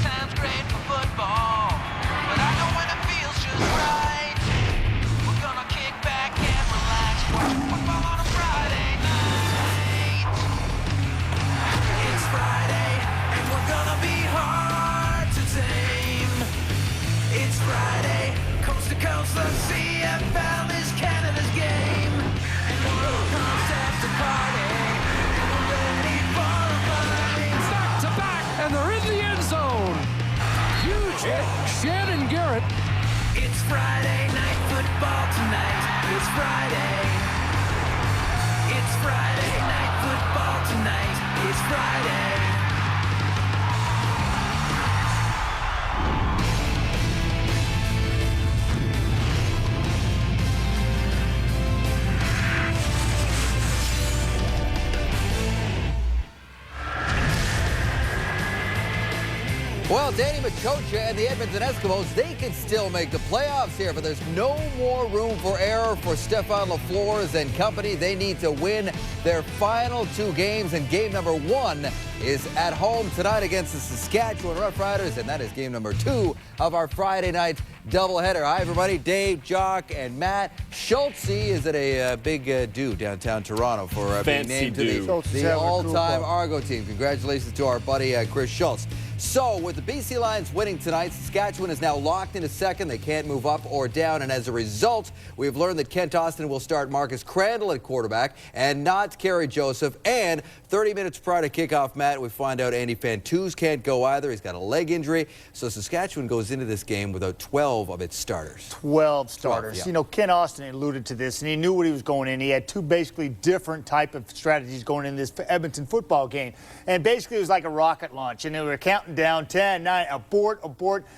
time's great for football, but I know when it feels just right. We're gonna kick back and relax, watching football on a Friday night. It's Friday, and we're gonna be hard to tame. It's Friday, coast to coast, the CFL is Canada's game. And the world comes after party, and we're ready for a fight. Back to back, and they're in the end zone. Huge hit, Shannon Garrett. It's Friday night football tonight. It's Friday. It's Friday night football tonight. It's Friday. Well, Danny Machocha and the Edmonton Eskimos, they can still make the playoffs here, but there's no more room for error for Stefan LaFleurs and company. They need to win their final two games, and game number one is at home tonight against the Saskatchewan Roughriders, and that is game number two of our Friday night doubleheader. Hi, everybody. Dave, Jock, and Matt. Schultze is at a big do downtown Toronto for being named to the all-time Argo team. Congratulations to our buddy Chris Schultz. So, with the BC Lions winning tonight, Saskatchewan is now locked into second. They can't move up or down, and as a result, we've learned that Kent Austin will start Marcus Crandall at quarterback and not Kerry Joseph. And 30 minutes prior to kickoff, Matt, we find out Andy Fantuz can't go either. He's got a leg injury. So Saskatchewan goes into this game without 12 of its starters. 12 starters. 12, yeah. You know, Kent Austin alluded to this, and he knew what he was going in. He had two basically different type of strategies going in this Edmonton football game. And basically it was like a rocket launch, and they were counting down 10, 9, abort,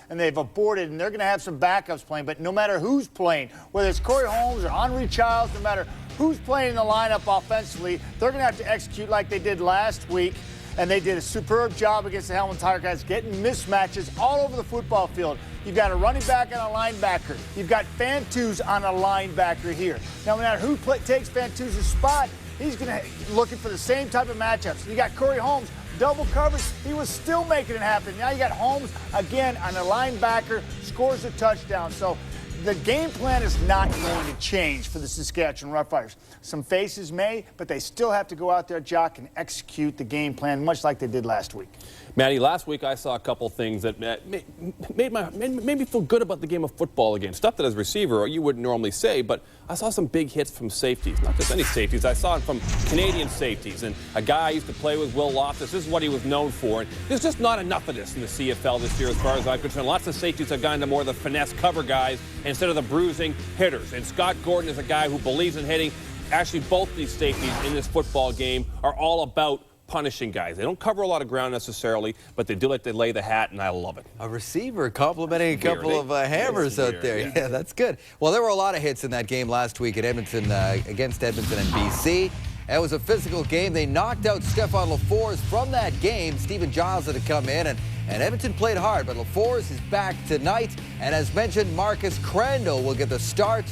and they've aborted, and they're going to have some backups playing. But no matter who's playing, whether it's Corey Holmes or Henry Childs, no matter who's playing in the lineup offensively, they're going to have to execute like they did last week. And they did a superb job against the Hamilton Tiger Cats, getting mismatches all over the football field. You've got a running back and a linebacker. You've got Fantuz on a linebacker here. Now, no matter who takes Fantuz's spot, he's going to looking for the same type of matchups. You got Corey Holmes, double coverage. He was still making it happen. Now you got Holmes again on a linebacker, scores a touchdown. So the game plan is not going to change for the Saskatchewan Roughriders. Some faces may, but they still have to go out there, Jock, and execute the game plan, much like they did last week. Matty, last week I saw a couple things that made me feel good about the game of football again. Stuff that as a receiver you wouldn't normally say, but I saw some big hits from safeties. Not just any safeties. I saw it from Canadian safeties. And a guy I used to play with, Will Loftus, this is what he was known for. And there's just not enough of this in the CFL this year as far as I'm concerned. Lots of safeties have gone to more of the finesse cover guys instead of the bruising hitters. And Scott Gordon is a guy who believes in hitting. Actually, both these safeties in this football game are all about punishing guys. They don't cover a lot of ground necessarily, but they do like to lay the hat, and I love it. A receiver complimenting a couple of hammers out there. Yeah, that's good. Well, there were a lot of hits in that game last week at Edmonton against Edmonton and BC. It was a physical game. They knocked out Stefan LaFleurs from that game. Stephen Giles had to come in, and Edmonton played hard, but LaFleurs is back tonight. And as mentioned, Marcus Crandall will get the start.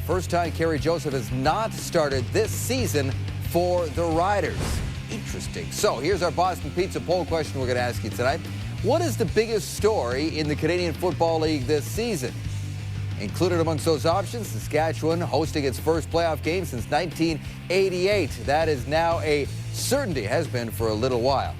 First time Kerry Joseph has not started this season for the Riders. Interesting. So here's our Boston Pizza poll question we're going to ask you tonight. What is the biggest story in the Canadian Football League this season? Included amongst those options, Saskatchewan hosting its first playoff game since 1988. That is now a certainty, has been for a little while.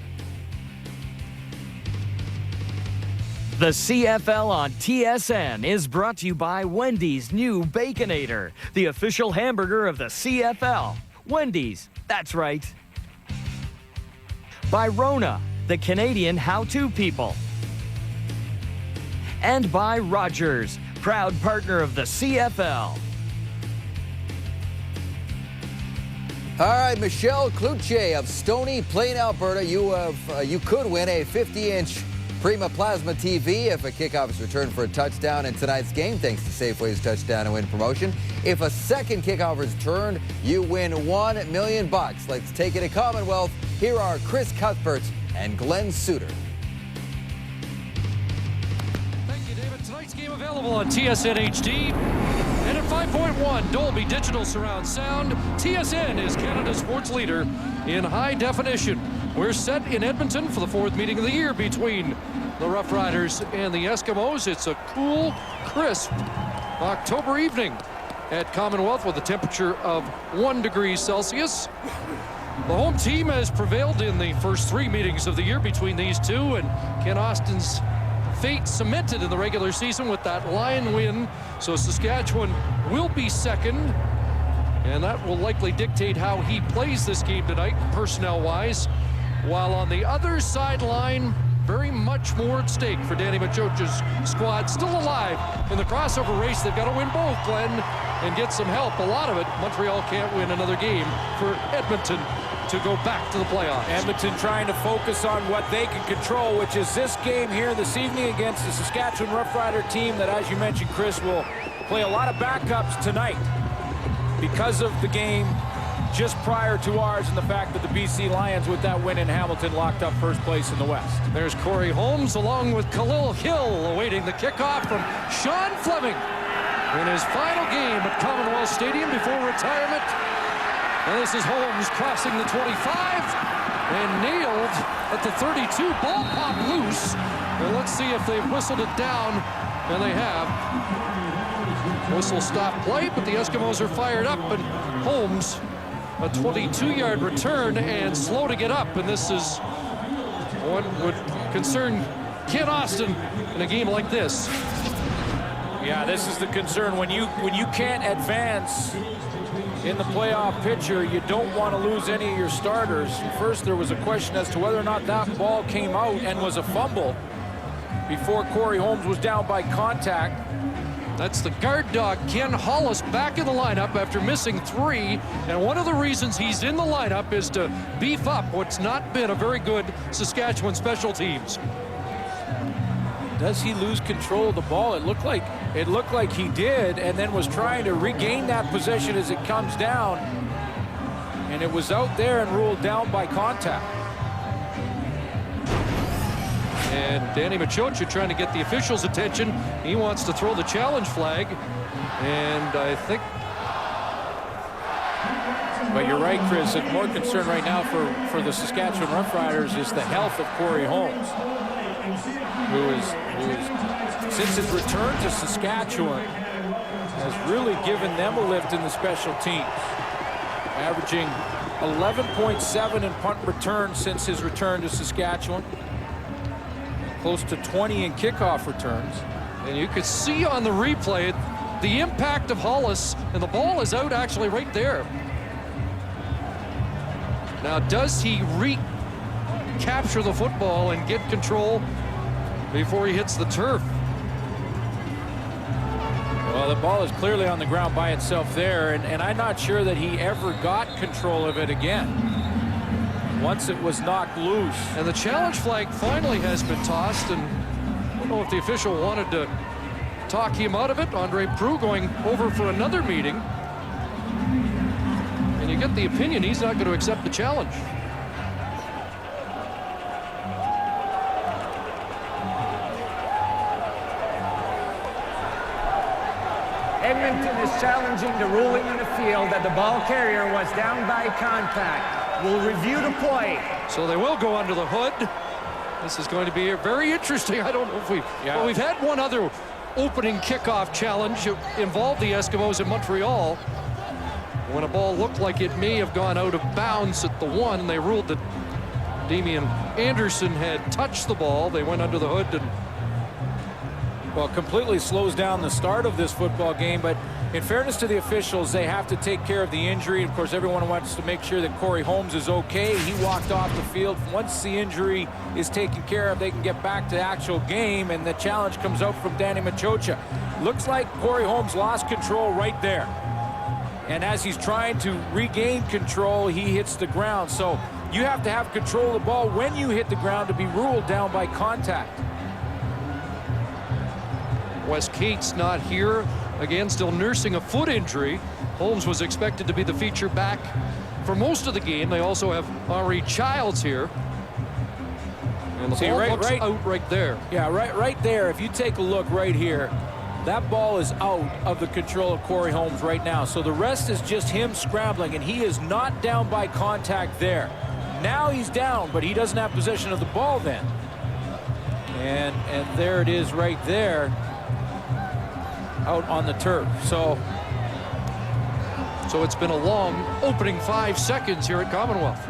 The CFL on TSN is brought to you by Wendy's new Baconator, the official hamburger of the CFL. Wendy's, that's right. By Rona, the Canadian how-to people. And by Rogers, proud partner of the CFL. All right, Michelle Cloutier of Stony Plain, Alberta. You could win a 50-inch Prima Plasma TV if a kickoff is returned for a touchdown in tonight's game, thanks to Safeway's Touchdown and Win promotion. If a second kickoff is returned, you win $1 million. Let's take it to Commonwealth. Here are Chris Cuthbert and Glenn Suter. Thank you, David. Tonight's game available on TSN HD. And at 5.1 Dolby Digital Surround Sound, TSN is Canada's sports leader in high definition. We're set in Edmonton for the 4th meeting of the year between the Roughriders and the Eskimos. It's a cool, crisp October evening at Commonwealth with a temperature of 1 degree Celsius. The home team has prevailed in the first 3 meetings of the year between these two, and Ken Austin's fate cemented in the regular season with that Lion win. So Saskatchewan will be second, and that will likely dictate how he plays this game tonight, personnel-wise. While on the other sideline, very much more at stake for Danny Machocha's squad. Still alive in the crossover race. They've got to win both, Glenn, and get some help. A lot of it, Montreal can't win another game for Edmonton to go back to the playoffs. Edmonton trying to focus on what they can control, which is this game here this evening against the Saskatchewan Roughrider team that, as you mentioned, Chris, will play a lot of backups tonight because of the game just prior to ours and the fact that the BC Lions, with that win in Hamilton, locked up first place in the West. There's Corey Holmes along with Khalil Hill awaiting the kickoff from Sean Fleming in his final game at Commonwealth Stadium before retirement. And this is Holmes crossing the 25 and nailed at the 32. Ball popped loose. And let's see if they've whistled it down. And they have. Whistle stop play, but the Eskimos are fired up. And Holmes, a 22-yard return and slow to get up. And this is what would concern Ken Austin in a game like this. Yeah, this is the concern. When you can't advance in the playoff picture, you don't want to lose any of your starters. First, there was a question as to whether or not that ball came out and was a fumble before Corey Holmes was down by contact. That's the guard dog, Ken Hollis, back in the lineup after missing 3. And one of the reasons he's in the lineup is to beef up what's not been a very good Saskatchewan special teams. Does he lose control of the ball? It looked like he did, and then was trying to regain that possession as it comes down. And it was out there and ruled down by contact. And Danny Machocha trying to get the officials' attention. He wants to throw the challenge flag. And I think... But you're right, Chris. The more concern right now for the Saskatchewan Roughriders is the health of Corey Holmes, who is since his return to Saskatchewan has really given them a lift in the special teams, averaging 11.7 in punt return since his return to Saskatchewan, close to 20 in kickoff returns. And you could see on the replay the impact of Hollis, and the ball is out actually right there. Now, does he recapture the football and get control before he hits the turf? Well, the ball is clearly on the ground by itself there, and I'm not sure that he ever got control of it again once it was knocked loose. And the challenge flag finally has been tossed, and I don't know if the official wanted to talk him out of it. Andre Proulx going over for another meeting. And you get the opinion he's not going to accept the challenge. Edmonton is challenging the ruling in the field that the ball carrier was down by contact. We'll review the play. So they will go under the hood. This is going to be very interesting. I don't know if well, we've had one other opening kickoff challenge. It involved the Eskimos in Montreal when a ball looked like it may have gone out of bounds at the 1. They ruled that Damian Anderson had touched the ball. They went under the hood and well, completely slows down the start of this football game, but in fairness to the officials, they have to take care of the injury. Of course, everyone wants to make sure that Corey Holmes is okay. He walked off the field. Once the injury is taken care of, they can get back to the actual game, and the challenge comes out from Danny Machocha. Looks like Corey Holmes lost control right there. And as he's trying to regain control, he hits the ground. So you have to have control of the ball when you hit the ground to be ruled down by contact. Wes Cates not here. Again, still nursing a foot injury. Holmes was expected to be the feature back for most of the game. They also have Henri Childs here. And the ball looks out right there. Yeah, right there. If you take a look right here, that ball is out of the control of Corey Holmes right now. So the rest is just him scrambling, and he is not down by contact there. Now he's down, but he doesn't have possession of the ball then. And there it is right there out on the turf. So it's been a long opening 5 seconds here at Commonwealth.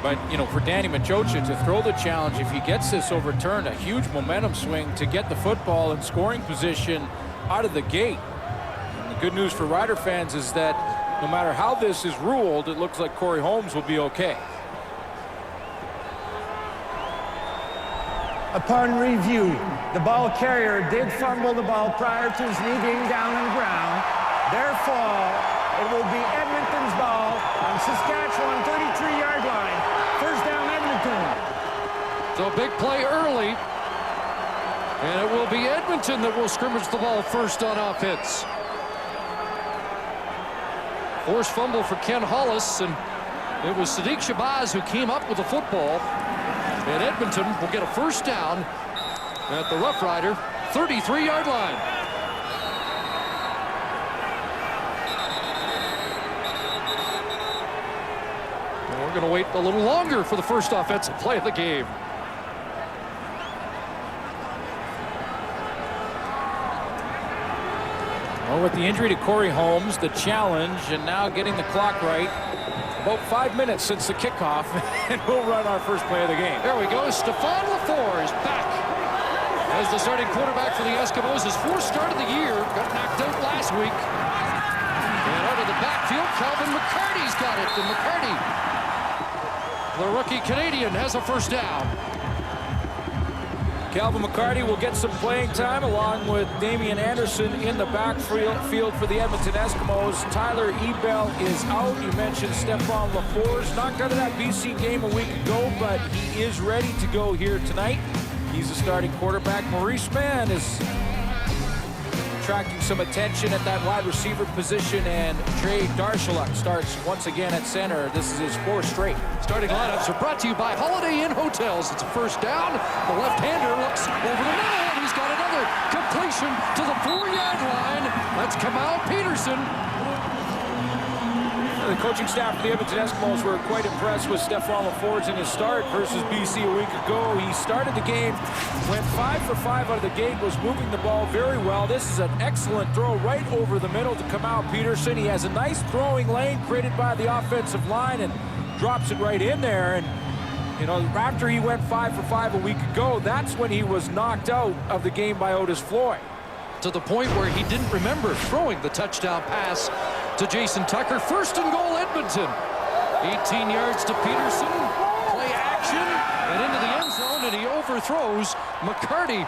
But, you know, for Danny Machocha to throw the challenge, if he gets this overturned, a huge momentum swing to get the football in scoring position out of the gate. And the good news for Rider fans is that no matter how this is ruled, it looks like Corey Holmes will be okay. Upon review, the ball carrier did fumble the ball prior to his knee being down on the ground. Therefore, it will be Edmonton's ball on Saskatchewan 33-yard line. First down, Edmonton. So big play early. And it will be Edmonton that will scrimmage the ball first on offense. Forced fumble for Ken Hollis, and it was Sadiq Shabazz who came up with the football. And Edmonton will get a first down at the Roughrider 33-yard line. And we're going to wait a little longer for the first offensive play of the game. Well, with the injury to Corey Holmes, the challenge, and now getting the clock right. About 5 minutes since the kickoff, and we'll run our first play of the game. There we go. Stephane Lafleur is back as the starting quarterback for the Eskimos. His fourth start of the year. Got knocked out last week. And out of the backfield, Calvin McCarty's got it. And McCarty, the rookie Canadian, has a first down. Calvin McCarty will get some playing time along with Damian Anderson in the backfield for the Edmonton Eskimos. Tyler Ebel is out. You mentioned Stephane Lafleur's knocked out of that BC game a week ago, but he is ready to go here tonight. He's the starting quarterback. Maurice Mann is attracting some attention at that wide receiver position, and Trey Darshuluk starts once again at center. This is his fourth straight. Starting lineups are brought to you by Holiday Inn Hotels. It's a first down. The left-hander looks over the middle, and he's got another completion to the 4-yard line. That's Kamal Peterson. The coaching staff of the Edmonton Eskimos were quite impressed with Stephane Lafleur in his start versus BC a week ago. He started the game, went 5 for 5 out of the gate, was moving the ball very well. This is an excellent throw right over the middle to Kamal Peterson. He has a nice throwing lane created by the offensive line and drops it right in there. And, you know, after he went 5 for 5 a week ago, that's when he was knocked out of the game by Otis Floyd. To the point where he didn't remember throwing the touchdown pass to Jason Tucker. First and goal, Edmonton. 18 yards to Peterson. Play action and into the end zone, and he overthrows McCarty.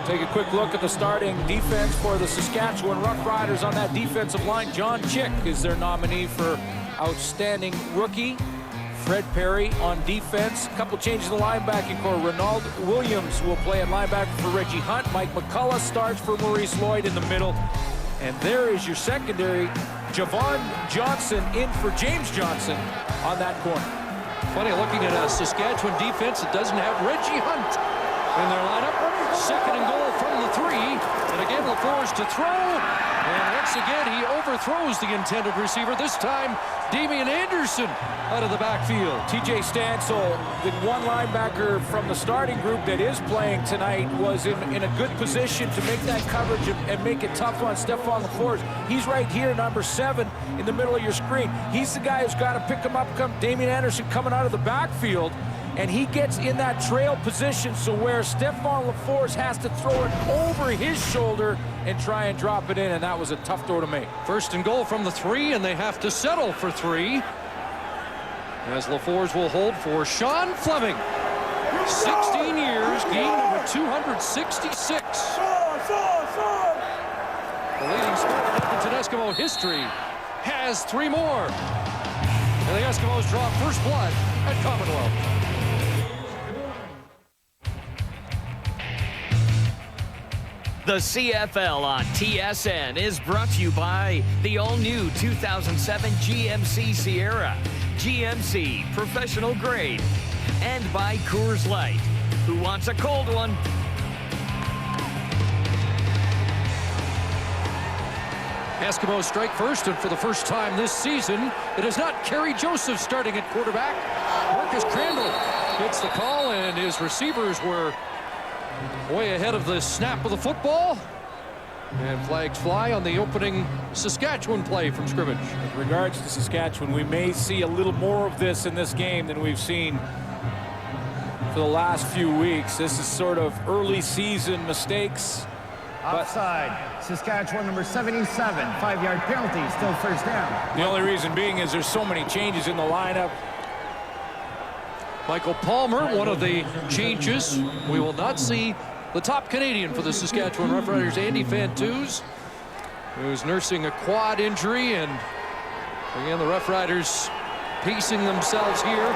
Take a quick look at the starting defense for the Saskatchewan Roughriders. On that defensive line, John Chick is their nominee for outstanding rookie. Fred Perry on defense. A couple changes in the linebacking core. Ronald Williams will play at linebacker for Reggie Hunt. Mike McCullough starts for Maurice Lloyd in the middle. And there is your secondary. Javon Johnson in for James Johnson on that corner. Funny looking at a Saskatchewan defense that doesn't have Reggie Hunt in their lineup. Second and goal from the 3. And again, Lafleur's to throw. And once again, he overthrows the intended receiver. This time, Damian Anderson out of the backfield. TJ Stansel, the one linebacker from the starting group that is playing tonight, was in a good position to make that coverage and make it tough on Stephane Lafleur. He's right here, number 7, in the middle of your screen. He's the guy who's got to pick him up. Damian Anderson coming out of the backfield, and he gets in that trail position, so where Stephane Lafleur has to throw it over his shoulder and try and drop it in, and that was a tough throw to make. First and goal from the 3, and they have to settle for 3. As Lafleur will hold for Sean Fleming. 16 years, game number 266. The leading scorer in Edmonton Eskimo history has 3 more. And the Eskimos draw first blood at Commonwealth. The CFL on TSN is brought to you by the all-new 2007 GMC Sierra, GMC Professional Grade, and by Coors Light. Who wants a cold one? Eskimos strike first, and for the first time this season, it is not Kerry Joseph starting at quarterback. Marcus Crandall gets the call, and his receivers were way ahead of the snap of the football. And flags fly on the opening Saskatchewan play from scrimmage. With regards to Saskatchewan, we may see a little more of this in this game than we've seen for the last few weeks. This is sort of early season mistakes. Offside. Saskatchewan number 77. 5-yard penalty. Still first down. The only reason being is there's so many changes in the lineup. Michael Palmer, one of the changes. We will not see the top Canadian for the Saskatchewan Roughriders, Andy Fantuz, who's nursing a quad injury. And again, the Roughriders pacing themselves here,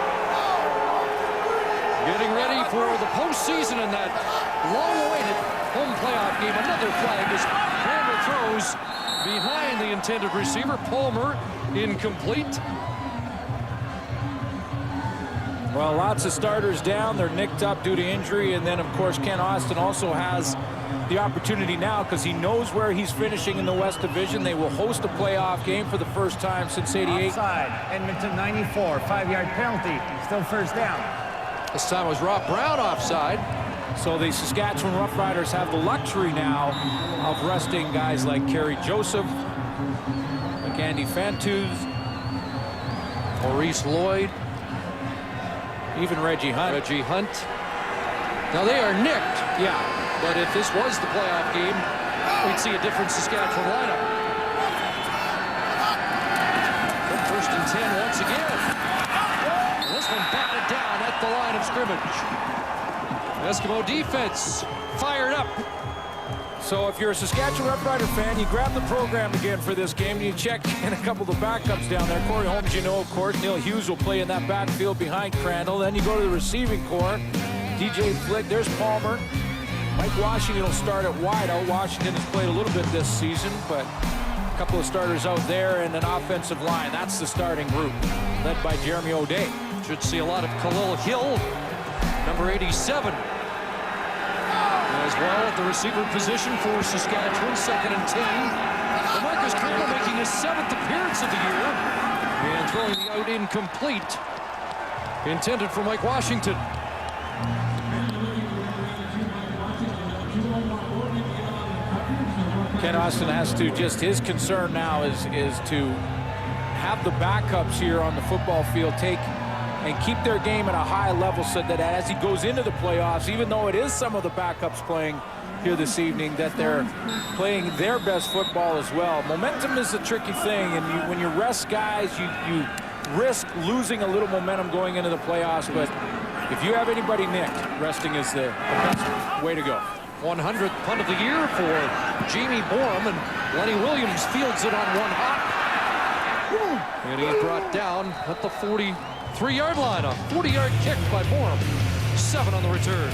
getting ready for the postseason in that long-awaited home playoff game. Another flag as Crandall throws behind the intended receiver. Palmer incomplete. Well, lots of starters down. They're nicked up due to injury. And then, of course, Ken Austin also has the opportunity now because he knows where he's finishing in the West Division. They will host a playoff game for the first time since '88. Offside. Edmonton 94. 5-yard penalty. Still first down. This time was Rob Brown offside. So the Saskatchewan Roughriders have the luxury now of resting guys like Kerry Joseph, like Andy Fantuz, Maurice Lloyd, even Reggie Hunt. Now they are nicked. Yeah. But if this was the playoff game, we'd see a different Saskatchewan lineup. First and 10 once again. And this one batted down at the line of scrimmage. Eskimo defense fired up. So if you're a Saskatchewan Roughrider fan, you grab the program again for this game and you check in a couple of the backups down there. Corey Holmes, you know, of course. Neil Hughes will play in that backfield behind Crandall. Then you go to the receiving corps. DJ Flick, there's Palmer. Mike Washington will start at wide out. Washington has played a little bit this season, but a couple of starters out there and an offensive line. That's the starting group, led by Jeremy O'Day. Should see a lot of Khalil Hill, number 87. As well at the receiver position for Saskatchewan, 2nd and 10. Marcus Crandall making his 7th appearance of the year and throwing the out incomplete. Intended for Mike Washington. Ken Austin has to, just his concern now is to have the backups here on the football field take and keep their game at a high level so that as he goes into the playoffs, even though it is some of the backups playing here this evening, that they're playing their best football as well. Momentum is a tricky thing, and when you rest guys, you risk losing a little momentum going into the playoffs, but if you have anybody nicked, resting is the best way to go. 100th punt of the year for Jamie Borum, and Lenny Williams fields it on one hop. And he's brought down at the 43-yard line. A 40-yard kick by Borum. 7 on the return.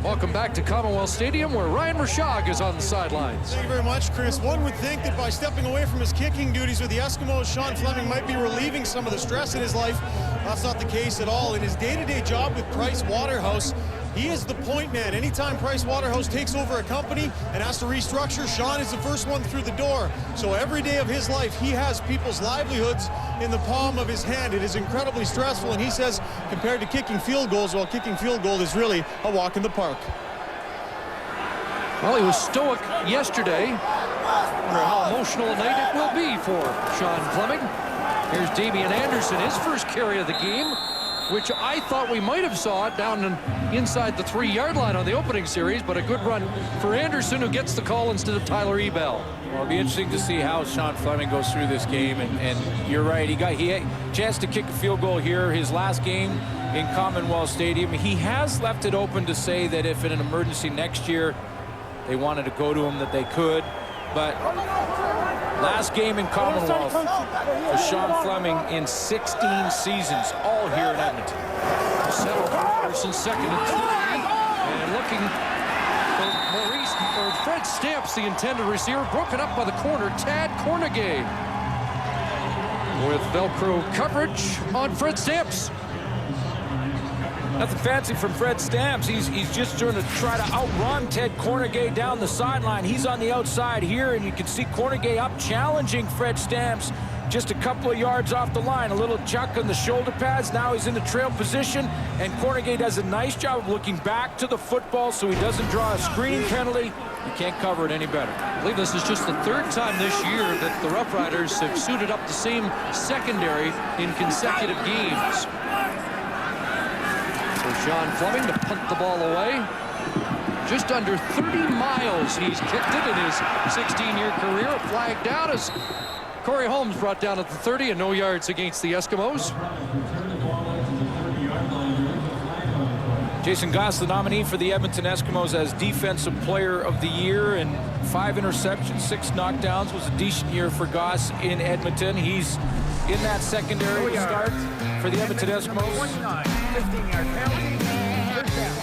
Welcome back to Commonwealth Stadium, where Ryan Rashog is on the sidelines. Thank you very much, Chris. One would think that by stepping away from his kicking duties with the Eskimos, Sean Fleming might be relieving some of the stress in his life. That's not the case at all. In his day-to-day job with Price Waterhouse, he is the point man. Anytime Price Waterhouse takes over a company and has to restructure, Sean is the first one through the door. So every day of his life, he has people's livelihoods in the palm of his hand. It is incredibly stressful, and he says compared to kicking field goals, well, kicking field goal is really a walk in the park. Well, he was stoic yesterday. Wonder how emotional a night it will be for Sean Fleming. Here's Damian Anderson, his first carry of the game, which I thought we might have saw it down inside the 3-yard line on the opening series, but a good run for Anderson, who gets the call instead of Tyler Ebell. Well, it'll be interesting to see how Sean Fleming goes through this game, and you're right, he had a chance to kick a field goal here his last game in Commonwealth Stadium. He has left it open to say that if in an emergency next year they wanted to go to him, that they could, but last game in Commonwealth for Sean Fleming in 16 seasons, all here in Edmonton. Settle for Anderson, 2nd and 3. And looking for Fred Stamps, the intended receiver, broken up by the corner, Tad Cornegay. With Velcro coverage on Fred Stamps. Nothing fancy from Fred Stamps. He's just trying to outrun Ted Cornegay down the sideline. He's on the outside here, and you can see Cornegay up challenging Fred Stamps just a couple of yards off the line. A little chuck on the shoulder pads. Now he's in the trail position, and Cornegay does a nice job of looking back to the football so he doesn't draw a screening penalty. You can't cover it any better. I believe this is just the third time this year that the Roughriders have suited up the same secondary in consecutive games. So Sean Fleming to punt the ball away. Just under 30 miles he's kicked it in his 16-year career. A flag down as Corey Holmes brought down at the 30 and no yards against the Eskimos. Jason Goss, the nominee for the Edmonton Eskimos as Defensive Player of the Year, and 5 interceptions, 6 knockdowns. Was a decent year for Goss in Edmonton. He's in that secondary to start for the Edmonton Eskimos. 15-yard penalty.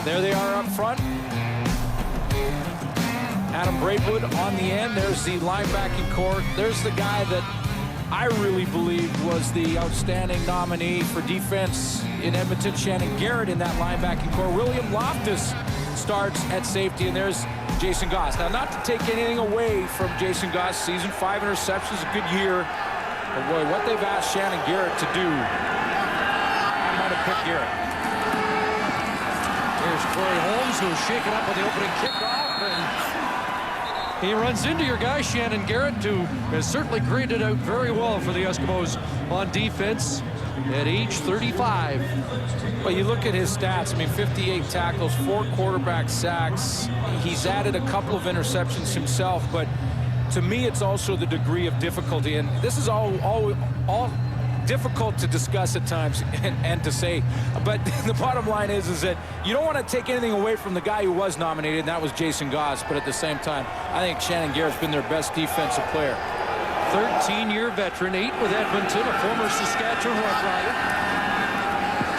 There they are up front. Adam Braidwood on the end. There's the linebacking core. There's the guy that I really believe was the outstanding nominee for defense in Edmonton, Shannon Garrett, in that linebacking core. William Loftus starts at safety, and there's Jason Goss. Now, not to take anything away from Jason Goss' season, 5 interceptions, a good year. But boy, what they've asked Shannon Garrett to do, I might have picked Garrett. Here's Corey Holmes, who's shaken up on the opening kickoff, and he runs into your guy, Shannon Garrett, who has certainly graded out very well for the Eskimos on defense at age 35. Well, you look at his stats. I mean, 58 tackles, 4 quarterback sacks. He's added a couple of interceptions himself, but to me, it's also the degree of difficulty. And this is all difficult to discuss at times and to say, but the bottom line is that you don't want to take anything away from the guy who was nominated, and that was Jason Goss. But at the same time, I think Shannon Garrett's been their best defensive player. 13-year veteran, 8 with Edmonton, a former Saskatchewan Roughrider.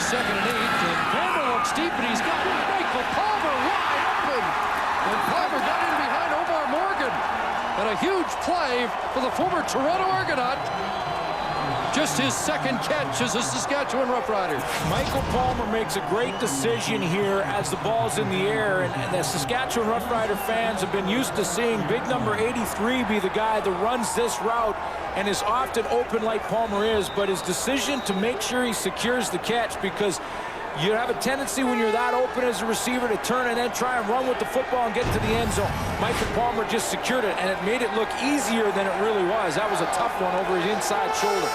2nd and 8, and Palmer looks deep, and he's got Michael Palmer wide open. And Palmer got in behind Omar Morgan. And a huge play for the former Toronto Argonaut. Just his 2nd catch as a Saskatchewan Roughrider. Michael Palmer makes a great decision here as the ball's in the air, and the Saskatchewan Roughrider fans have been used to seeing big number 83 be the guy that runs this route and is often open like Palmer is, but his decision to make sure he secures the catch, because you have a tendency when you're that open as a receiver to turn and then try and run with the football and get to the end zone. Michael Palmer just secured it, and it made it look easier than it really was. That was a tough one over his inside shoulder.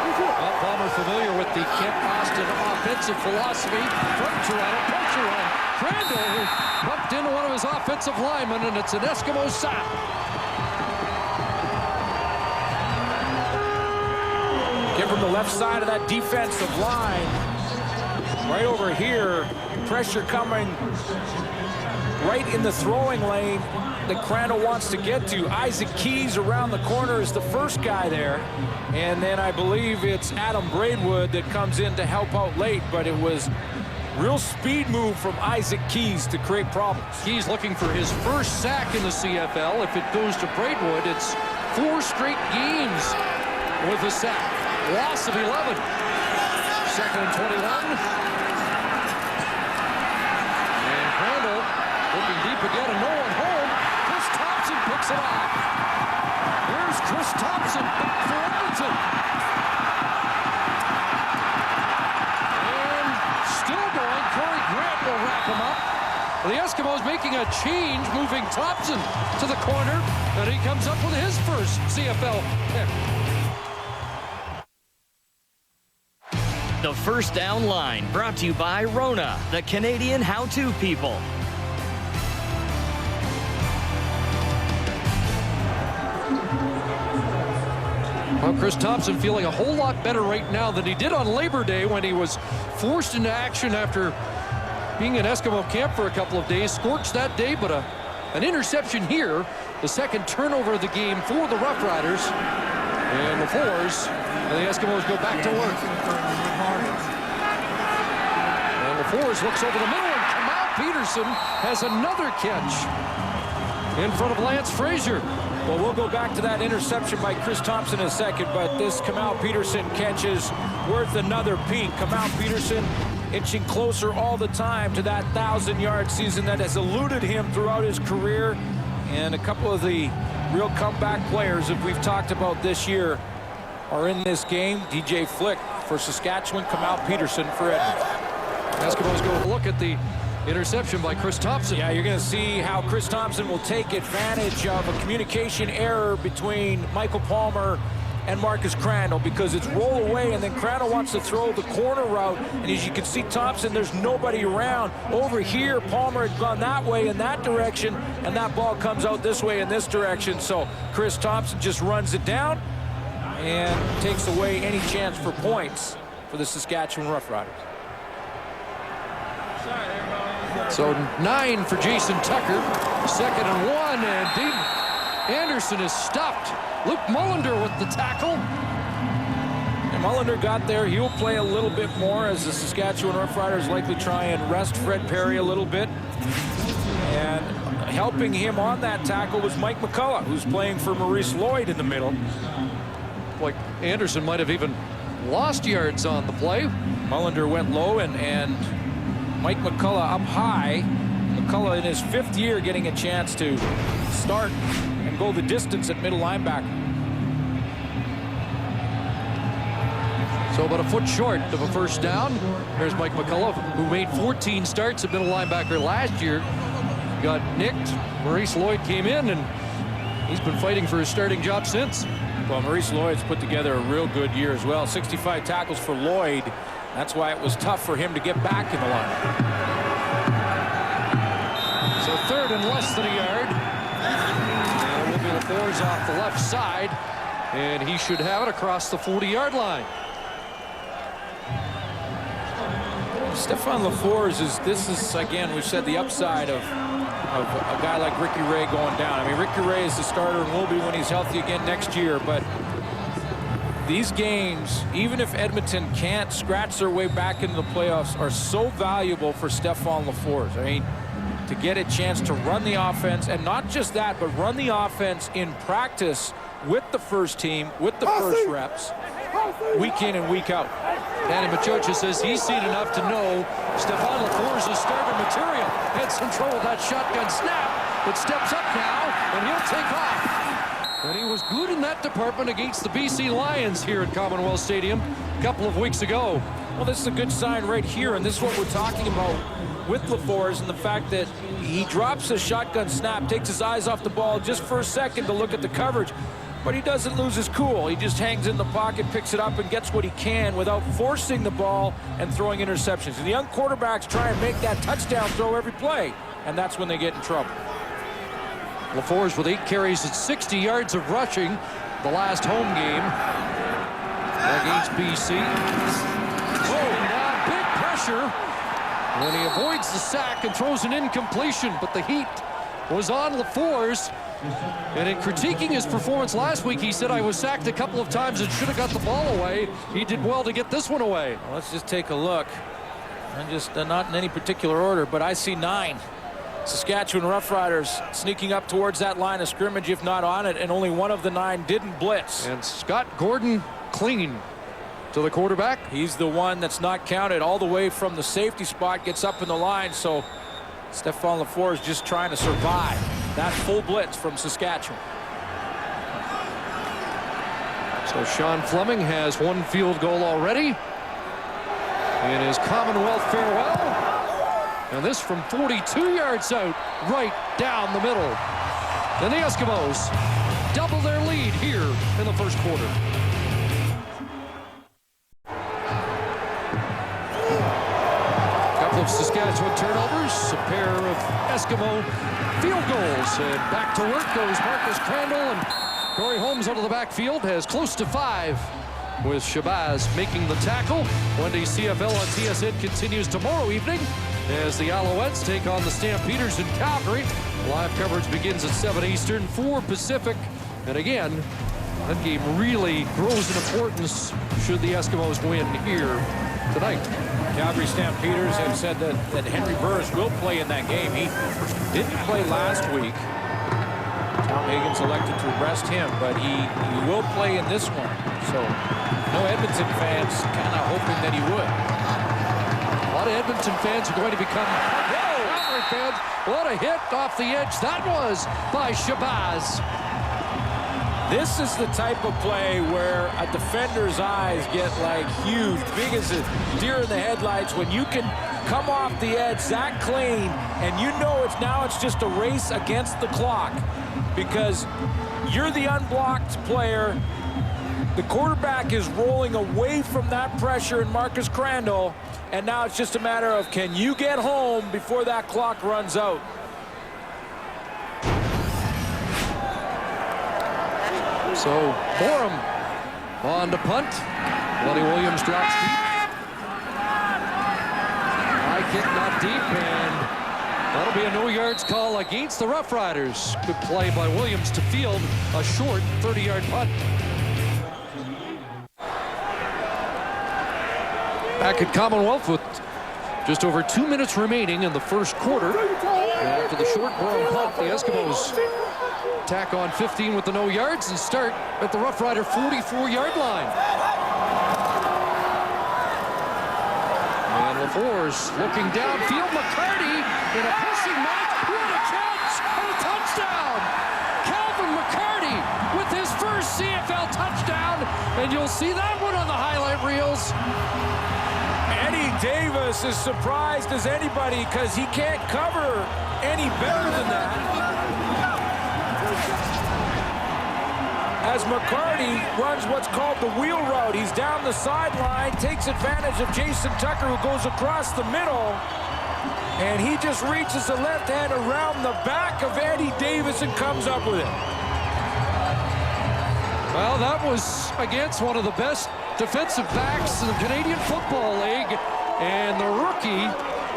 Well, Palmer familiar with the Kent Austin offensive philosophy from Toronto. Pressure on Crandall, who bumped into one of his offensive linemen, and it's an Eskimo sack. Get from the left side of that defensive line. Right over here, pressure coming right in the throwing lane that Crandall wants to get to. Isaac Keys around the corner is the first guy there. And then I believe it's Adam Braidwood that comes in to help out late, but it was real speed move from Isaac Keys to create problems. Keys looking for his first sack in the CFL. If it goes to Braidwood, it's 4 straight games with a sack. Loss of 11. 2nd and 21. Looking deep again, and no one home. Chris Thompson picks it off. Here's Chris Thompson back for Edmonton. And still going. Corey Grant will wrap him up. The Eskimos making a change, moving Thompson to the corner, and he comes up with his first CFL pick. The First Down Line, brought to you by Rona, the Canadian how-to people. Well, Chris Thompson feeling a whole lot better right now than he did on Labor Day when he was forced into action after being in Eskimo camp for a couple of days. Scorched that day, but an interception here. The 2nd turnover of the game for the Roughriders. And the Fours, and the Eskimos go back to work. And the Fours looks over the middle, and Kamal Peterson has another catch in front of Lance Frazier. Well, we'll go back to that interception by Chris Thompson in a second, but this Kamal Peterson catch is worth another peek. Kamal Peterson inching closer all the time to that 1,000-yard season that has eluded him throughout his career. And a couple of the real comeback players that we've talked about this year are in this game. DJ Flick for Saskatchewan, Kamal Peterson for Edmonton. Eskimos go to look at the interception by Chris Thompson. Yeah, you're going to see how Chris Thompson will take advantage of a communication error between Michael Palmer and Marcus Crandall, because it's roll away and then Crandall wants to throw the corner route, and as you can see Thompson, there's nobody around. Over here Palmer had gone that way in that direction, and that ball comes out this way in this direction, so Chris Thompson just runs it down and takes away any chance for points for the Saskatchewan Roughriders. So 9 for Jason Tucker, 2nd and 1, and Dean Anderson is stopped. Luke Mullender with the tackle. And Mullender got there. He'll play a little bit more as the Saskatchewan Roughriders likely try and rest Fred Perry a little bit. And helping him on that tackle was Mike McCullough, who's playing for Maurice Lloyd in the middle. Like Anderson might have even lost yards on the play. Mullender went low, and Mike McCullough up high. McCullough in his 5th year getting a chance to start and go the distance at middle linebacker. So about a foot short of a first down. There's Mike McCullough, who made 14 starts at middle linebacker last year. Got nicked. Maurice Lloyd came in, and he's been fighting for his starting job since. Well, Maurice Lloyd's put together a real good year as well. 65 tackles for Lloyd. That's why it was tough for him to get back in the line. So 3rd and less than a yard. And it will be LaFours off the left side, and he should have it across the 40-yard line. Stefan LaFours this is again, we've said the upside of a guy like Ricky Ray going down. I mean, Ricky Ray is the starter and will be when he's healthy again next year, but these games, even if Edmonton can't scratch their way back into the playoffs, are so valuable for Stefan LaFours. I mean, to get a chance to run the offense, and not just that, but run the offense in practice with the first team, with the first reps, week in and week out. Danny Machocha says he's seen enough to know Stefan LaFours is starter material. Heads in trouble with that shotgun snap, but steps up now, and he'll take off. And he was good in that department against the BC Lions here at Commonwealth Stadium a couple of weeks ago. Well, this is a good sign right here, and this is what we're talking about with LaFours, and the fact that he drops a shotgun snap, takes his eyes off the ball just for a second to look at the coverage, but he doesn't lose his cool. He just hangs in the pocket, picks it up, and gets what he can without forcing the ball and throwing interceptions. And the young quarterbacks try and make that touchdown throw every play, and that's when they get in trouble. LaFours with 8 carries at 60 yards of rushing the last home game against BC. Oh, big pressure. And he avoids the sack and throws an incompletion, but the heat was on LaFours. And in critiquing his performance last week, he said, I was sacked a couple of times and should have got the ball away. He did well to get this one away. Well, let's just take a look. And just not in any particular order, but I see 9. Saskatchewan Roughriders sneaking up towards that line of scrimmage, if not on it, and only one of the 9 didn't blitz. And Scott Gordon clean to the quarterback. He's the one that's not counted all the way from the safety spot, gets up in the line, so Stefan LaFours just trying to survive that full blitz from Saskatchewan. So Sean Fleming has 1 field goal already in his Commonwealth farewell. And this from 42 yards out, right down the middle. And the Eskimos double their lead here in the first quarter. Couple of Saskatchewan turnovers, a pair of Eskimo field goals. And back to work goes Marcus Crandall, and Corey Holmes out of the backfield has close to 5 with Shabazz making the tackle. Wendy's CFL on TSN continues tomorrow evening as the Alouettes take on the Stampeders in Calgary. Live coverage begins at 7 Eastern, 4 Pacific. And again, that game really grows in importance should the Eskimos win here tonight. Calgary Stampeders have said that Henry Burris will play in that game. He didn't play last week. Tom Higgins elected to rest him, but he will play in this one. So no Edmonton fans kind of hoping that he would. A lot lot of Edmonton fans are going to become Calgary fans. What a hit off the edge that was by Shabazz. This is the type of play where a defender's eyes get like huge, big as a deer in the headlights, when you can come off the edge that clean, and you know it's just a race against the clock because you're the unblocked player. The quarterback is rolling away from that pressure in Marcus Crandall, and now it's just a matter of, can you get home before that clock runs out? So Borum on to punt. Bloody Williams drops deep. High kick not deep, and that'll be a no yards call against the Roughriders. Good play by Williams to field a short 30-yard punt. Back at Commonwealth with just over 2 minutes remaining in the first quarter. And after the short Borum punt, the Eskimos tack on 15 with the no yards and start at the Rough Rider 44-yard line. And LaFour's looking downfield. McCarty in a pushing match. What a catch! And a touchdown! Calvin McCarty with his first CFL touchdown. And you'll see that one on the highlight reels. Eddie Davis is surprised as anybody because he can't cover any better than that. As McCarty runs what's called the wheel route. He's down the sideline, takes advantage of Jason Tucker, who goes across the middle, and he just reaches the left hand around the back of Eddie Davis and comes up with it. Well, that was against one of the best defensive backs in the Canadian Football League, and the rookie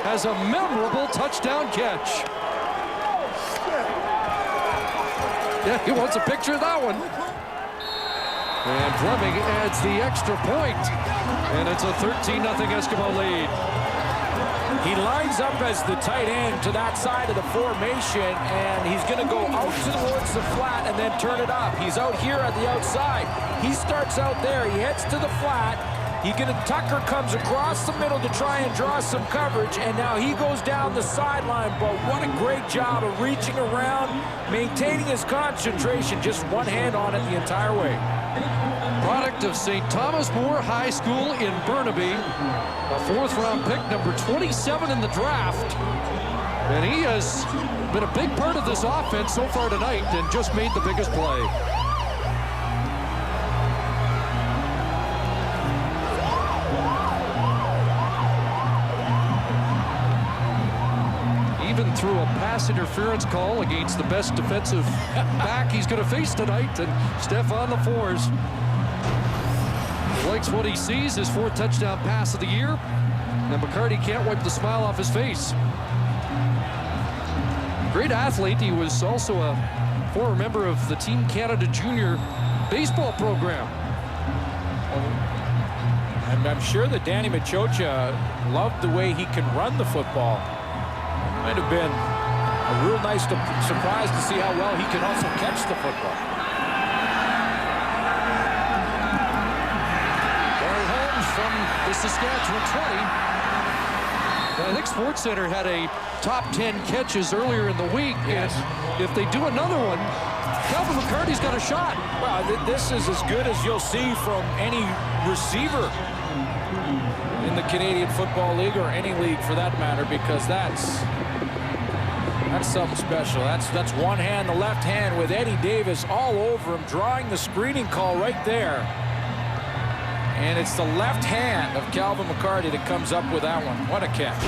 has a memorable touchdown catch. Yeah, he wants a picture of that one. And Fleming adds the extra point, and it's a 13-0 Eskimo lead. He lines up as the tight end to that side of the formation, and he's going to go out towards the flat and then turn it up. He's out here at the outside. He starts out there. He heads to the flat. Tucker comes across the middle to try and draw some coverage, and now he goes down the sideline. But what a great job of reaching around, maintaining his concentration, just one hand on it the entire way. Product of St. Thomas More High School in Burnaby, a fourth-round pick, number 27 in the draft. And he has been a big part of this offense so far tonight and just made the biggest play. Even through a pass interference call against the best defensive back he's going to face tonight, and Stefan LaFours likes what he sees, his fourth touchdown pass of the year, and McCarty can't wipe the smile off his face. Great athlete. He was also a former member of the Team Canada Junior baseball program. And I'm sure that Danny Machocha loved the way he can run the football. Might have been a real nice surprise to see how well he can also catch the football. Barry Holmes from the Saskatchewan 20. I think SportsCenter had a top 10 catches earlier in the week. Yes. And if they do another one, Calvin McCarty's got a shot. Well, this is as good as you'll see from any receiver in the Canadian Football League, or any league for that matter, because that's something special. That's one hand, the left hand, with Eddie Davis all over him, drawing the screening call right there. And it's the left hand of Calvin McCarty that comes up with that one. What a catch.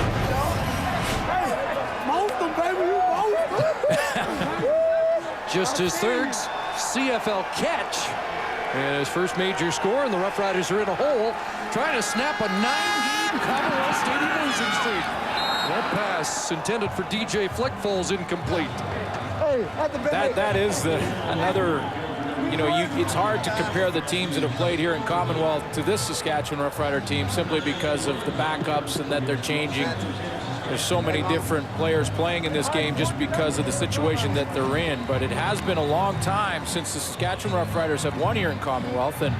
Just his third CFL catch. And his first major score, and the Rough Riders are in a hole, trying to snap a 9-game Commonwealth Stadium losing streak. That pass intended for DJ Flick falls incomplete. That is another, it's hard to compare the teams that have played here in Commonwealth to this Saskatchewan Rough Rider team, simply because of the backups and that they're changing. There's so many different players playing in this game just because of the situation that they're in. But it has been a long time since the Saskatchewan Rough Riders have won here in Commonwealth, and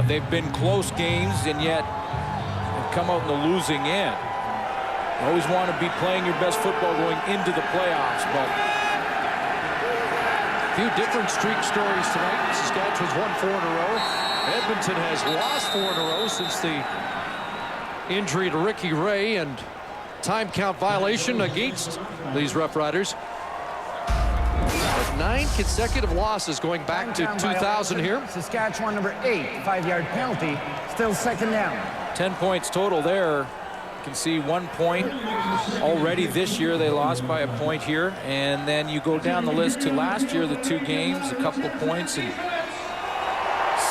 they've been close games, and yet come out in the losing end. You always want to be playing your best football going into the playoffs, but a few different streak stories tonight. Saskatchewan's won 4 in a row. Edmonton has lost 4 in a row since the injury to Ricky Ray and time count violation against these Roughriders. 9 consecutive losses going back to 2000 here. Saskatchewan number 8, 5-yard penalty, still second down. 10 points total there. You can see 1 point already this year. They lost by a point here. And then you go down the list to last year, the 2 games, a couple of points, and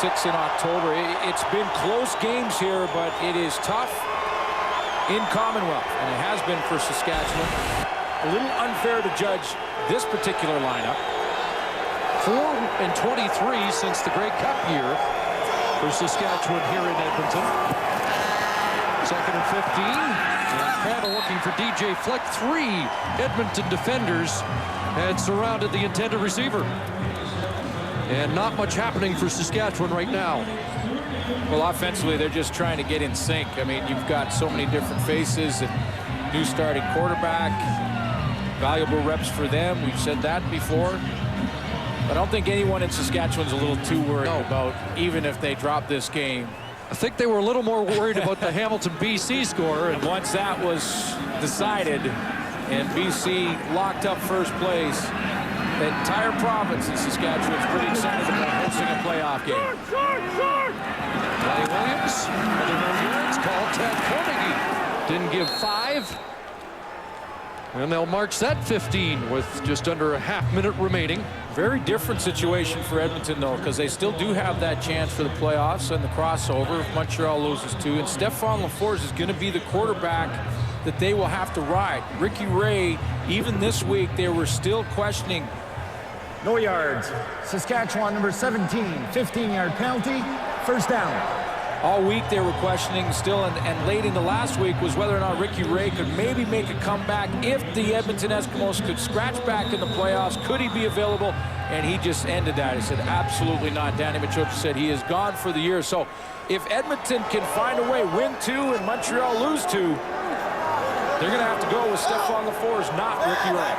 6 in October. It's been close games here, but it is tough in Commonwealth, and it has been for Saskatchewan. A little unfair to judge this particular lineup. 4 and 23 since the Grey Cup year for Saskatchewan here in Edmonton. 2nd and 15. And Crandall looking for DJ Fleck. 3 Edmonton defenders had surrounded the intended receiver. And not much happening for Saskatchewan right now. Well, offensively, they're just trying to get in sync. I mean, you've got so many different faces and new starting quarterback. Valuable reps for them. We've said that before. I don't think anyone in Saskatchewan's a little too worried about even if they drop this game. I think they were a little more worried about the Hamilton BC score. And once that was decided and BC locked up first place, the entire province in Saskatchewan's pretty excited about hosting a playoff game. Danny Williams, another no yards called. Ted Carnegie didn't give 5. And they'll march that 15 with just under a half-minute remaining. Very different situation for Edmonton, though, because they still do have that chance for the playoffs and the crossover if Montreal loses 2. And Stephane Laforge is going to be the quarterback that they will have to ride. Ricky Ray, even this week, they were still questioning. No yards. Saskatchewan number 17, 15-yard penalty, first down. All week they were questioning still, and late into last week was whether or not Ricky Ray could maybe make a comeback if the Edmonton Eskimos could scratch back in the playoffs. Could he be available? And he just ended that. He said, absolutely not. Danny Machocha said he is gone for the year. So if Edmonton can find a way, win 2 and Montreal lose 2, they're going to have to go with Stephane Laforge, not Ricky Ray.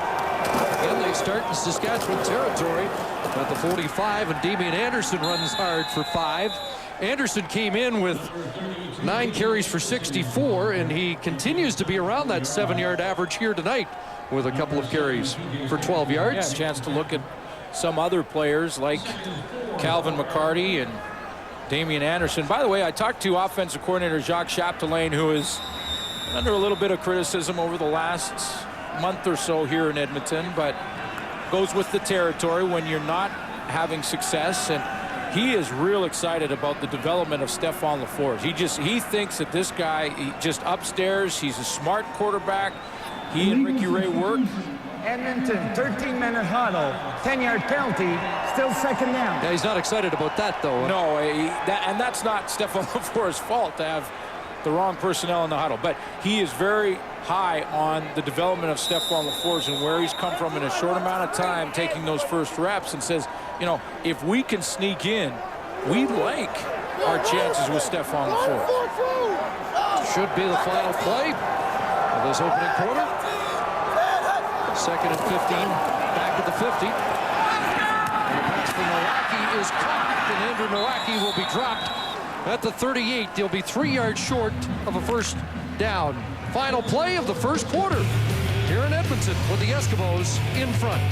And they start in Saskatchewan territory at the 45, and Damian Anderson runs hard for 5. Anderson came in with 9 carries for 64, and he continues to be around that 7-yard average here tonight with a couple of carries for 12 yards. Yeah, a chance to look at some other players like Calvin McCarty and Damian Anderson. By the way, I talked to offensive coordinator Jacques Chapdelaine, who is under a little bit of criticism over the last month or so here in Edmonton, but goes with the territory when you're not having success. And he is real excited about the development of Stephane Laforge. He thinks that this guy, just upstairs, he's a smart quarterback. He and Ricky Ray work. Edmonton, 13-minute huddle, 10-yard penalty, still second down. Yeah, he's not excited about that, though. No, and that's not Stephane Laforge's fault to have the wrong personnel in the huddle. But he is very high on the development of Stephane Laforge and where he's come from in a short amount of time, taking those first reps, and says, you know, if we can sneak in, we like our chances with Stephane Laforge. Should be the final play of this opening quarter. 2nd and 15, back at the 50. And the pass from Nowacki is caught, and Andrew Nowacki will be dropped at the 38. They'll be 3 yards short of a first down. Final play of the first quarter here in Edmonton with the Eskimos in front.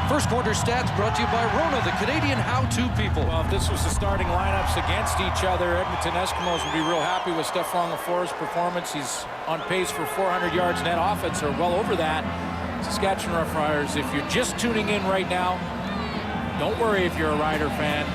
First quarter stats brought to you by Rona, the Canadian how-to people. Well, if this was the starting lineups against each other, Edmonton Eskimos would be real happy with Stephane Laforge's performance. He's on pace for 400 yards net offense, or well over that. Saskatchewan Roughriders, if you're just tuning in right now, don't worry if you're a Rider fan.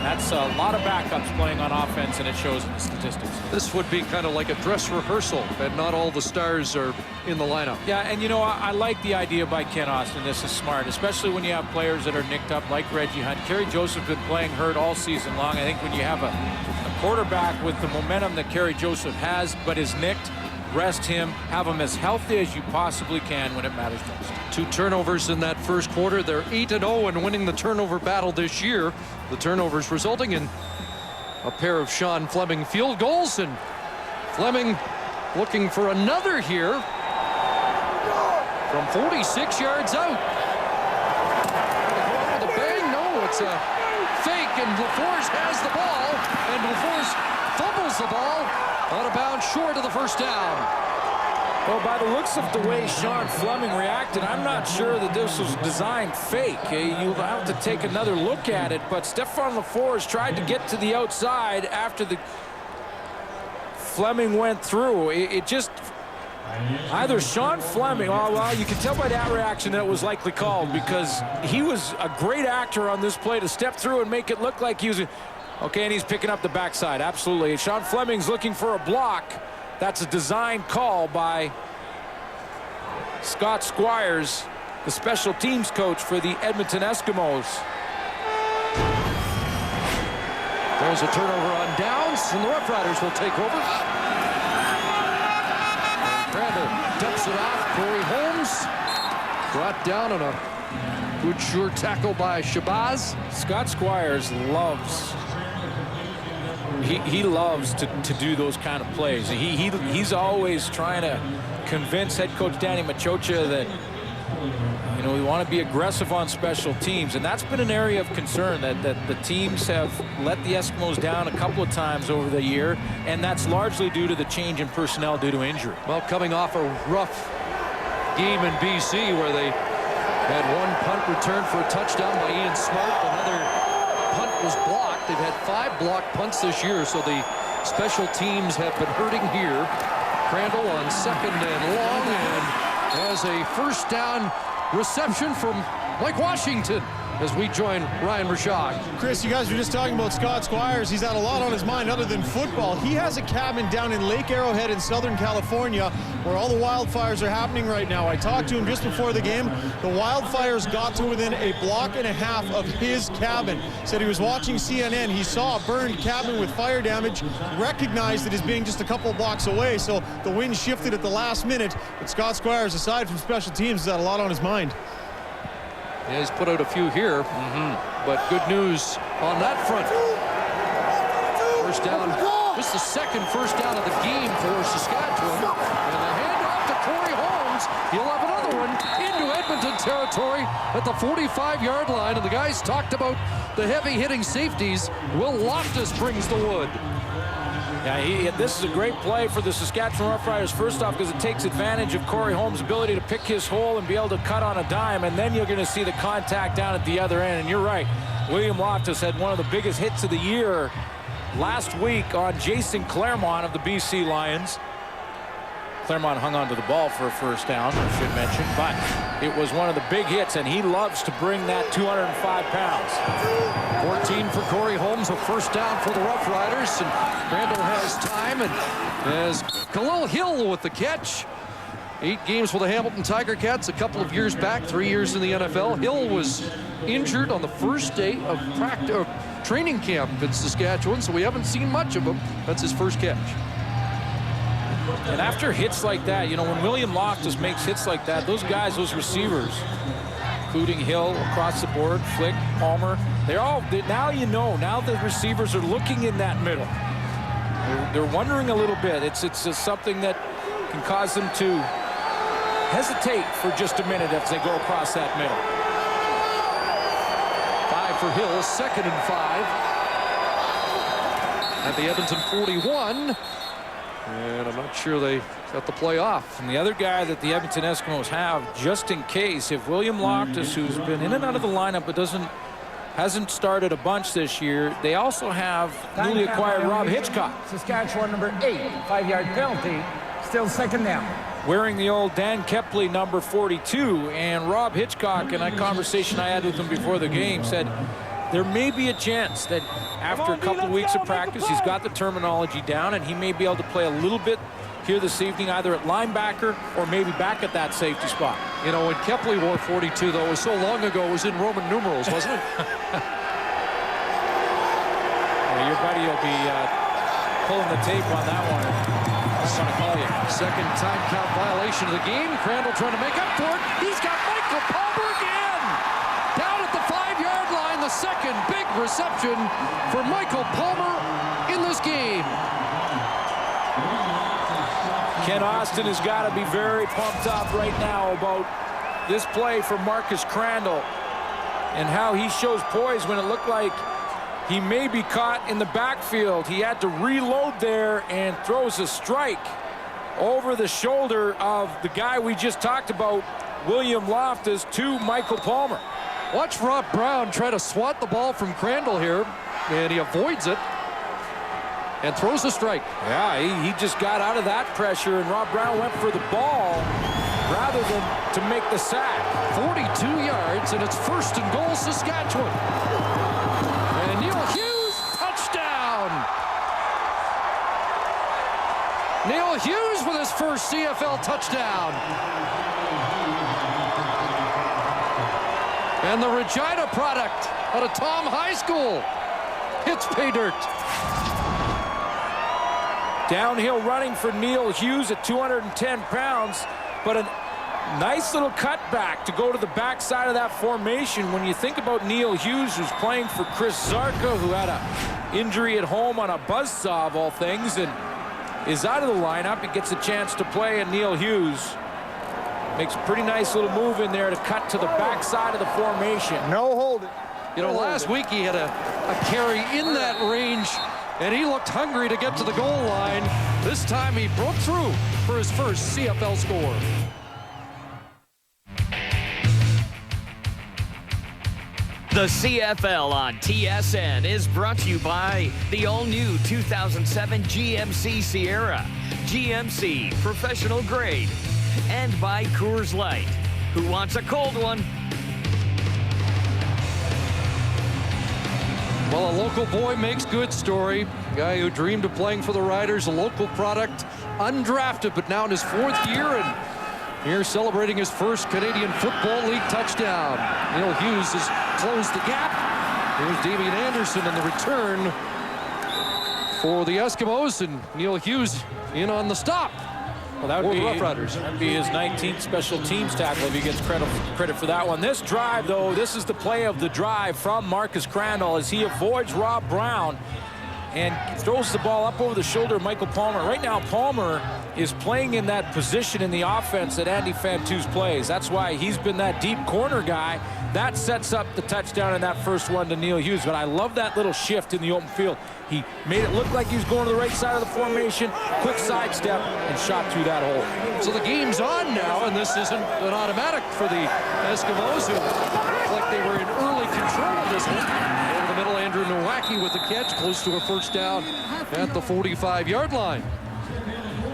That's a lot of backups playing on offense, and it shows in the statistics. This would be kind of like a dress rehearsal, and not all the stars are in the lineup. Yeah, and you know, I like the idea by Ken Austin. This is smart, especially when you have players that are nicked up like Reggie Hunt. Kerry Joseph been playing hurt all season long. I think when you have a quarterback with the momentum that Kerry Joseph has, but is nicked, rest him, have him as healthy as you possibly can when it matters most. 2 turnovers in that first quarter. They're 8-0 and winning the turnover battle this year. The turnovers resulting in a pair of Sean Fleming field goals, and Fleming looking for another here from 46 yards out. With a bang, no, it's a fake, and LaForce has the ball, and LaForce fumbles the ball out of bounds short of the first down. Well, by the looks of the way Sean Fleming reacted, I'm not sure that this was designed fake. You'll have to take another look at it, but Stefan LaForce tried to get to the outside after the Fleming went through. It just, either Sean Fleming, well, you can tell by that reaction that it was likely called, because he was a great actor on this play to step through and make it look like he was, okay, and he's picking up the backside, absolutely. Sean Fleming's looking for a block. That's a design call by Scott Squires, the special teams coach for the Edmonton Eskimos. There's a turnover on downs, and the Roughriders will take over. And Crandall dumps it off. Corey Holmes brought down on a good sure tackle by Shabazz. Scott Squires loves, he loves to do those kind of plays. He's always trying to convince head coach Danny Machocha that, you know, we want to be aggressive on special teams, and that's been an area of concern that the teams have let the Eskimos down a couple of times over the year, and that's largely due to the change in personnel due to injury. Well, coming off a rough game in BC where they had one punt returned for a touchdown by Ian Smart, another punt was blocked. They've had 5 blocked punts this year, so the special teams have been hurting here. Crandall on second and long, and has a first down reception from Mike Washington as we join Ryan Rashad. Chris, you guys were just talking about Scott Squires. He's had a lot on his mind other than football. He has a cabin down in Lake Arrowhead in Southern California where all the wildfires are happening right now. I talked to him just before the game. The wildfires got to within a block and a half of his cabin. Said he was watching CNN. He saw a burned cabin with fire damage, recognized it as being just a couple blocks away, so the wind shifted at the last minute. But Scott Squires, aside from special teams, has had a lot on his mind. Yeah, he's put out a few here, but good news on that front. First down. This is the second first down of the game for Saskatchewan. And the handoff to Corey Holmes. He'll have another one into Edmonton territory at the 45-yard line. And the guys talked about the heavy-hitting safeties. Will Loftus brings the wood. Yeah, this is a great play for the Saskatchewan Roughriders, first off, because it takes advantage of Corey Holmes' ability to pick his hole and be able to cut on a dime, and then you're going to see the contact down at the other end. And you're right, William Loftus had one of the biggest hits of the year last week on Jason Claremont of the BC Lions. Claremont hung onto the ball for a first down, I should mention, but it was one of the big hits, and he loves to bring that 205 pounds. 14 for Corey Holmes, a first down for the Roughriders, and Crandall has time, and as Khalil Hill with the catch. 8 games for the Hamilton Tiger Cats a couple of years back, 3 years in the NFL. Hill was injured on the first day of training camp in Saskatchewan, so we haven't seen much of him. That's his first catch. And after hits like that, you know, when William Loftus makes hits like that, those guys, those receivers, including Hill across the board, Flick, Palmer, now you know, now the receivers are looking in that middle. They're wondering a little bit. It's just something that can cause them to hesitate for just a minute as they go across that middle. 5 for Hill, 2nd and 5. At the Edmonton 41. And I'm not sure they got the play off. And the other guy that the Edmonton Eskimos have, just in case, if William Loftus, who's been in and out of the lineup but hasn't started a bunch this year, they also have newly acquired Rob Hitchcock. Saskatchewan number 8, 5-yard penalty, still second down. Wearing the old Dan Kepley number 42, and Rob Hitchcock, in a conversation I had with him before the game, said there may be a chance that after a couple of weeks of practice, he's got the terminology down, and he may be able to play a little bit here this evening, either at linebacker or maybe back at that safety spot. You know, when Kepley wore 42, though, it was so long ago, it was in Roman numerals, wasn't it? Well, your buddy will be pulling the tape on that one. I'm going to call you. Second time count violation of the game. Crandall trying to make up for it. He's got Michael Palmer again. Down at the 5-yard line, the second big reception for Michael Palmer in this game. Ken Austin has got to be very pumped up right now about this play for Marcus Crandall and how he shows poise when it looked like he may be caught in the backfield. He had to reload there and throws a strike over the shoulder of the guy we just talked about, William Loftus, to Michael Palmer. Watch Rob Brown try to swat the ball from Crandall here, and he avoids it and throws a strike. Yeah, he just got out of that pressure, and Rob Brown went for the ball rather than to make the sack. 42 yards, and it's 1st and goal, Saskatchewan. And Neil Hughes, touchdown! Neil Hughes with his first CFL touchdown. And the Regina product out of Tom High School hits pay dirt. Downhill running for Neil Hughes at 210 pounds, but a nice little cutback to go to the backside of that formation. When you think about Neil Hughes, who's playing for Chris Zarka, who had an injury at home on a buzzsaw of all things, and is out of the lineup, he gets a chance to play, and Neil Hughes makes a pretty nice little move in there to cut to the backside of the formation. No holding. You know, last week he had a carry in that range, and he looked hungry to get to the goal line. This time he broke through for his first CFL score. The CFL on TSN is brought to you by the all-new 2007 GMC Sierra, GMC Professional Grade, and by Coors Light. Who wants a cold one? Well, a local boy makes good story. Guy who dreamed of playing for the Riders, a local product, undrafted, but now in his 4th year, and here celebrating his first Canadian Football League touchdown. Neil Hughes has closed the gap. Here's Damian Anderson in the return for the Eskimos, and Neil Hughes in on the stop. Well, that would be Roughriders. That'd be his 19th special teams tackle if he gets credit for that one. This drive, though, this is the play of the drive from Marcus Crandall as he avoids Rob Brown and throws the ball up over the shoulder of Michael Palmer. Right now, Palmer is playing in that position in the offense that Andy Fantus plays. That's why he's been that deep corner guy. That sets up the touchdown in that first one to Neil Hughes. But I love that little shift in the open field. He made it look like he was going to the right side of the formation, quick sidestep, and shot through that hole. So the game's on now, and this isn't an automatic for the Eskimos, who look like they were in early control of this one. Over the middle, Andrew Nowacki with the catch, close to a first down at the 45-yard line.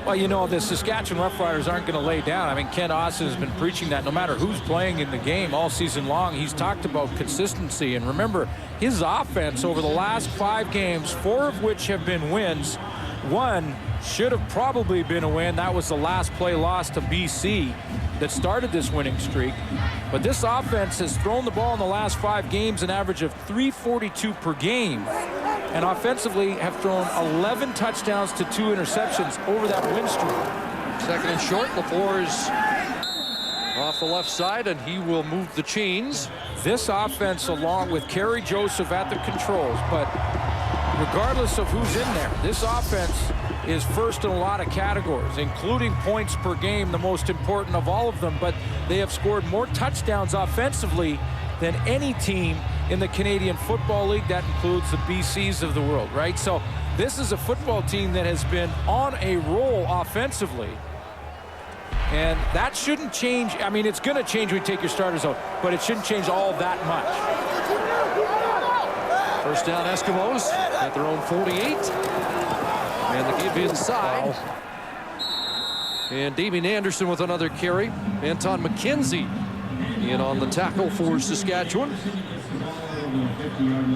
Well, you know, the Saskatchewan Roughriders aren't going to lay down. I mean, Ken Austin has been preaching that no matter who's playing in the game all season long, he's talked about consistency. And remember, his offense over the last 5 games, 4 of which have been wins, 1 should have probably been a win. That was the last play loss to BC that started this winning streak. But this offense has thrown the ball in the last 5 games an average of 342 per game. And offensively have thrown 11 touchdowns to 2 interceptions over that win streak. 2nd and short. LaFleur is off the left side, and he will move the chains. This offense, along with Kerry Joseph at the controls, but regardless of who's in there, this offense is first in a lot of categories, including points per game, the most important of all of them. But they have scored more touchdowns offensively than any team in the Canadian Football League. That includes the BCs of the world, right? So this is a football team that has been on a roll offensively. And that shouldn't change. I mean, it's going to change when you take your starters out, but it shouldn't change all that much. First down, Eskimos at their own 48. And the give inside. Wow. And Damian Anderson with another carry. Anton McKenzie in on the tackle for Saskatchewan.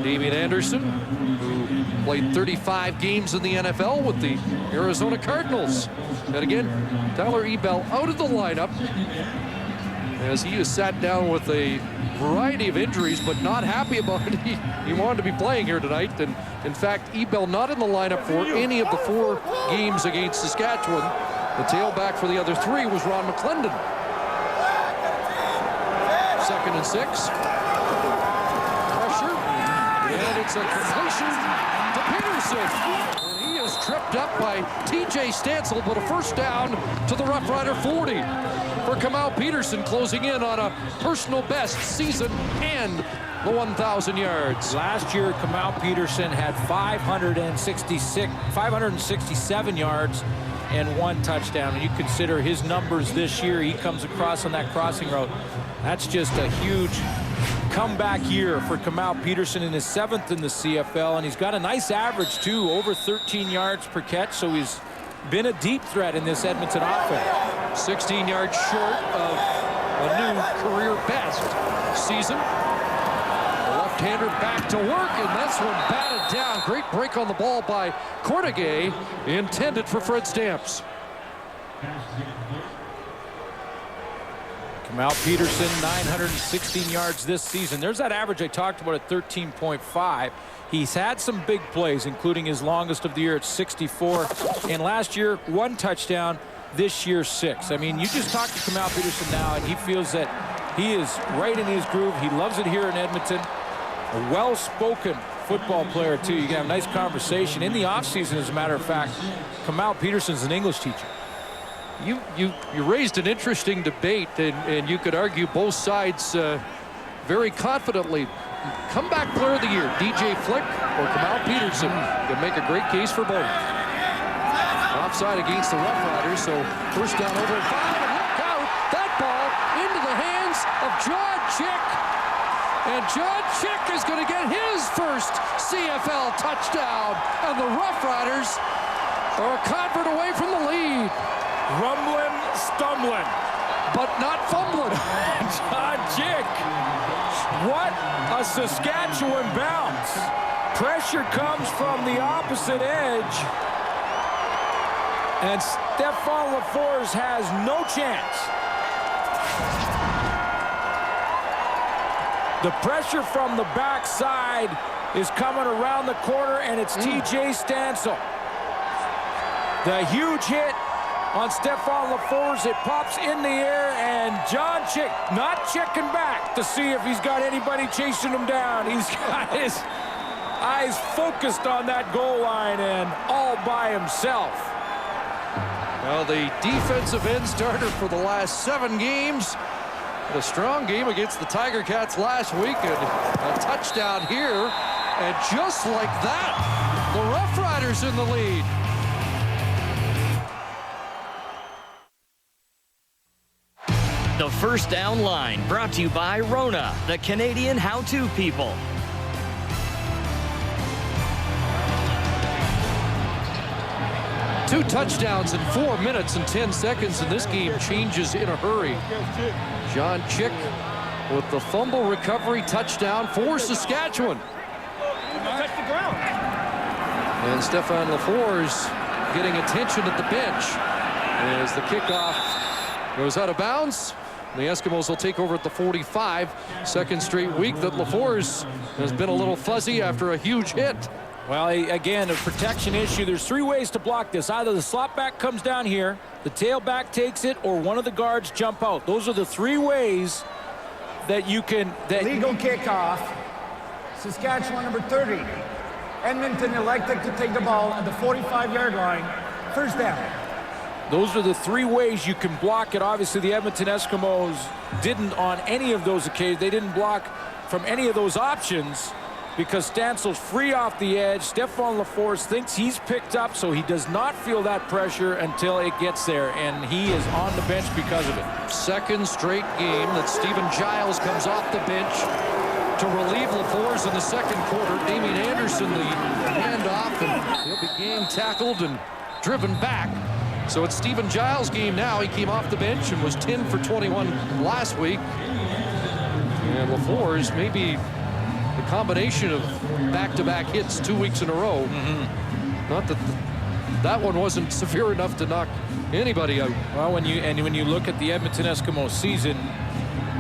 Damian Anderson, who played 35 games in the NFL with the Arizona Cardinals. And again, Tyler Ebell out of the lineup as he is sat down with a variety of injuries, but not happy about it. He wanted to be playing here tonight. And in fact, Ebell not in the lineup for any of the 4 games against Saskatchewan. The tailback for the other 3 was Ron McClendon. 2nd and 6. Pressure. And it's a completion to Peterson. And he is tripped up by TJ Stansel, but a first down to the Rough Rider 40 for Kamau Peterson, closing in on a personal best season and the 1,000 yards. Last year, Kamau Peterson had 567 yards and 1 touchdown. And you consider his numbers this year, he comes across on that crossing route. That's just a huge comeback year for Kamau Peterson, in his 7th in the CFL. And he's got a nice average, too, over 13 yards per catch. So he's been a deep threat in this Edmonton offense. 16 yards short of a new career best season. Left-hander back to work, and that's one batted down. Great break on the ball by Cordigay, intended for Fred Stamps. Kamau Peterson, 916 yards this season. There's that average I talked about at 13.5. He's had some big plays, including his longest of the year at 64. And last year, 1 touchdown. This year, 6. I mean, you just talk to Kamau Peterson now, and he feels that he is right in his groove. He loves it here in Edmonton. A well-spoken football player, too. You can have a nice conversation. In the offseason, as a matter of fact, Kamau Peterson's an English teacher. You raised an interesting debate, and you could argue both sides very confidently. Comeback player of the year, DJ Flick or Kamau Peterson. You can make a great case for both. Offside against the Roughriders, so first down over 5, and look out, that ball into the hands of John Chick. And John Chick is going to get his first CFL touchdown, and the Roughriders are a convert away from the lead. Rumbling, stumbling, but not fumbling. John Chick. What a Saskatchewan bounce. Pressure comes from the opposite edge. And Stephon LaForce has no chance. The pressure from the backside is coming around the corner, and it's TJ Stansel. The huge hit on Stephon LaForce. It pops in the air, and John Chick not checking back to see if he's got anybody chasing him down. He's got his eyes focused on that goal line and all by himself. Well, the defensive end starter for the last 7 games. A strong game against the Tiger Cats last week, and a touchdown here. And just like that, the Roughriders in the lead. The First Down Line, brought to you by Rona, the Canadian how-to people. Two touchdowns in 4 minutes and 10 seconds, and this game changes in a hurry. John Chick with the fumble recovery touchdown for Saskatchewan. And Stephon LaForce getting attention at the bench as the kickoff goes out of bounds. The Eskimos will take over at the 45. Second straight week that LaForce has been a little fuzzy after a huge hit. Well, again, a protection issue. There's 3 ways to block this. Either the slot back comes down here, the tailback takes it, or one of the guards jump out. Those are the 3 ways that you can... Legal kickoff. Saskatchewan number 30. Edmonton elected to take the ball at the 45-yard line. First down. Those are the 3 ways you can block it. Obviously, the Edmonton Eskimos didn't on any of those occasions. They didn't block from any of those options because Stansel's free off the edge. Stephon LaForce thinks he's picked up, so he does not feel that pressure until it gets there, and he is on the bench because of it. Second straight game that Stephen Giles comes off the bench to relieve LaForce in the second quarter. Damien Anderson the handoff, and he'll be game tackled and driven back. So it's Stephen Giles' game now. He came off the bench and was 10 for 21 last week. And LaForce maybe the combination of back-to-back hits 2 weeks in a row. Not that that one wasn't severe enough to knock anybody out. Well, when you look at the Edmonton Eskimos season,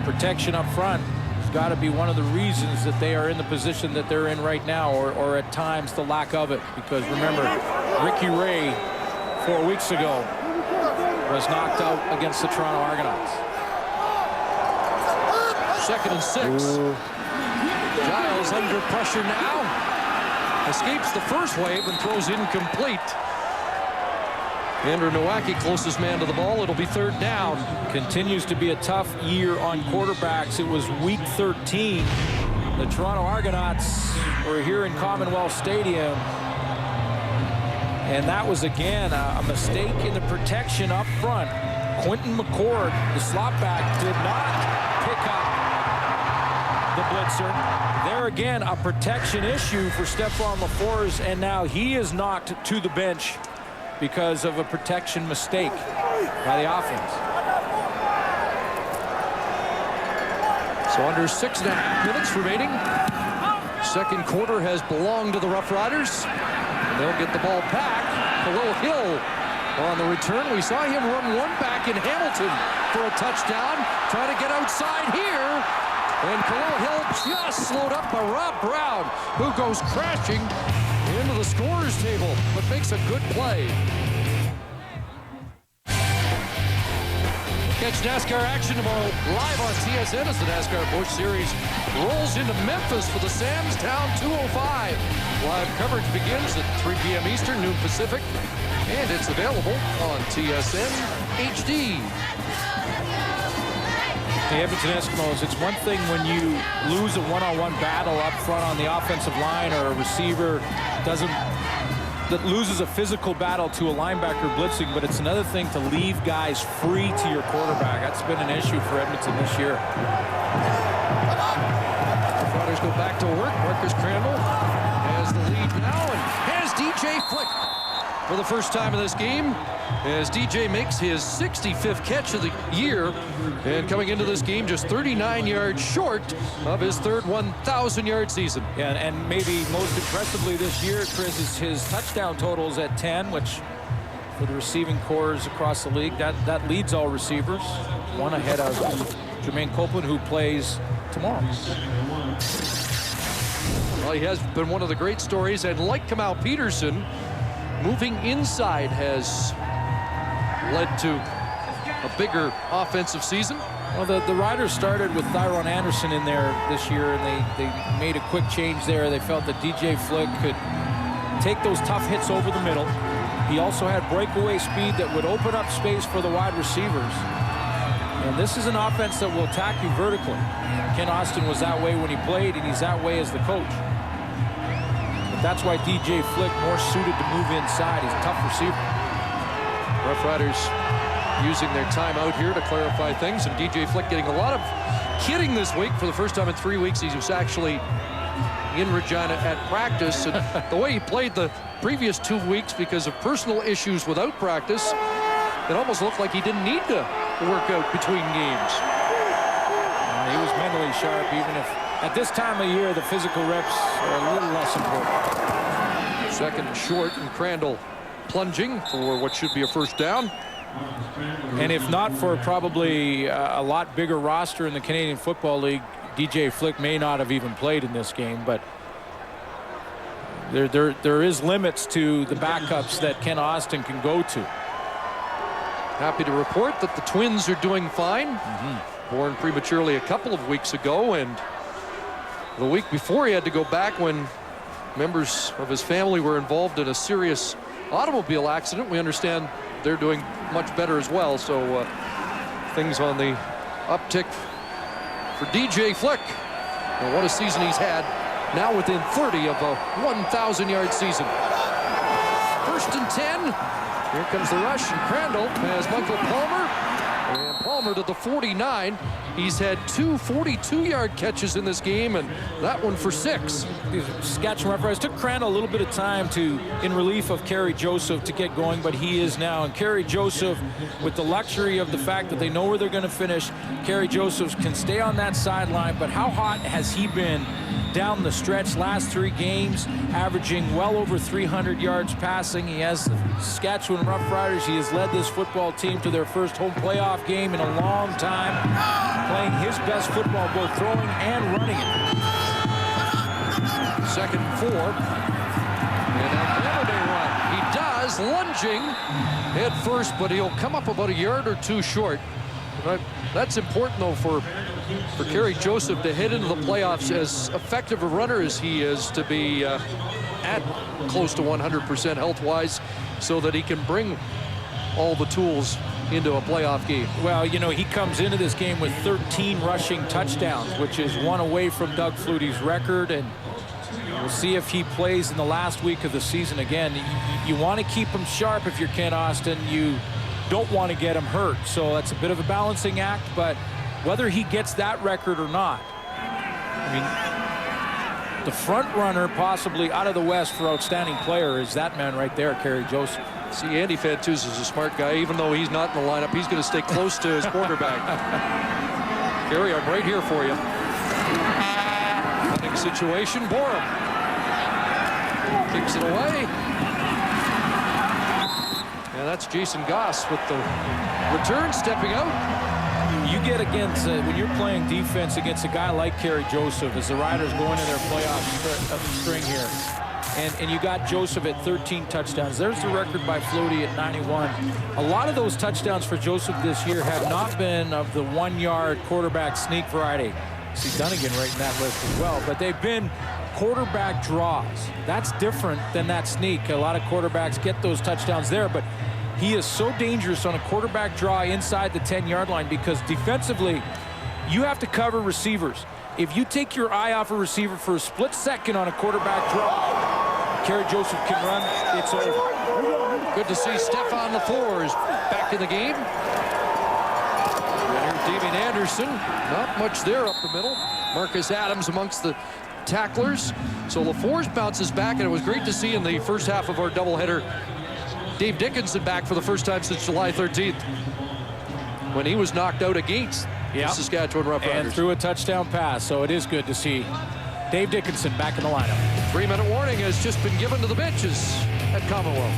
protection up front has got to be one of the reasons that they are in the position that they're in right now, or at times the lack of it. Because remember, Ricky Ray 4 weeks ago was knocked out against the Toronto Argonauts. 2nd and 6. Giles under pressure now. escapes the first wave and throws incomplete. Andrew Nowacki, closest man to the ball. It'll be third down. Continues to be a tough year on quarterbacks. It was week 13. The Toronto Argonauts were here in Commonwealth Stadium. And that was, again, a mistake in the protection up front. Quentin McCord, the slot back, did not pick up the blitzer. There again, a protection issue for Stephon LaFleurs, and now he is knocked to the bench because of a protection mistake by the offense. So under 6.5 minutes remaining. Second quarter has belonged to the Roughriders. And they'll get the ball back. Khalil Hill on the return. We saw him run one back in Hamilton for a touchdown. Trying to get outside here. And Khalil Hill just slowed up by Rob Brown, who goes crashing into the scorer's table, but makes a good play. Catch NASCAR action tomorrow live on TSN as the NASCAR Busch Series rolls into Memphis for the Sam's Town 205. Live coverage begins at 3 p.m. Eastern, noon Pacific, and it's available on TSN HD. The Edmonton Eskimos, it's one thing when you lose a one-on-one battle up front on the offensive line, or a receiver that loses a physical battle to a linebacker blitzing, but it's another thing to leave guys free to your quarterback. That's been an issue for Edmonton this year. Roughriders go back to work. Marcus Crandall has the lead now and has DJ Flick for the first time in this game, as DJ makes his 65th catch of the year, and coming into this game just 39 yards short of his third 1,000-yard season. Yeah, and maybe most impressively this year, Chris, is his touchdown totals at 10, which for the receiving corps across the league, that leads all receivers, one ahead of Jermaine Copeland, who plays tomorrow. Well, he has been one of the great stories, and like Kamal Peterson, moving inside has led to a bigger offensive season. Well, the Riders started with Thyron Anderson in there this year, and they made a quick change there. They felt that DJ Flick could take those tough hits over the middle. He also had breakaway speed that would open up space for the wide receivers. And this is an offense that will attack you vertically. Ken Austin was that way when he played, and he's that way as the coach. That's why DJ Flick more suited to move inside. He's a tough receiver. Rough Riders using their timeout here to clarify things, and DJ Flick getting a lot of kidding this week. For the first time in 3 weeks, he was actually in Regina at practice. And the way he played the previous 2 weeks because of personal issues without practice, it almost looked like he didn't need to work out between games. He was mentally sharp, even if at this time of year the physical reps are a little less important. Second and short, and Crandall plunging for what should be a first down. And if not for probably a lot bigger roster in the Canadian Football League, DJ Flick may not have even played in this game. But there is limits to the backups that Ken Austin can go to. Happy to report that the twins are doing fine. Born prematurely a couple of weeks ago, and the week before he had to go back when members of his family were involved in a serious automobile accident. We understand they're doing much better as well, so things on the uptick for DJ Flick. And what a season he's had, now within 30 of a 1,000-yard season. First and 10. Here comes the rush, and Crandall has Michael Palmer. And Palmer to the 49. He's had 2 42-yard catches in this game, and that one for 6. These Saskatchewan Roughriders took Crandall a little bit of time in relief of Kerry Joseph to get going, but he is now. And Kerry Joseph, with the luxury of the fact that they know where they're going to finish, Kerry Joseph can stay on that sideline. But how hot has he been down the stretch? Last 3 games, averaging well over 300 yards passing. He has the Saskatchewan Roughriders. He has led this football team to their first home playoff game in a long time, playing his best football, both throwing and running it. Second and 4. And now they run. He does, lunging head first, but he'll come up about a yard or 2 short. That's important, though, for Kerry Joseph to head into the playoffs as effective a runner as he is, to be at close to 100% health-wise so that he can bring all the tools into a playoff game. Well, you know, he comes into this game with 13 rushing touchdowns, which is one away from Doug Flutie's record, and we'll see if he plays in the last week of the season again. You want to keep him sharp if you're Ken Austin. You don't want to get him hurt, so that's a bit of a balancing act, but whether he gets that record or not, I mean, the front runner possibly out of the West for outstanding player is that man right there, Kerry Joseph. See, Andy Fantuz is a smart guy. Even though he's not in the lineup, he's going to stay close to his quarterback. Gary, I'm right here for you. Hunting situation, Borum. Kicks it away. And that's Jason Goss with the return, stepping out. You get against, when you're playing defense against a guy like Kerry Joseph, as the Riders go into their playoff string here, and you got Joseph at 13 touchdowns. There's the record by Flutie at 91. A lot of those touchdowns for Joseph this year have not been of the 1-yard quarterback sneak variety. See Dunnigan right in that list as well, but they've been quarterback draws. That's different than that sneak. A lot of quarterbacks get those touchdowns there, but he is so dangerous on a quarterback draw inside the 10-yard line because defensively, you have to cover receivers. If you take your eye off a receiver for a split second on a quarterback draw, Kerry Joseph can run, it's over. Good to see Stefan LaFleur is back in the game. And here's Damien Anderson. Not much there up the middle. Marcus Adams amongst the tacklers. So LaFleur bounces back, and it was great to see in the first half of our doubleheader Dave Dickinson back for the first time since July 13th when he was knocked out against the Saskatchewan Roughriders. And threw a touchdown pass, so it is good to see Dave Dickinson back in the lineup. 3-minute warning has just been given to the benches at Commonwealth.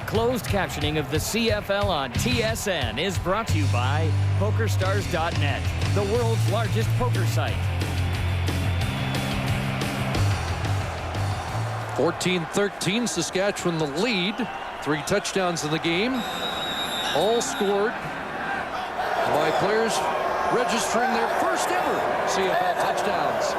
Closed captioning of the CFL on TSN is brought to you by PokerStars.net, the world's largest poker site. 14-13, Saskatchewan the lead. 3 touchdowns in the game, all scored by players registering their first ever CFL touchdowns.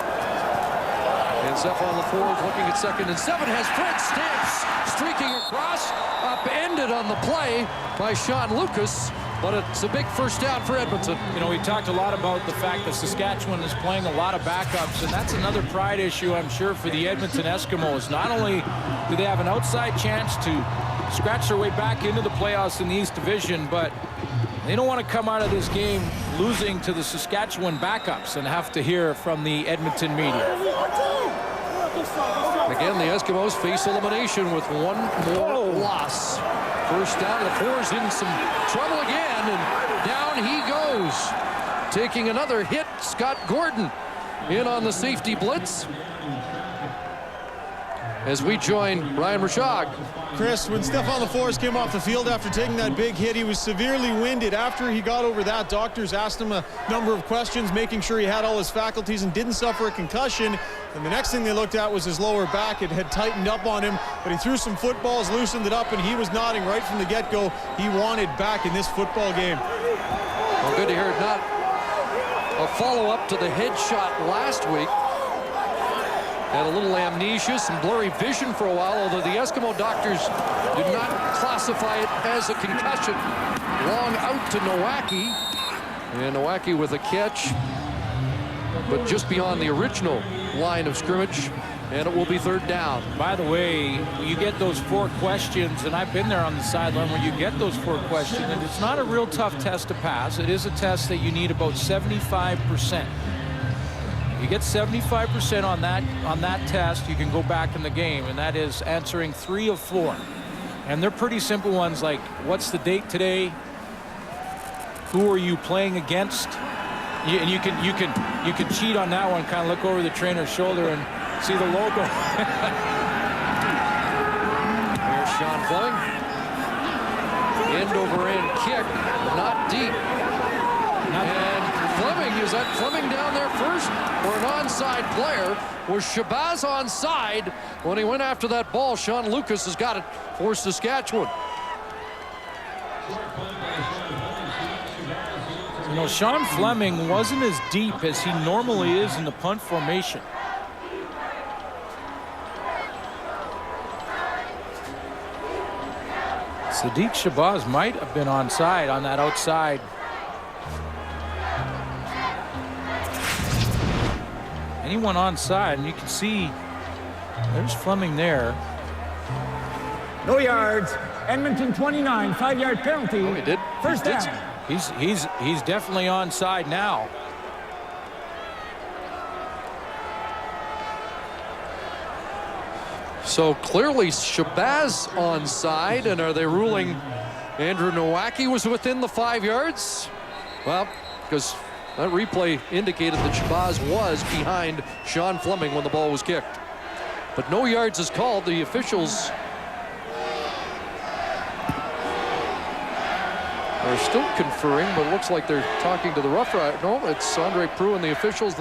And Stefan LaFleur is looking at 2nd and 7, has Fred Stamps streaking across, upended on the play by Sean Lucas, but it's a big first down for Edmonton. You know, we talked a lot about the fact that Saskatchewan is playing a lot of backups, and that's another pride issue, I'm sure, for the Edmonton Eskimos. Not only do they have an outside chance to scratch their way back into the playoffs in the East Division, but they don't want to come out of this game losing to the Saskatchewan backups and have to hear from the Edmonton media. Again, the Eskimos face elimination with 1 more loss. First down, LaFleur's in some trouble again, and down he goes. Taking another hit, Scott Gordon in on the safety blitz. As we join Brian Rashog. Chris, when Stefan LaFleur came off the field after taking that big hit, he was severely winded. After he got over that, doctors asked him a number of questions, making sure he had all his faculties and didn't suffer a concussion. And the next thing they looked at was his lower back. It had tightened up on him, but he threw some footballs, loosened it up, and he was nodding right from the get-go. He wanted back in this football game. Well, good to hear it. Not a follow-up to the headshot last week. Had a little amnesia, some blurry vision for a while, although the Eskimo doctors did not classify it as a concussion. Long out to Nowacki. And Nowacki with a catch, but just beyond the original line of scrimmage, and it will be 3rd down. By the way, you get those 4 questions, and I've been there on the sideline where you get those 4 questions, and it's not a real tough test to pass. It is a test that you need about 75%. You get 75% on that test, you can go back in the game, and that is answering 3 of 4. And they're pretty simple ones, like what's the date today? Who are you playing against? And you can cheat on that one. Kind of look over the trainer's shoulder and see the logo. Here's Sean Fleming. End over end kick, not deep. And Fleming, is that Fleming down there first or an onside player? Was Shabazz onside when he went after that ball? Sean Lucas has got it for Saskatchewan. You know, Sean Fleming wasn't as deep as he normally is in the punt formation. Sadiq Shabazz might have been onside on that outside. Anyone onside, and you can see there's Fleming there. No yards. Edmonton 29, 5-yard penalty. Oh, he did. First He did. down. He's definitely onside now. So clearly Shabazz onside, and are they ruling Andrew Nowacki was within the 5 yards? Well, because that replay indicated that Shabazz was behind Sean Fleming when the ball was kicked. But no yards is called. The officials are still conferring, but it looks like they're talking to the Roughriders. No, it's Andre Proulx and the officials.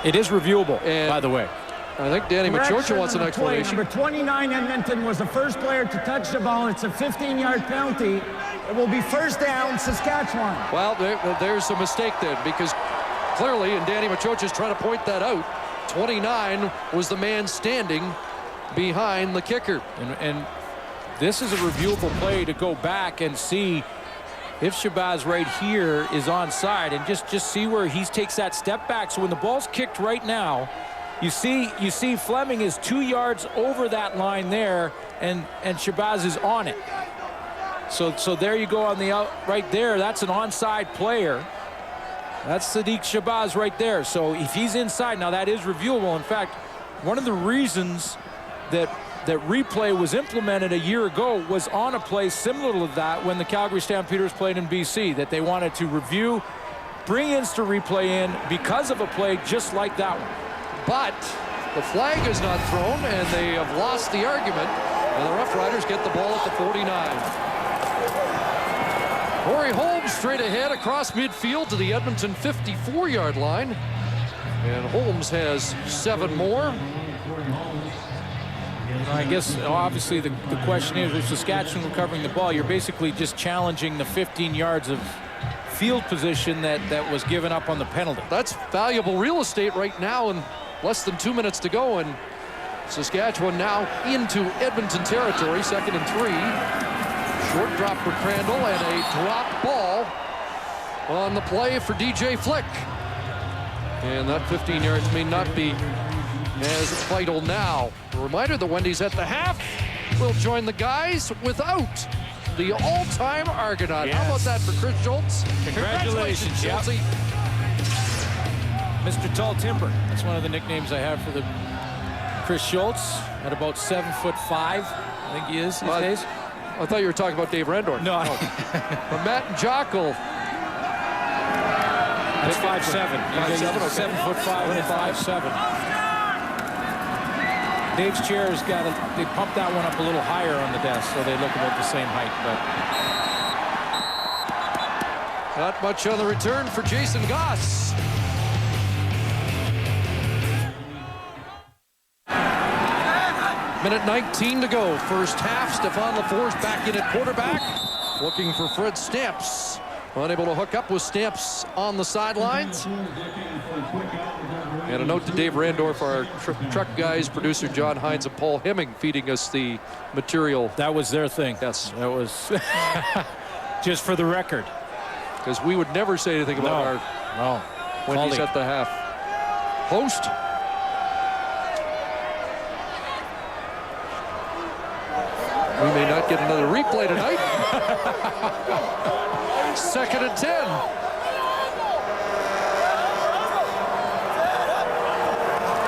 It is reviewable, by the way. I think Danny Machocha wants an explanation. Number 29, Edmonton, was the first player to touch the ball. It's a 15-yard penalty. It will be first down, Saskatchewan. Well, there's a mistake then, because clearly, and Danny Machocha is trying to point that out, 29 was the man standing behind the kicker. And this is a reviewable play to go back and see if Shabazz right here is onside, and just see where he takes that step back. So when the ball's kicked right now, you see Fleming is 2 yards over that line there, and Shabazz is on it. So there you go on the out right there. That's an onside player. That's Sadiq Shabazz right there. So if he's inside, now that is reviewable. In fact, one of the reasons that replay was implemented a year ago was on a play similar to that when the Calgary Stampeders played in BC, that they wanted to review, bring instant replay in because of a play just like that one. But the flag is not thrown, and they have lost the argument, and the Roughriders get the ball at the 49. Corey Holmes straight ahead across midfield to the Edmonton 54-yard line, and Holmes has 7 more. I guess obviously the question is, with Saskatchewan recovering the ball, you're basically just challenging the 15 yards of field position that was given up on the penalty. That's valuable real estate right now, and less than 2 minutes to go, and Saskatchewan now into Edmonton territory, 2nd and 3. Short drop for Crandall, and a drop ball on the play for DJ Flick. And that 15 yards may not be as vital now. A reminder that Wendy's at the half will join the guys without the all-time Argonaut. Yes. How about that for Chris Schultz? Congratulations, Schultz. Mr. Tall Timber. That's one of the nicknames I have for the Chris Schultz, at about 7'5", I think he is these days. I thought you were talking about Dave Rendorf. No. But Matt Jockel. That's 5'7". 5'7", okay. 7'5" and 5'7". Dave's chair's they pumped that one up a little higher on the desk, so they look about the same height. But not much on the return for Jason Goss. Minute 19 to go. First half. Stefan LaFour's back in at quarterback. Looking for Fred Stamps. Unable to hook up with Stamps on the sidelines. And a note to Dave Randorf, our truck guys, producer John Hines and Paul Hemming feeding us the material. that was their thing. Yes. That was just for the record. Because we would never say anything about when he's at the half. Host. We may not get another replay tonight. 2nd and 10.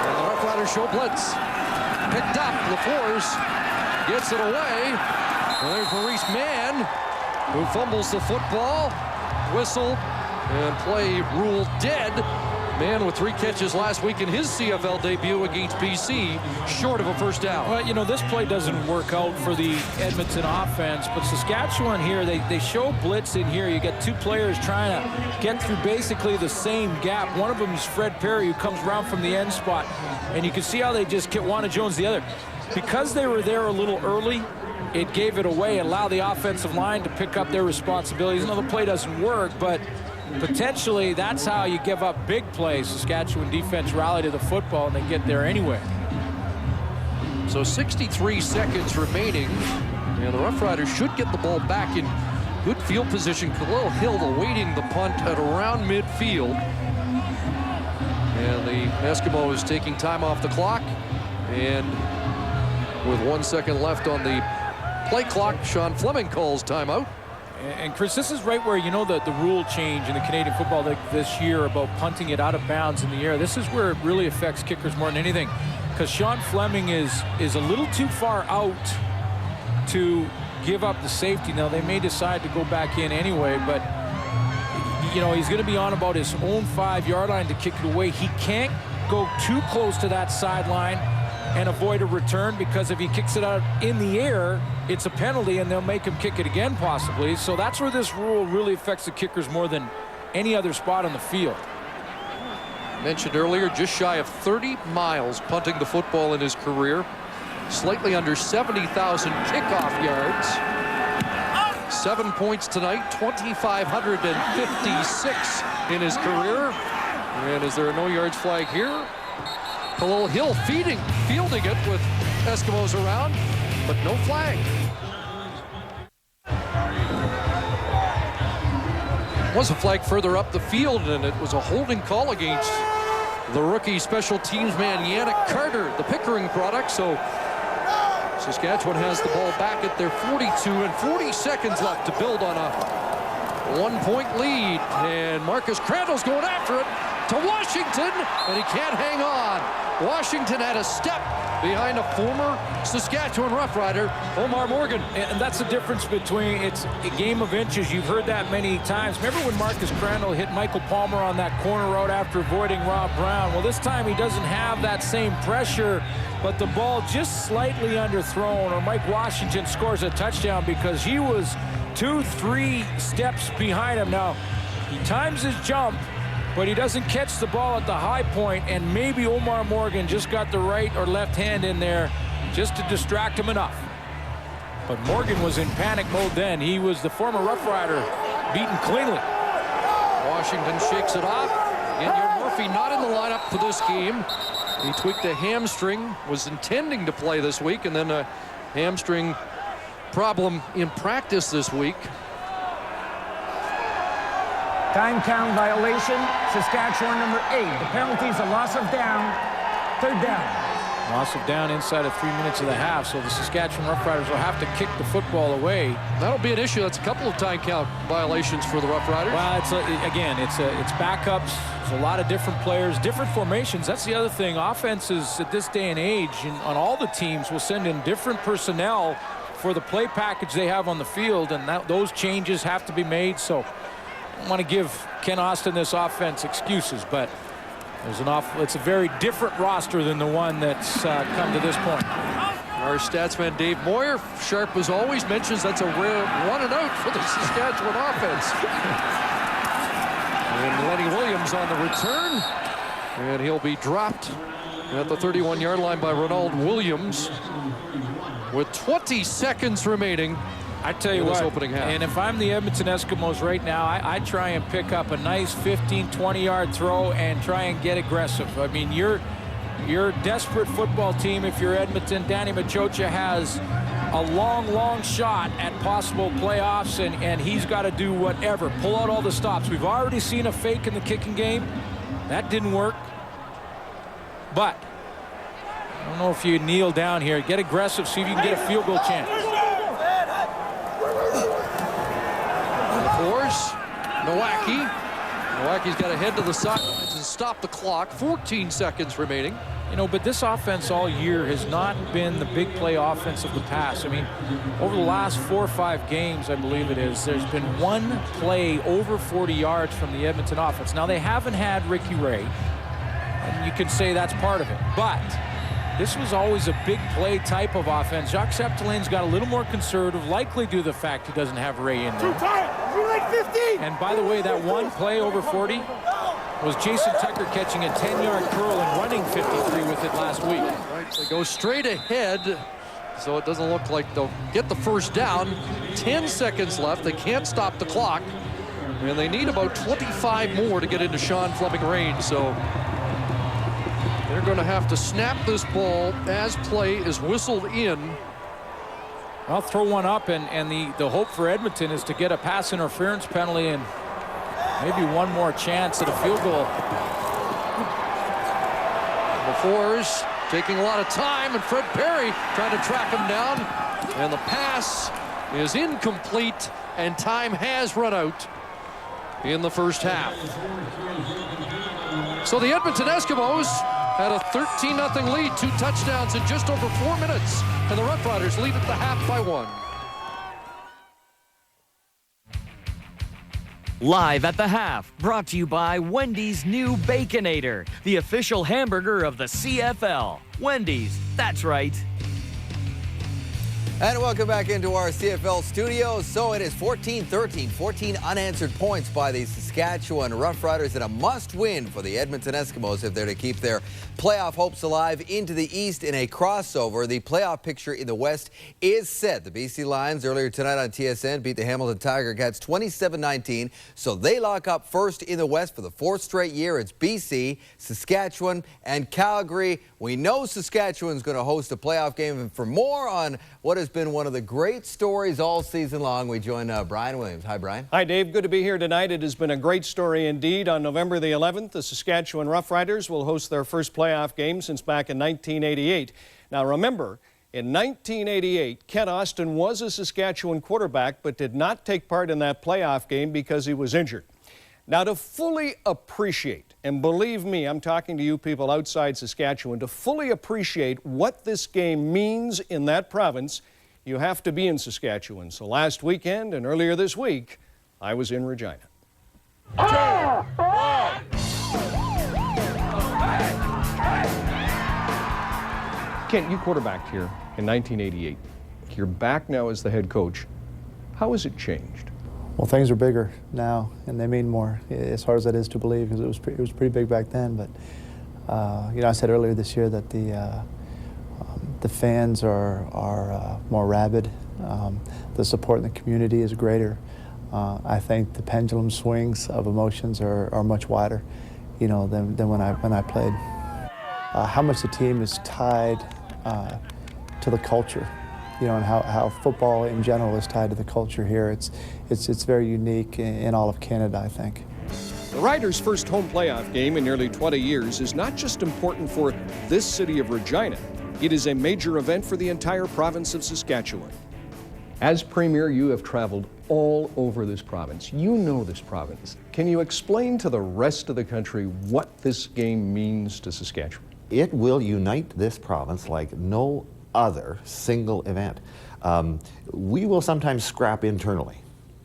And the Roughriders show blitz. Picked up. LaFours gets it away. And there's Maurice Mann, who fumbles the football. Whistle and play ruled dead. Mann with 3 catches last week in his CFL debut against BC, short of a first down. Well, you know, this play doesn't work out for the Edmonton offense, but Saskatchewan here, they show blitz in here. You got 2 players trying to get through basically the same gap. One of them is Fred Perry, who comes around from the end spot, and you can see how they just get Juana Jones the other. Because they were there a little early, it gave it away and allowed the offensive line to pick up their responsibilities. You know, the play doesn't work, but potentially that's how you give up big plays. Saskatchewan defense rally to the football, and they get there anyway. So 63 seconds remaining, and the Roughriders should get the ball back in good field position. Khalil Hill awaiting the punt at around midfield. And the Eskimos taking time off the clock. And with 1 second left on the play clock, Sean Fleming calls timeout. And Chris, this is right where, you know, the rule change in the Canadian Football League this year about punting it out of bounds in the air. This is where it really affects kickers more than anything, because Sean Fleming is a little too far out to give up the safety. Now, they may decide to go back in anyway, but, you know, he's going to be on about his own 5-yard line to kick it away. He can't go too close to that sideline and avoid a return, because if he kicks it out in the air, it's a penalty, and they'll make him kick it again possibly. So that's where this rule really affects the kickers more than any other spot on the field. Mentioned earlier, just shy of 30 miles punting the football in his career. Slightly under 70,000 kickoff yards. 7 points tonight, 2,556 in his career. And is there a no yards flag here? Khalil Hill fielding it with Eskimos around, but no flag. Was a flag further up the field, and it was a holding call against the rookie special teams man Yannick Carter, the Pickering product. So Saskatchewan has the ball back at their 42 and 40 seconds left to build on a 1-point lead. And Marcus Crandall's going after it to Washington, and he can't hang on. Washington had a step behind a former Saskatchewan Roughrider, Omar Morgan. And that's the difference between, it's a game of inches. You've heard that many times. Remember when Marcus Crandall hit Michael Palmer on that corner route after avoiding Rob Brown? Well, this time he doesn't have that same pressure, but the ball just slightly underthrown, or Mike Washington scores a touchdown because he was 2-3 steps behind him. Now, he times his jump, but he doesn't catch the ball at the high point, and maybe Omar Morgan just got the right or left hand in there just to distract him enough. But Morgan was in panic mode then. He was the former Rough Rider, beaten cleanly. Washington shakes it off. Inyar Murphy not in the lineup for this game. He tweaked a hamstring, was intending to play this week, and then a hamstring problem in practice this week. Time count violation, Saskatchewan number 8. The penalty is a loss of down, 3rd down. Loss of down inside of 3 minutes of the half, so the Saskatchewan Roughriders will have to kick the football away. That'll be an issue. That's a couple of time count violations for the Roughriders. Well, it's backups. There's a lot of different players, different formations. That's the other thing. Offenses at this day and age, and on all the teams, will send in different personnel for the play package they have on the field, and those changes have to be made. So I don't want to give Ken Austin this offense excuses, but it's a very different roster than the one that's come to this point. Our statsman Dave Moyer, sharp as always, mentions that's a rare 1 and out for the Saskatchewan offense. And Lenny Williams on the return, and he'll be dropped at the 31-yard line by Ronald Williams with 20 seconds remaining. I tell you what, opening half. And if I'm the Edmonton Eskimos right now, I try and pick up a nice 15, 20-yard throw and try and get aggressive. I mean, you're a desperate football team if you're Edmonton. Danny Machocha has a long shot at possible playoffs, and he's got to do whatever. Pull out all the stops. We've already seen a fake in the kicking game. That didn't work. But I don't know if you kneel down here. Get aggressive, see if you can get a field goal chance. Nowaki's got to head to the sidelines and stop the clock. 14 seconds remaining. You know, but this offense all year has not been the big play offense of the past. I mean, over the last 4 or 5 games, I believe it is, there's been one play over 40 yards from the Edmonton offense. Now, they haven't had Ricky Ray, and you can say that's part of it. But this was always a big play type of offense. Jacques Septelin's got a little more conservative, likely due to the fact he doesn't have Ray in there. And by the way, that one play over 40 was Jason Tucker catching a 10-yard curl and running 53 with it last week. Right, they go straight ahead, so it doesn't look like they'll get the first down. 10 seconds left. They can't stop the clock. And they need about 25 more to get into Sean Fleming range. So they're going to have to snap this ball as play is whistled in. I'll throw one up, and the hope for Edmonton is to get a pass interference penalty and maybe one more chance at a field goal. The Fours taking a lot of time, and Fred Perry trying to track him down. And the pass is incomplete, and time has run out in the first half. So the Edmonton Eskimos had a 13-0 lead, 2 touchdowns in just over 4 minutes, and the Roughriders lead at the half by 1. Live at the half, brought to you by Wendy's new Baconator, the official hamburger of the CFL. Wendy's, that's right. And welcome back into our CFL studios. So it is 14-13, 14 unanswered points by the Saskatchewan Roughriders, and a must-win for the Edmonton Eskimos if they're to keep their playoff hopes alive into the East in a crossover. The playoff picture in the West is set. The BC Lions earlier tonight on TSN beat the Hamilton Tiger Cats 27-19, so they lock up first in the West for the 4th straight year. It's BC, Saskatchewan, and Calgary. We know Saskatchewan's going to host a playoff game, and for more on what has been one of the great stories all season long, we join Brian Williams. Hi, Brian. Hi, Dave. Good to be here tonight. It has been a great story indeed. On November the 11th, the Saskatchewan Roughriders will host their first playoff game since back in 1988. Now, remember, in 1988, Kent Austin was a Saskatchewan quarterback but did not take part in that playoff game because he was injured. Now, to fully appreciate, and believe me, I'm talking to you people outside Saskatchewan, to fully appreciate what this game means in that province, you have to be in Saskatchewan. So last weekend and earlier this week, I was in Regina. Kent, you quarterbacked here in 1988. You're back now as the head coach. How has it changed? Well, things are bigger now, and they mean more, as hard as that is to believe, because it was pretty big back then. But you know, I said earlier this year that the fans are more rabid. The support in the community is greater. I think the pendulum swings of emotions are much wider, you know, than when I played. How much the team is tied to the culture, you know, and how football in general is tied to the culture here. It's very unique in all of Canada, I think. The Riders' first home playoff game in nearly 20 years is not just important for this city of Regina. It is a major event for the entire province of Saskatchewan. As Premier, you have traveled all over this province. You know this province. Can you explain to the rest of the country what this game means to Saskatchewan? It will unite this province like no other single event. We will sometimes scrap internally,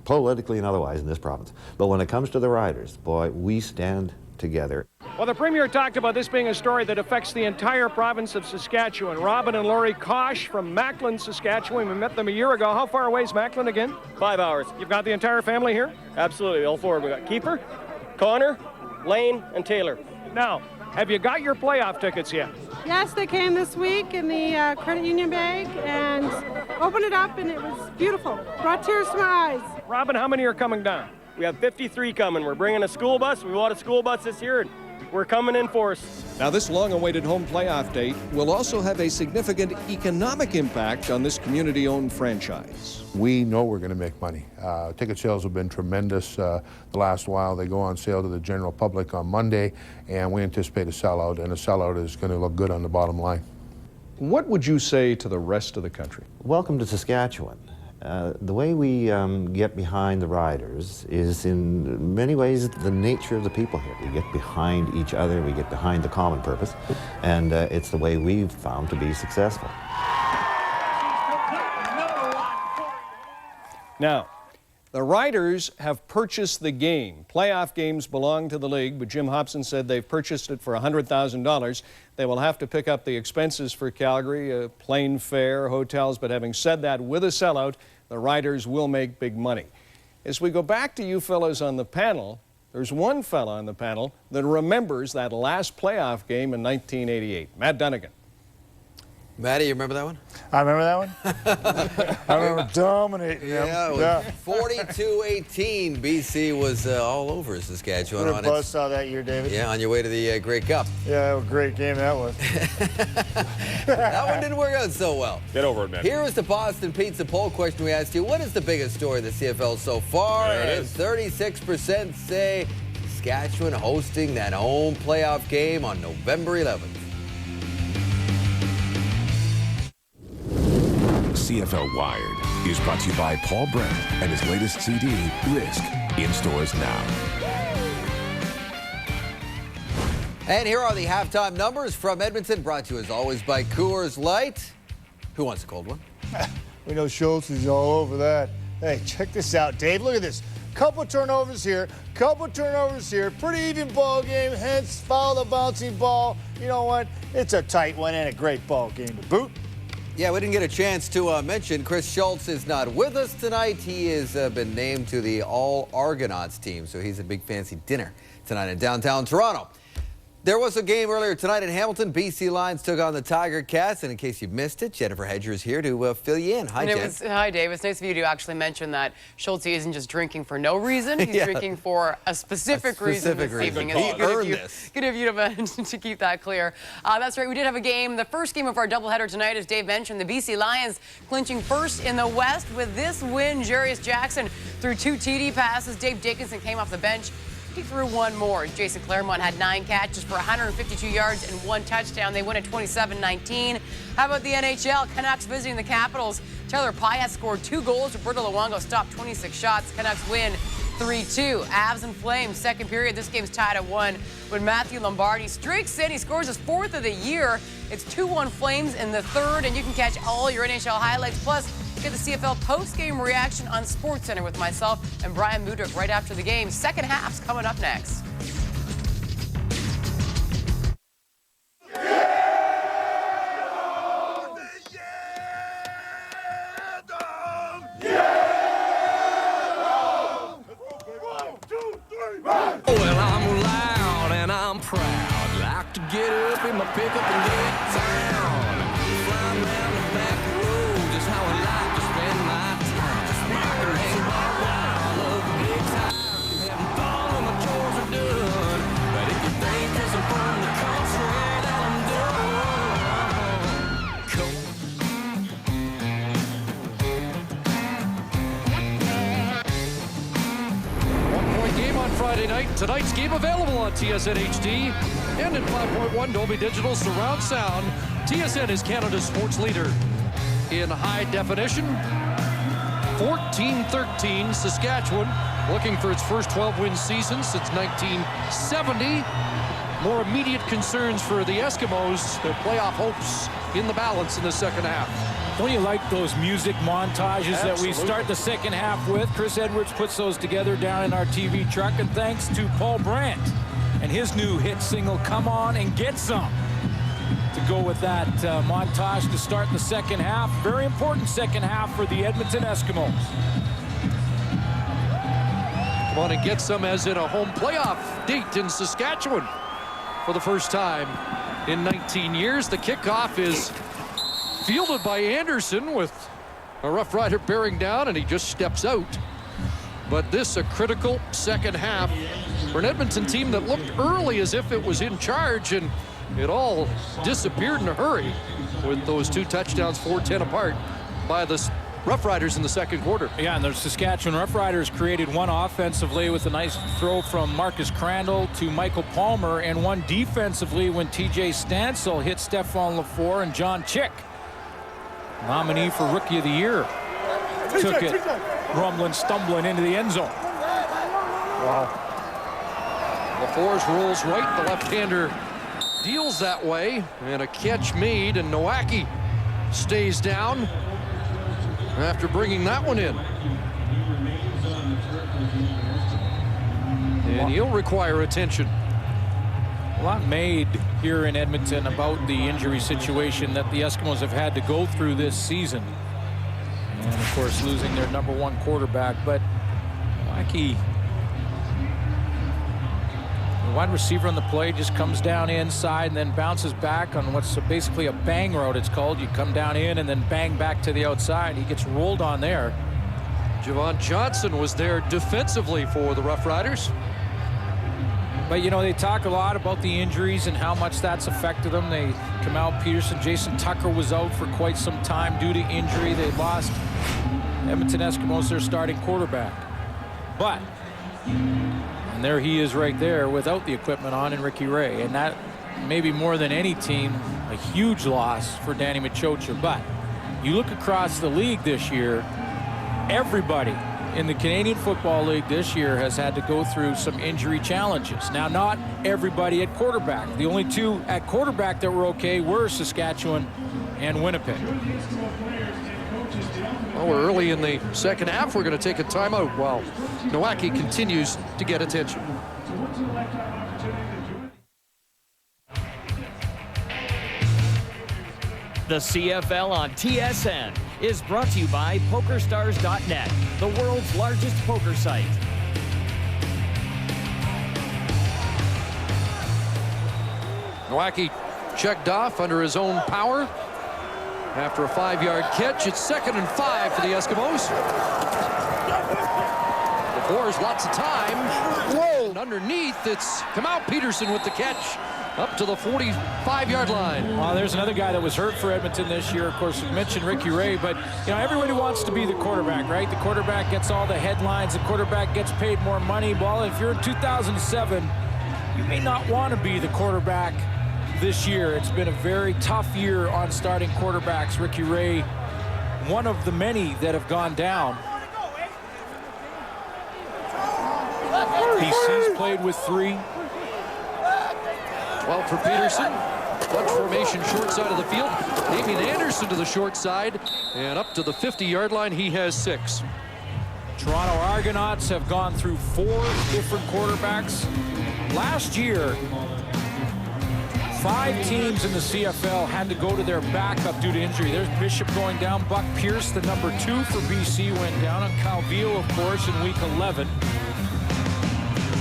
politically and otherwise, in this province. But when it comes to the Riders, boy, we stand together. Well, the Premier talked about this being a story that affects the entire province of Saskatchewan. Robin and Laurie Kosh from Macklin, Saskatchewan. We met them a year ago. How far away is Macklin again? 5 hours. You've got the entire family here? Absolutely, all four. We got Keeper, Connor, Lane, and Taylor. Now, have you got your playoff tickets yet? Yes, they came this week in the credit union bag, and opened it up, and it was beautiful. Brought tears to my eyes. Robin, how many are coming down? We have 53 coming. We're bringing a school bus. We bought a school bus this year, and we're coming in force. Now, this long-awaited home playoff date will also have a significant economic impact on this community-owned franchise. We know we're going to make money. Ticket sales have been tremendous the last while. They go on sale to the general public on Monday, and we anticipate a sellout, and a sellout is going to look good on the bottom line. What would you say to the rest of the country? Welcome to Saskatchewan. The way we get behind the Riders is in many ways the nature of the people here. We get behind each other, we get behind the common purpose, and it's the way we've found to be successful. Now, the Riders have purchased the game. Playoff games belong to the league, but Jim Hobson said they've purchased it for $100,000. They will have to pick up the expenses for Calgary, plane fare, hotels, but having said that, with a sellout, the Riders will make big money. As we go back to you fellas on the panel, there's one fella on the panel that remembers that last playoff game in 1988, Matt Dunnigan. Matty, you remember that one? I remember that one. I remember dominating them. Yeah, 42-18. BC was all over Saskatchewan. What a buzz saw that year, David. Yeah, on your way to the Grey Cup. Yeah, what a great game that was. That one didn't work out so well. Get over it, man. Here is the Boston Pizza poll question we asked you. What is the biggest story of the CFL so far? There it And 36% say Saskatchewan hosting that home playoff game on November 11th. CFL Wired is brought to you by Paul Brent and his latest CD, Risk, in stores now. And here are the halftime numbers from Edmonton, brought to you as always by Coors Light. Who wants a cold one? We know Schultz is all over that. Hey, check this out, Dave. Look at this. Couple turnovers here, couple turnovers here. Pretty even ball game, hence foul the bouncing ball. You know what? It's a tight one and a great ball game to boot. Yeah, we didn't get a chance to mention Chris Schultz is not with us tonight. He has been named to the All-Argonauts team, so he's a big fancy dinner tonight in downtown Toronto. There was a game earlier tonight in Hamilton. BC Lions took on the Tiger Cats, and in case you missed it, Jennifer Hedger is here to fill you in. Hi, Jen. Hi, Dave. It's nice of you to actually mention that Schultze isn't just drinking for no reason. He's drinking for a specific reason this evening. He earned this. Good of you to keep that clear. That's right. We did have a game. The first game of our doubleheader tonight, as Dave mentioned, the BC Lions clinching first in the West. With this win, Jarius Jackson threw 2 TD passes. Dave Dickinson came off the bench. He threw one more. Jason Claremont had 9 catches for 152 yards and 1 touchdown. They win at 27-19. How about the NHL? Canucks visiting the Capitals. Tyler Pyatt scored 2 goals. Roberto Luongo stopped 26 shots. Canucks win 3-2. Avs and Flames, second period. This game's tied at 1 when Matthew Lombardi streaks in. He scores his 4th of the year. It's 2-1 Flames in the third, and you can catch all your NHL highlights. Plus, get the CFL post-game reaction on SportsCenter with myself and Brian Mudrick right after the game. Second half's coming up next. Well, I'm loud and I'm proud. Like to get up in my pickup and get down. Flying around the back road, just how I like to spend my time. Rockin' and wild, love the big time. Having fun when my chores are done. But if you think 'cause I'm from the country that I'm done. Cool. Game on Friday night. Tonight's game available on TSN HD and in 5.1 Dolby Digital surround sound. TSN is Canada's sports leader in high definition. 14-13 Saskatchewan, looking for its first 12-win season since 1970. More immediate concerns for the Eskimos, their playoff hopes in the balance in the second half. Don't you like those music montages that we start the second half with? Chris Edwards puts those together down in our TV truck, and thanks to Paul Brandt and his new hit single, Come On and Get Some, to go with that montage to start the second half. Very important second half for the Edmonton Eskimos. Come on and get some, as in a home playoff date in Saskatchewan for the first time in 19 years. The kickoff is fielded by Anderson with a Rough Rider bearing down, and he just steps out. But this a critical second half for an Edmonton team that looked early as if it was in charge, and it all disappeared in a hurry with those 2 touchdowns 4-10 apart by the Rough Riders in the second quarter. Yeah, and the Saskatchewan Rough Riders created one offensively with a nice throw from Marcus Crandall to Michael Palmer, and one defensively when TJ Stansel hit Stephon Lafour, and John Chick, nominee for Rookie of the Year, took it rumbling, stumbling into the end zone. Wow. Lafour's rolls right, the left-hander deals that way, and a catch made, and Nowacki stays down after bringing that one in. And he'll require attention. A lot made here in Edmonton about the injury situation that the Eskimos have had to go through this season. And of course, losing their #1 quarterback. But Nowacki and wide receiver on the play just comes down inside and then bounces back on what's basically a bang route, it's called. You come down in and then bang back to the outside. He gets rolled on there. Javon Johnson was there defensively for the Roughriders. But, you know, they talk a lot about the injuries and how much that's affected them. They come out, Peterson, Jason Tucker was out for quite some time due to injury. They lost Edmonton Eskimos, their starting quarterback. But, and there he is right there without the equipment on in Ricky Ray. And that, maybe more than any team, a huge loss for Danny Machocha. But you look across the league this year, everybody in the Canadian Football League this year has had to go through some injury challenges. Now, not everybody at quarterback. The only two at quarterback that were okay were Saskatchewan and Winnipeg. Well, we're early in the second half. We're going to take a timeout while Nowacki continues to get attention. The CFL on TSN is brought to you by PokerStars.net, the world's largest poker site. Nowacki checked off under his own power after a 5-yard catch. It's 2nd and 5 for the Eskimos. The Fours, lots of time. Whoa! And underneath, it's Kamau Peterson with the catch up to the 45-yard line. Well, there's another guy that was hurt for Edmonton this year. Of course, we mentioned Ricky Ray, but you know, everybody wants to be the quarterback, right? The quarterback gets all the headlines. The quarterback gets paid more money. Well, if you're in 2007, you may not want to be the quarterback this year. It's been a very tough year on starting quarterbacks. Ricky Ray, one of the many that have gone down. PC's played with 3. 12 for Peterson. Bunch formation short side of the field. Damian Anderson to the short side. And up to the 50-yard line, he has 6. Toronto Argonauts have gone through 4 different quarterbacks. Last year, 5 teams in the CFL had to go to their backup due to injury. There's Bishop going down. Buck Pierce, the number 2 for BC, went down. And Calvillo, of course, in week 11.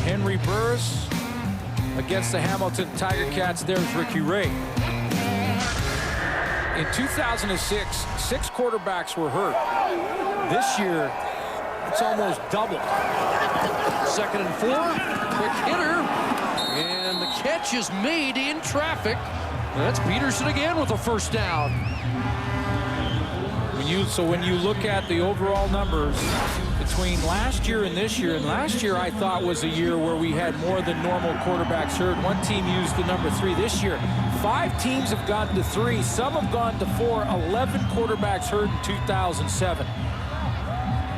Henry Burris against the Hamilton Tiger Cats. There's Ricky Ray. In 2006, 6 quarterbacks were hurt. This year, it's almost double. 2nd and 4. Quick hitter. And the catch is made in traffic. That's Peterson again with a first down. When you look at the overall numbers between last year and this year, and last year I thought was a year where we had more than normal quarterbacks hurt. One team used the number 3 this year. 5 teams have gone to 3. Some have gone to 4. 11 quarterbacks hurt in 2007.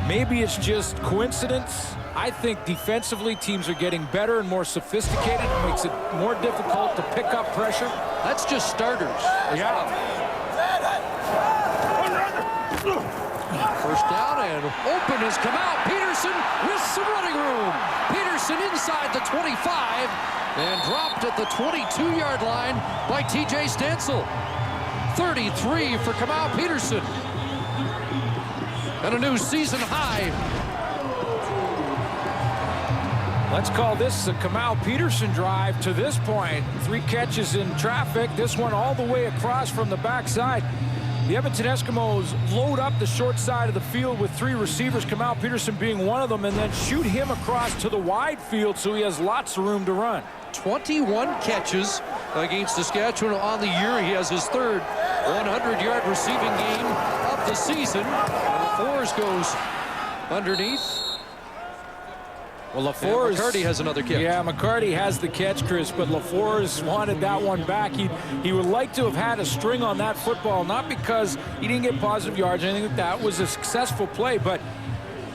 Maybe it's just coincidence. I think defensively teams are getting better and more sophisticated. It makes it more difficult to pick up pressure. That's just starters. Yeah. First down, and open has come out. Peterson with some running room. Peterson inside the 25 and dropped at the 22-yard line by TJ Stansel. 33 for Kamau Peterson. And a new season high. Let's call this the Kamau Peterson drive to this point. 3 catches in traffic. This one all the way across from the backside. The Edmonton Eskimos load up the short side of the field with 3 receivers, Kamau Peterson being one of them, and then shoot him across to the wide field so he has lots of room to run. 21 catches against Saskatchewan on the year. He has his 3rd 100-yard receiving game of the season. And Forrest goes underneath. Well, LaForest, McCarty has another kick. Yeah, McCarty has the catch, Chris, but LaForest wanted that one back. He would like to have had a string on that football, not because he didn't get positive yards or anything like that. It was a successful play, but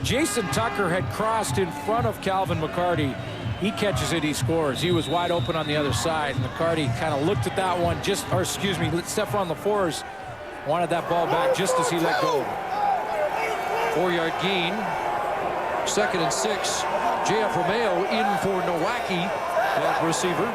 Jason Tucker had crossed in front of Calvin McCarty. He catches it, he scores. He was wide open on the other side. McCarty kind of looked at that one, Stephon LaForest wanted that ball back just as he let go. 4-yard gain. 2nd and 6. J.F. Romeo in for Nowacki at receiver.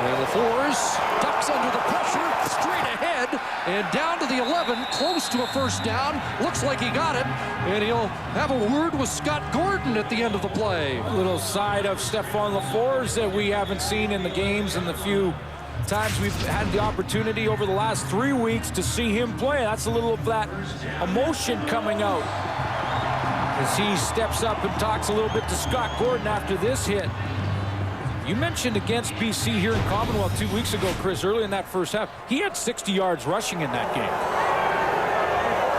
And LaForest ducks Chris under the pressure, straight ahead, and down to the 11, close to a first down. Looks like he got it, and he'll have a word with Scott Gordon at the end of the play. A little side of Stephon LaFours that we haven't seen in the games in the few times we've had the opportunity over the last 3 weeks to see him play. That's a little of that emotion coming out as he steps up and talks a little bit to Scott Gordon after this hit. You mentioned against BC here in Commonwealth 2 weeks ago, Chris, early in that first half. He had 60 yards rushing in that game.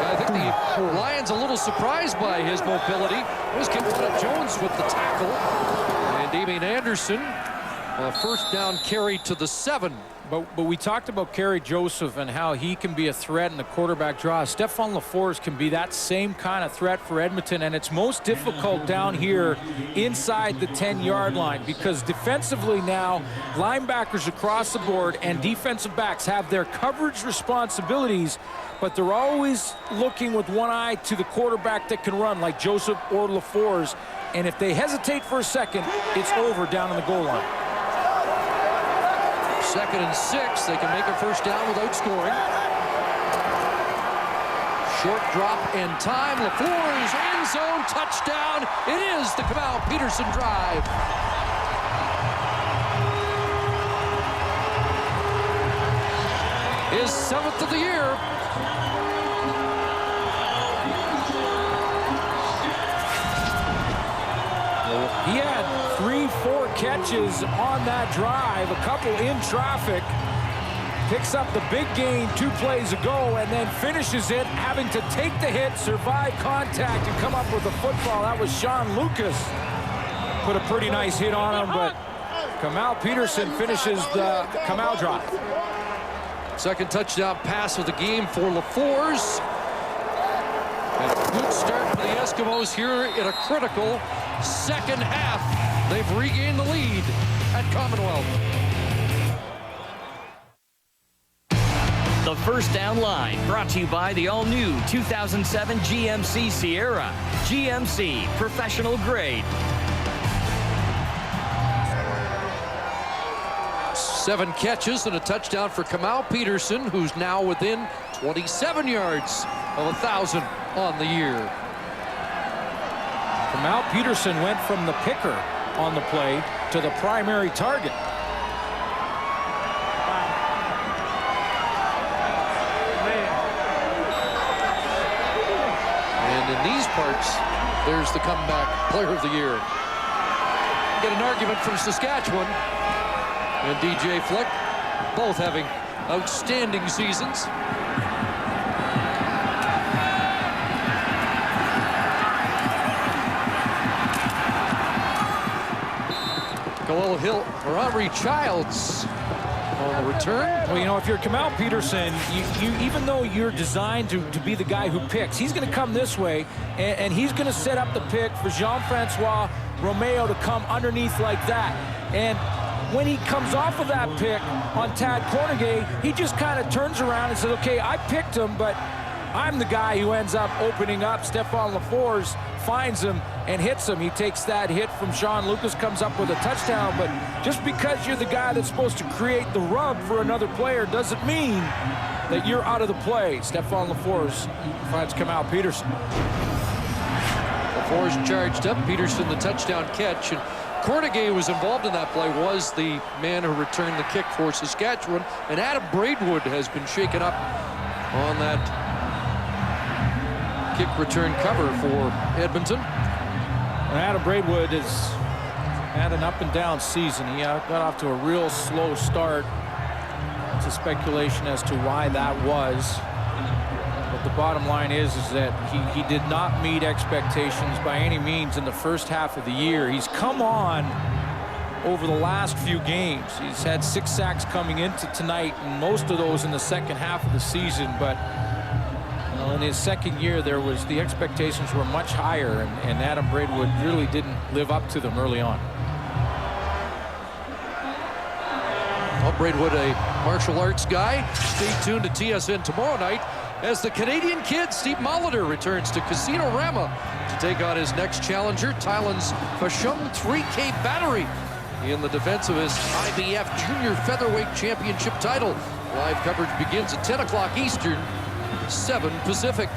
I think the Lions a little surprised by his mobility. There's Kimball Jones with the tackle. And Damian Anderson, a first down carry to the 7. But we talked about Kerry Joseph and how he can be a threat in the quarterback draw. Stephon LaFours can be that same kind of threat for Edmonton, and it's most difficult down here inside the 10-yard line because defensively now, linebackers across the board and defensive backs have their coverage responsibilities, but they're always looking with one eye to the quarterback that can run, like Joseph or LaFours. And if they hesitate for a second, it's over down on the goal line. 2nd and 6. They can make a first down without scoring. Short drop and time. LaFleur's end zone touchdown. It is the Kamal Peterson drive. His 7th of the year. He had 3-4 catches on that drive, a couple in traffic, picks up the big gain 2 plays ago, and then finishes it having to take the hit, survive contact, and come up with a football. That was Sean Lucas. Put a pretty nice hit on him, but Kamal Peterson finishes the Kamal drive. 2nd touchdown pass of the game for LaFours. And a good start for the Eskimos here in a critical second half. They've regained the lead at Commonwealth. The First Down Line brought to you by the all-new 2007 GMC Sierra. GMC, professional grade. 7 catches and a touchdown for Kamal Peterson, who's now within 27 yards of 1,000 on the year. Kamal Peterson went from the picker on the play to the primary target. And in these parts, there's the comeback player of the year. Get an argument from Saskatchewan and DJ Flick, both having outstanding seasons. Khalil Hill or Henry Childs on the return. Well, you know, if you're Kamal Peterson, you even though you're designed to be the guy who picks, he's going to come this way, and he's going to set up the pick for Jean-Francois Romeo to come underneath like that. And when he comes off of that pick on Tad Cornegay, he just kind of turns around and says, okay, I picked him, but I'm the guy who ends up opening up. Stephon LaFours finds him and hits him. He takes that hit from Sean Lucas, comes up with a touchdown, but just because you're the guy that's supposed to create the rub for another player doesn't mean that you're out of the play. Stephon LaFours finds Kamal Peterson. LaFours charged up, Peterson the touchdown catch, and Cornegay was involved in that play, was the man who returned the kick for Saskatchewan, and Adam Braidwood has been shaken up on that kick return cover for Edmonton. And Adam Braidwood has had an up and down season. He got off to a real slow start. It's a speculation as to why that was. But the bottom line is that he did not meet expectations by any means in the first half of the year. He's come on over the last few games. He's had 6 sacks coming into tonight, and most of those in the second half of the season. But in his second year, the expectations were much higher, and Adam Braidwood really didn't live up to them early on. Well, Braidwood, a martial arts guy. Stay tuned to TSN tomorrow night as the Canadian kid, Steve Molitor, returns to Casino Rama to take on his next challenger, Thailand's Pashung 3K Battery. in the defense of his IBF Junior Featherweight Championship title. Live coverage begins at 10 o'clock Eastern, 7 Pacific.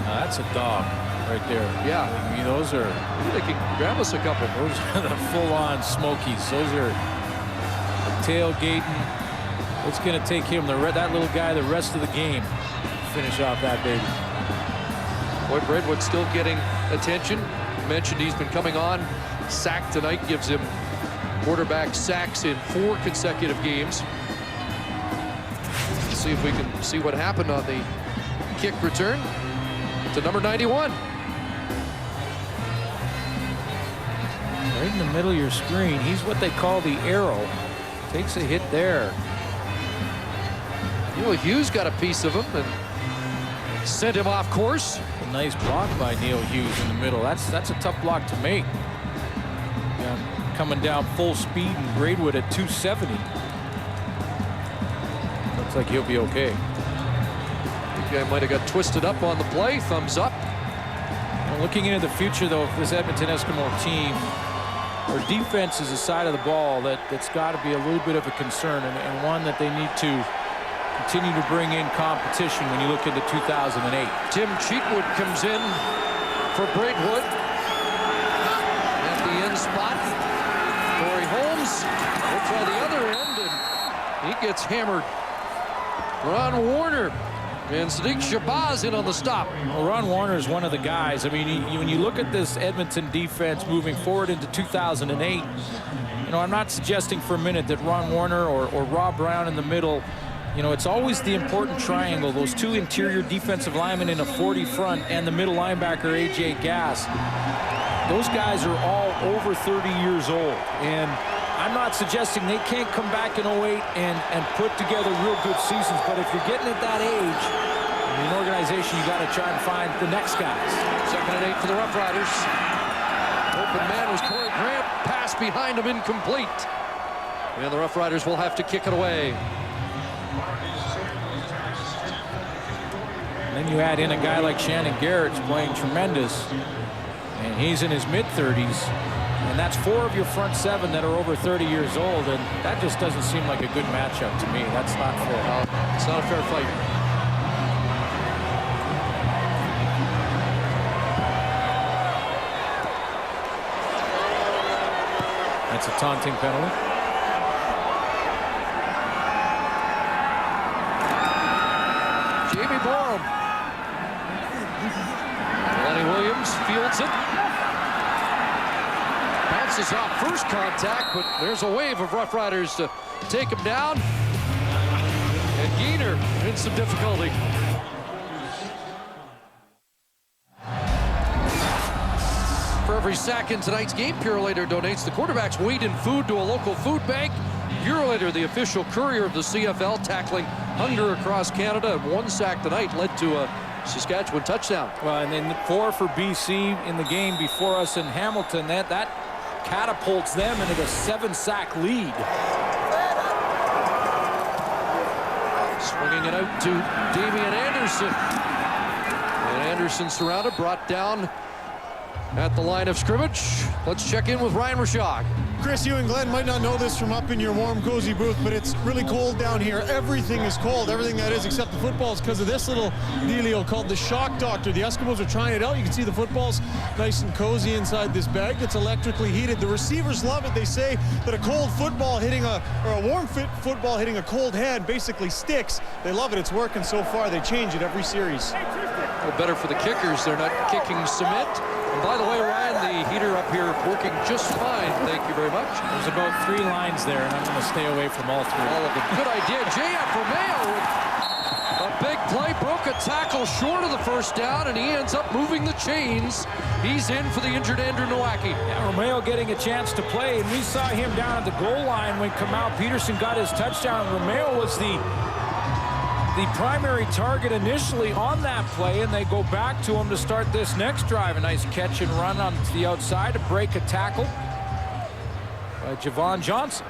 That's a dog right there. Yeah. I mean, those are... They can grab us a couple. Those are the full-on Smokies. Those are tailgating. It's going to take him, that little guy, the rest of the game to finish off that baby. Boyd Redwood still getting attention. Mentioned he's been coming on. Sack tonight gives him quarterback sacks in 4 consecutive games. Let's see if we can see what happened on the kick return to number 91. Right in the middle of your screen. He's what they call the arrow. Takes a hit there. Neil Hughes got a piece of him and sent him off course. A nice block by Neil Hughes in the middle. That's a tough block to make. Yeah, coming down full speed and Braidwood at 270. Looks like he'll be okay. The guy might have got twisted up on the play. Thumbs up. Well, looking into the future, though, of this Edmonton Eskimo team, their defense is a side of the ball that's got to be a little bit of a concern, and one that they need to continue to bring in competition when you look into 2008. Tim Cheatwood comes in for Braidwood at the end spot. Corey Holmes will try the other end, and he gets hammered. Ron Warner and Sadiq Shabazz in on the stop. Well, Ron Warner is one of the guys. I mean, when you look at this Edmonton defense moving forward into 2008, you know, I'm not suggesting for a minute that Ron Warner or Rob Brown in the middle, you know, it's always the important triangle, those 2 interior defensive linemen in a 40 front and the middle linebacker, A.J. Gass. Those guys are all over 30 years old, and I'm not suggesting they can't come back in 08 and put together real good seasons, but if you're getting at that age in an organization, you got to try and find the next guys. 2nd and 8 for the Roughriders. Open man was Corey Grant. Pass behind him, incomplete. And the Roughriders will have to kick it away. And then you add in a guy like Shannon Garrett's playing tremendous, and he's in his mid-30s. And that's 4 of your front 7 that are over 30 years old, and that just doesn't seem like a good matchup to me. That's not fair. It's not a fair fight. That's a taunting penalty. Jamie Borum. Lenny Williams fields it. Bounces off first contact, but there's a wave of Roughriders to take him down. And Geener in some difficulty. For every sack in tonight's game, Purolator donates the quarterback's weight in food to a local food bank. Purolator, the official courier of the CFL, tackling hunger across Canada. And 1 sack tonight led to a Saskatchewan touchdown. Well, and then 4 for BC in the game before us in Hamilton. That catapults them into the 7-sack lead. Swinging it out to Damian Anderson. And Anderson surrounded, brought down at the line of scrimmage. Let's check in with Ryan Rashog. Chris, you and Glenn might not know this from up in your warm, cozy booth, but it's really cold down here. Everything is cold, everything that is except the footballs, because of this little dealio called the Shock Doctor. The Eskimos are trying it out. You can see the footballs nice and cozy inside this bag that's electrically heated. The receivers love it. They say that a cold football hitting or a warm football hitting a cold head basically sticks. They love it. It's working so far. They change it every series. Well, better for the kickers. They're not kicking cement. And by the way, Ryan, the heater up here working just fine. Thank you very much. There's about 3 lines there, and I'm going to stay away from all 3. All of them. Good idea. J.F. Romeo with a big play. Broke a tackle short of the first down, and he ends up moving the chains. He's in for the injured Andrew Nowacki. Yeah, Romeo getting a chance to play, and we saw him down at the goal line when Kamau Peterson got his touchdown. Romeo was the primary target initially on that play, and they go back to him to start this next drive. A nice catch and run on the outside to break a tackle by Javon Johnson.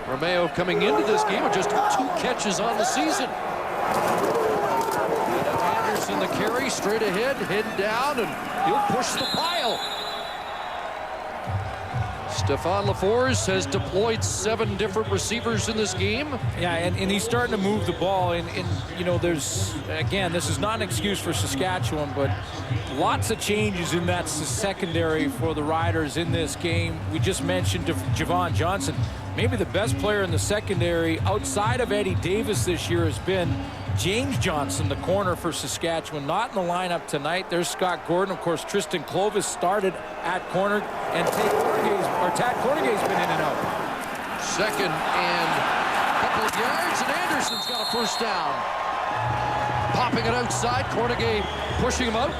Romeo coming into this game with just 2 catches on the season. And Anderson the carry, straight ahead, head down, and he'll push the pile. Stefan LaForce has deployed 7 different receivers in this game. Yeah, and he's starting to move the ball. And you know, there's, again, this is not an excuse for Saskatchewan, but lots of changes in that secondary for the Riders in this game. We just mentioned Javon Johnson. Maybe the best player in the secondary outside of Eddie Davis this year has been James Johnson, the corner for Saskatchewan, not in the lineup tonight. There's Scott Gordon. Of course, Tristan Clovis started at corner, and Tad Cornegay's been in and out. Second and a couple of yards, and Anderson's got a first down. Popping it outside, Cornegay pushing him out.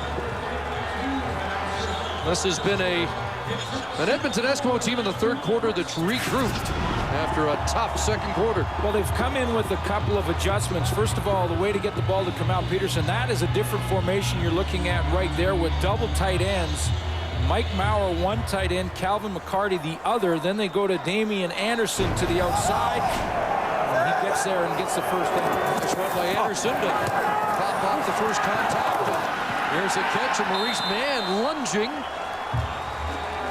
This has been an Edmonton Eskimo team in the third quarter that's regrouped after a tough second quarter. Well, they've come in with a couple of adjustments. First of all, the way to get the ball to Kamau Peterson, that is a different formation you're looking at right there with double tight ends. Mike Maurer, one tight end, Calvin McCarty, the other. Then they go to Damian Anderson to the outside. And he gets there and gets the first down. Nice run by Anderson to pop off the first contact. There's a catch, and Maurice Mann lunging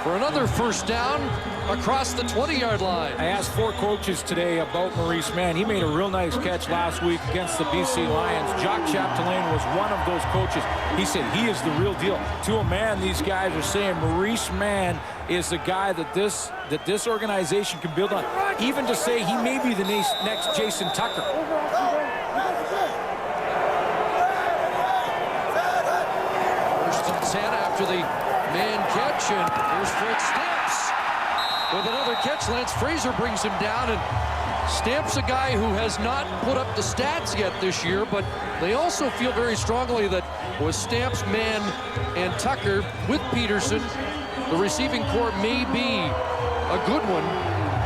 for another first down across the 20-yard line. I asked 4 coaches today about Maurice Mann. He made a real nice catch last week against the BC Lions. Jacques Chapdelaine was one of those coaches. He said he is the real deal. To a man, these guys are saying Maurice Mann is the guy that this organization can build on. Even to say he may be the next Jason Tucker. First and 10 after the man catch, and here's Fred Stamps with another catch. Lance Fraser brings him down, and Stamps, a guy who has not put up the stats yet this year, but they also feel very strongly that with Stamps, Mann, and Tucker with Peterson, the receiving corps may be a good one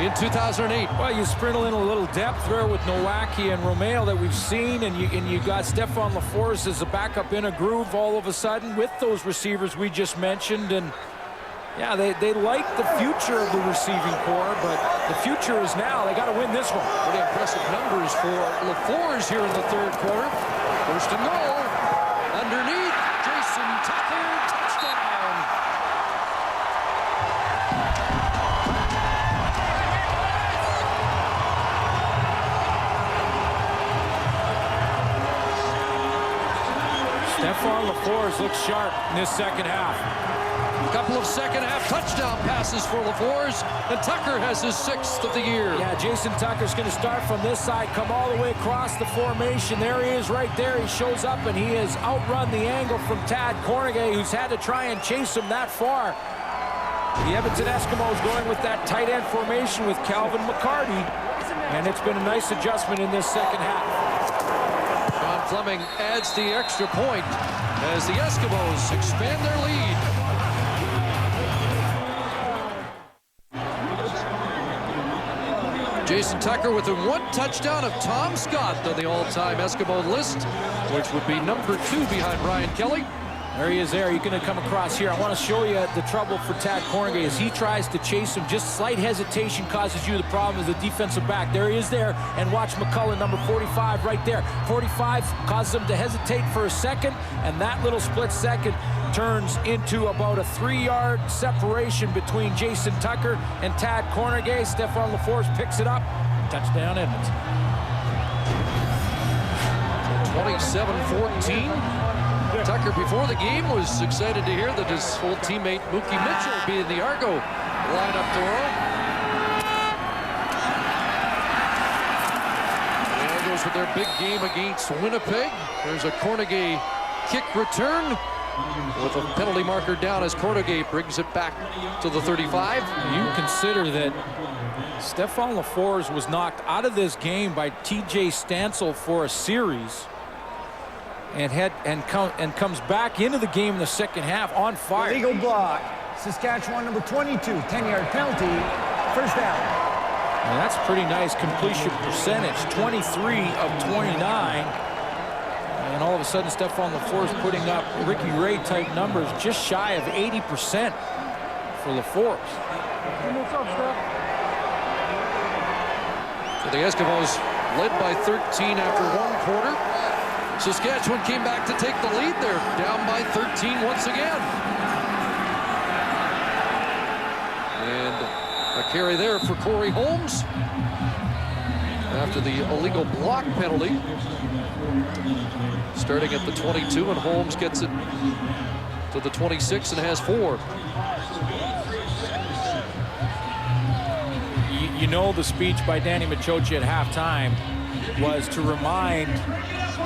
in 2008. Well, you sprinkle in a little depth there with Nowacki and Romeo that we've seen, and you got Stefan LaForce as a backup in a groove all of a sudden with those receivers we just mentioned. And yeah, they like the future of the receiving corps, but the future is now. They got to win this one. Pretty impressive numbers for LaForce here in the third quarter. First and goal. Underneath, Jason Tucker, touchdown. Stefan LaForce looks sharp in this second half. A couple of second-half touchdown passes for LaForce, and Tucker has his 6th of the year. Yeah, Jason Tucker's going to start from this side, come all the way across the formation. There he is right there. He shows up, and he has outrun the angle from Tad Cornegay, who's had to try and chase him that far. The Edmonton Eskimos going with that tight end formation with Calvin McCarty, and it's been a nice adjustment in this second half. Sean Fleming adds the extra point as the Eskimos expand their lead. Jason Tucker with a 1 touchdown of Tom Scott on the all-time Eskimo list, which would be number 2 behind Brian Kelly. There he is there. You're going to come across here. I want to show you the trouble for Tad Cornegay as he tries to chase him. Just slight hesitation causes you the problem as a defensive back. There he is there. And watch McCullough, number 45, right there. 45 causes him to hesitate for a second, and that little split second turns into about a 3-yard separation between Jason Tucker and Tad Cornegay. Stefan LaForce picks it up. Touchdown, Edmonton. 27-14. Tucker, before the game, was excited to hear that his old teammate Mookie Mitchell would be in the Argo lineup tomorrow. The Argos with their big game against Winnipeg. There's a Cornegay kick return with a penalty marker down as Cornegay brings it back to the 35. You consider that Stefan LaForce was knocked out of this game by TJ Stansel for a series, and comes back into the game in the second half on fire. Illegal block. Saskatchewan number 22, 10-yard penalty, first down. And that's pretty nice completion percentage, 23 of 29. And all of a sudden, Stefan LaForce putting up Ricky Ray-type numbers, just shy of 80% for LaForce. So the Eskimos led by 13 after 1 quarter. Saskatchewan came back to take the lead. They're down by 13 once again. And A carry there for Corey Holmes after the illegal block penalty. Starting at the 22, and Holmes gets it to the 26 and has 4. You know, the speech by Danny Machocha at halftime was to remind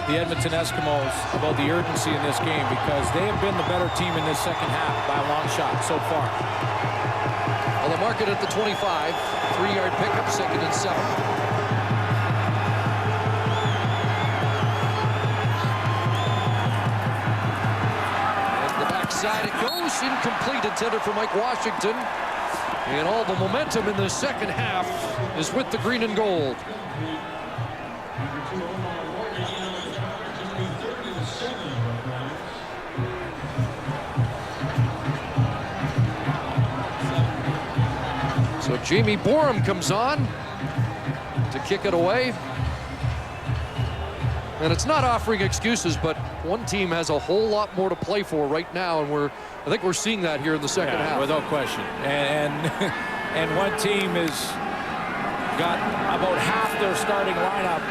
the Edmonton Eskimos about the urgency in this game, because they have been the better team in this second half by a long shot so far. Well, they mark it at the 25. 3-yard pickup, 2nd and 7. Side it goes, incomplete, intended for Mike Washington. And all the momentum in the second half is with the green and gold. So Jamie Borum comes on to kick it away. And it's not offering excuses, but one team has a whole lot more to play for right now, and I think we're seeing that here in the second half. Without question. And one team has got about half their starting lineup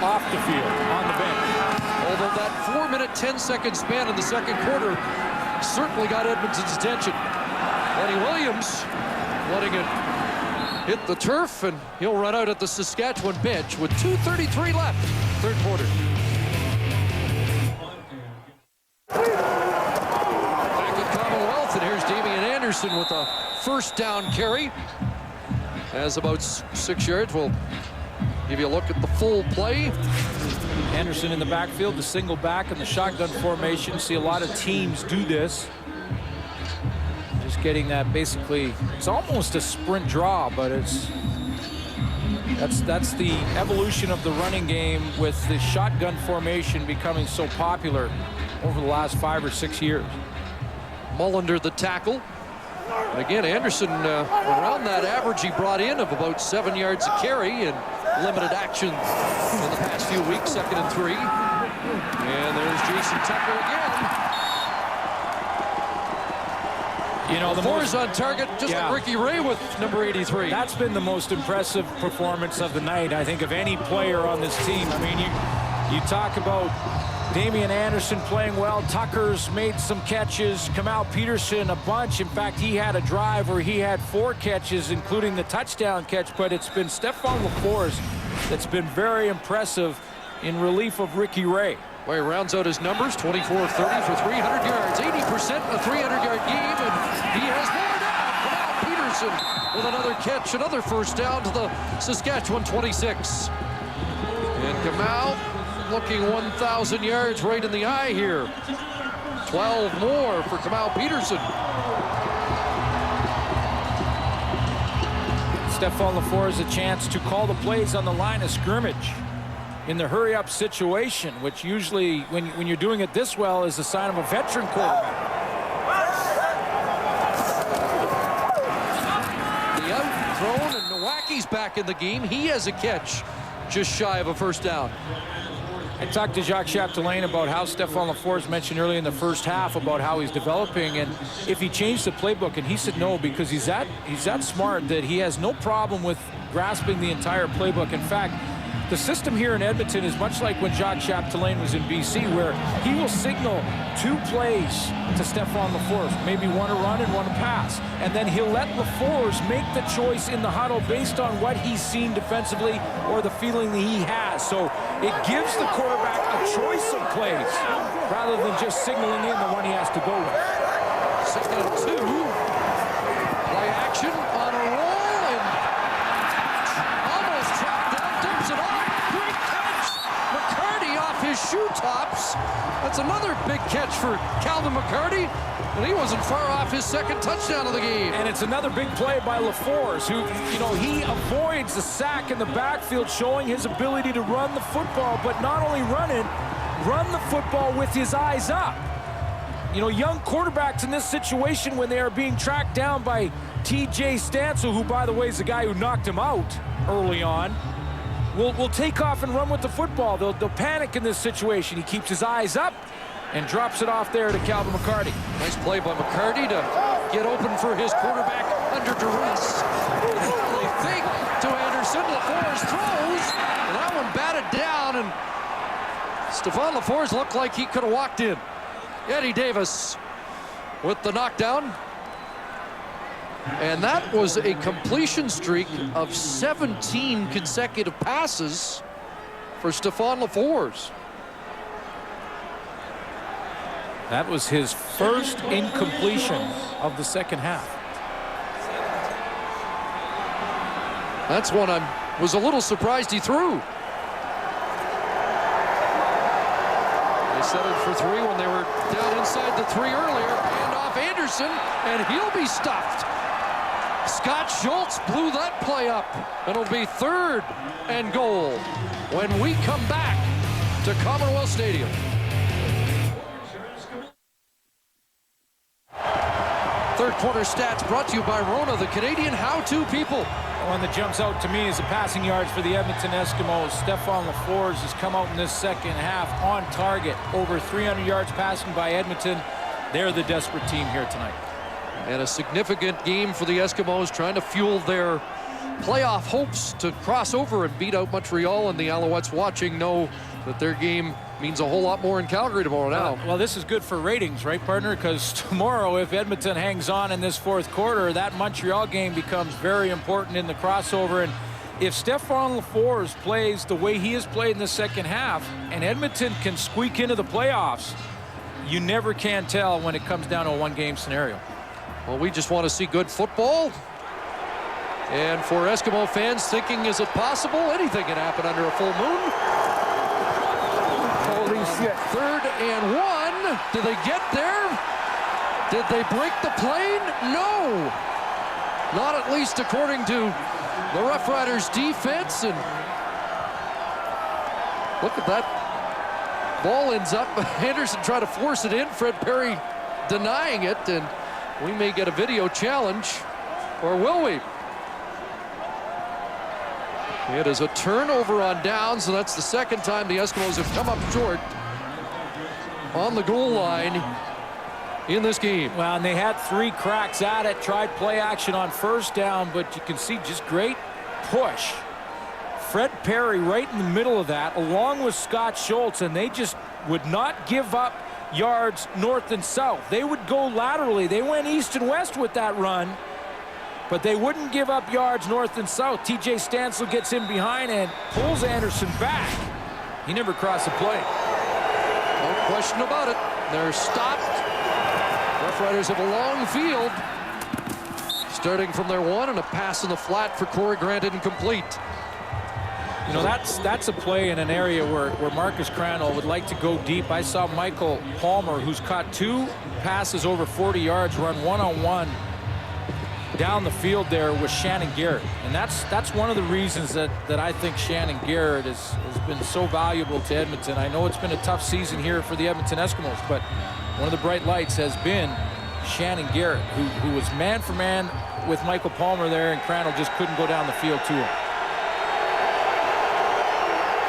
off the field, on the bench. Although that 4-minute, 10-second span in the second quarter certainly got Edmonton's attention. Lenny Williams letting it hit the turf, and he'll run out at the Saskatchewan bench with 2:33 left, third quarter. Back at Commonwealth, and here's Damian Anderson with a first down carry. Has about 6 yards. We'll give you a look at the full play. Anderson in the backfield, the single back in the shotgun formation. See a lot of teams do this. Just getting that basically, it's almost a sprint draw, but that's the evolution of the running game with the shotgun formation becoming so popular over the last 5 or 6 years. Mullender the tackle. And again, Anderson around that average he brought in of about 7 yards a carry and limited action in the past few weeks, 2nd and 3. And there's Jason Tucker again. You know, the fours on target, just like Ricky Ray with number 83. That's been the most impressive performance of the night, I think, of any player on this team. I mean, you talk about Damian Anderson playing well. Tucker's made some catches. Kamal Peterson a bunch. In fact, he had a drive where he had 4 catches, including the touchdown catch. But it's been Stephon LaForce that's been very impressive in relief of Ricky Ray. Well, he rounds out his numbers, 24 of 30 for 300 yards, 80% a 300-yard game, and he has more down. Kamal Peterson with another catch, another first down to the Saskatchewan 26. And Kamal looking 1,000 yards right in the eye here. 12 more for Kamal Peterson. Stephon LaForce has a chance to call the plays on the line of scrimmage in the hurry-up situation, which usually, when you're doing it this well, is a sign of a veteran quarterback. The out thrown, and Nowaki's back in the game. He has a catch just shy of a first down. I talked to Jacques Chapdelaine about how Stephon LaForce mentioned early in the first half about how he's developing and if he changed the playbook, and he said no, because he's that smart that he has no problem with grasping the entire playbook. In fact, the system here in Edmonton is much like when Jacques Chapdelaine was in BC, where he will signal 2 plays to Stephon LaForce, maybe one to run and one to pass, and then he'll let LaForce make the choice in the huddle based on what he's seen defensively or the feeling that he has. So it gives the quarterback a choice of plays rather than just signaling in the one he has to go with. 2nd and 2. Play action on a roll and almost trapped down, dumps it off. Great catch. McCarty off his shoe tops. That's another big catch for Calvin McCarty. And he wasn't far off his 2nd touchdown of the game. And it's another big play by LaForce, who, you know, he avoids the sack in the backfield, showing his ability to run the football, but not only run the football with his eyes up. You know, young quarterbacks in this situation, when they are being tracked down by TJ Stansel, who, by the way, is the guy who knocked him out early on, will take off and run with the football. They'll panic in this situation. He keeps his eyes up and drops it off there to Calvin McCarty. Nice play by McCarty to get open for his quarterback under duress. They fake to Anderson. LaForce throws. And that one batted down. And Stefan LaForce looked like he could have walked in. Eddie Davis with the knockdown. And that was a completion streak of 17 consecutive passes for Stefan LaForce. That was his first incompletion of the second half. That's one I was a little surprised he threw. They settled for 3 when they were down inside the 3 earlier. Hand off Anderson, and he'll be stuffed. Scott Schultz blew that play up, and it'll be 3rd and goal when we come back to Commonwealth Stadium. Third quarter stats brought to you by Rona, the Canadian how-to people. The one that jumps out to me is the passing yards for the Edmonton Eskimos. Stefan LaForce has come out in this second half on target. Over 300 yards passing by Edmonton. They're the desperate team here tonight. And a significant game for the Eskimos, trying to fuel their playoff hopes to cross over and beat out Montreal. And the Alouettes watching know that their game means a whole lot more in Calgary tomorrow now. Well, this is good for ratings, right, partner? Because tomorrow, if Edmonton hangs on in this fourth quarter, that Montreal game becomes very important in the crossover. And if Stefan LaForce plays the way he has played in the second half, and Edmonton can squeak into the playoffs, you never can tell when it comes down to a one-game scenario. Well, we just want to see good football. And for Eskimo fans thinking, is it possible? Anything can happen under a full moon. Holy shit. 3rd and 1. Did they get there? Did they break the plane? No. Not at least according to the Roughriders defense. And look at that. Ball ends up. Henderson tried to force it in. Fred Perry denying it. And we may get a video challenge, or will we? It is a turnover on downs, and that's the second time the Eskimos have come up short on the goal line in this game. Well, and they had 3 cracks at it, tried play action on first down, but you can see just great push. Fred Perry right in the middle of that, along with Scott Schultz, and they just would not give up yards north and south. They would go laterally. They went east and west with that run, but they wouldn't give up yards north and south. TJ Stansel gets in behind and pulls Anderson back. He never crossed the plate. No question about it. They're stopped. Roughriders have a long field. Starting from their 1, and a pass in the flat for Corey Grant incomplete. You know, that's a play in an area where Marcus Crandall would like to go deep. I saw Michael Palmer, who's caught 2 passes over 40 yards, run one-on-one down the field there with Shannon Garrett. And that's one of the reasons that I think Shannon Garrett has been so valuable to Edmonton. I know it's been a tough season here for the Edmonton Eskimos, but one of the bright lights has been Shannon Garrett, who was man for man with Michael Palmer there, and Crandall just couldn't go down the field to him.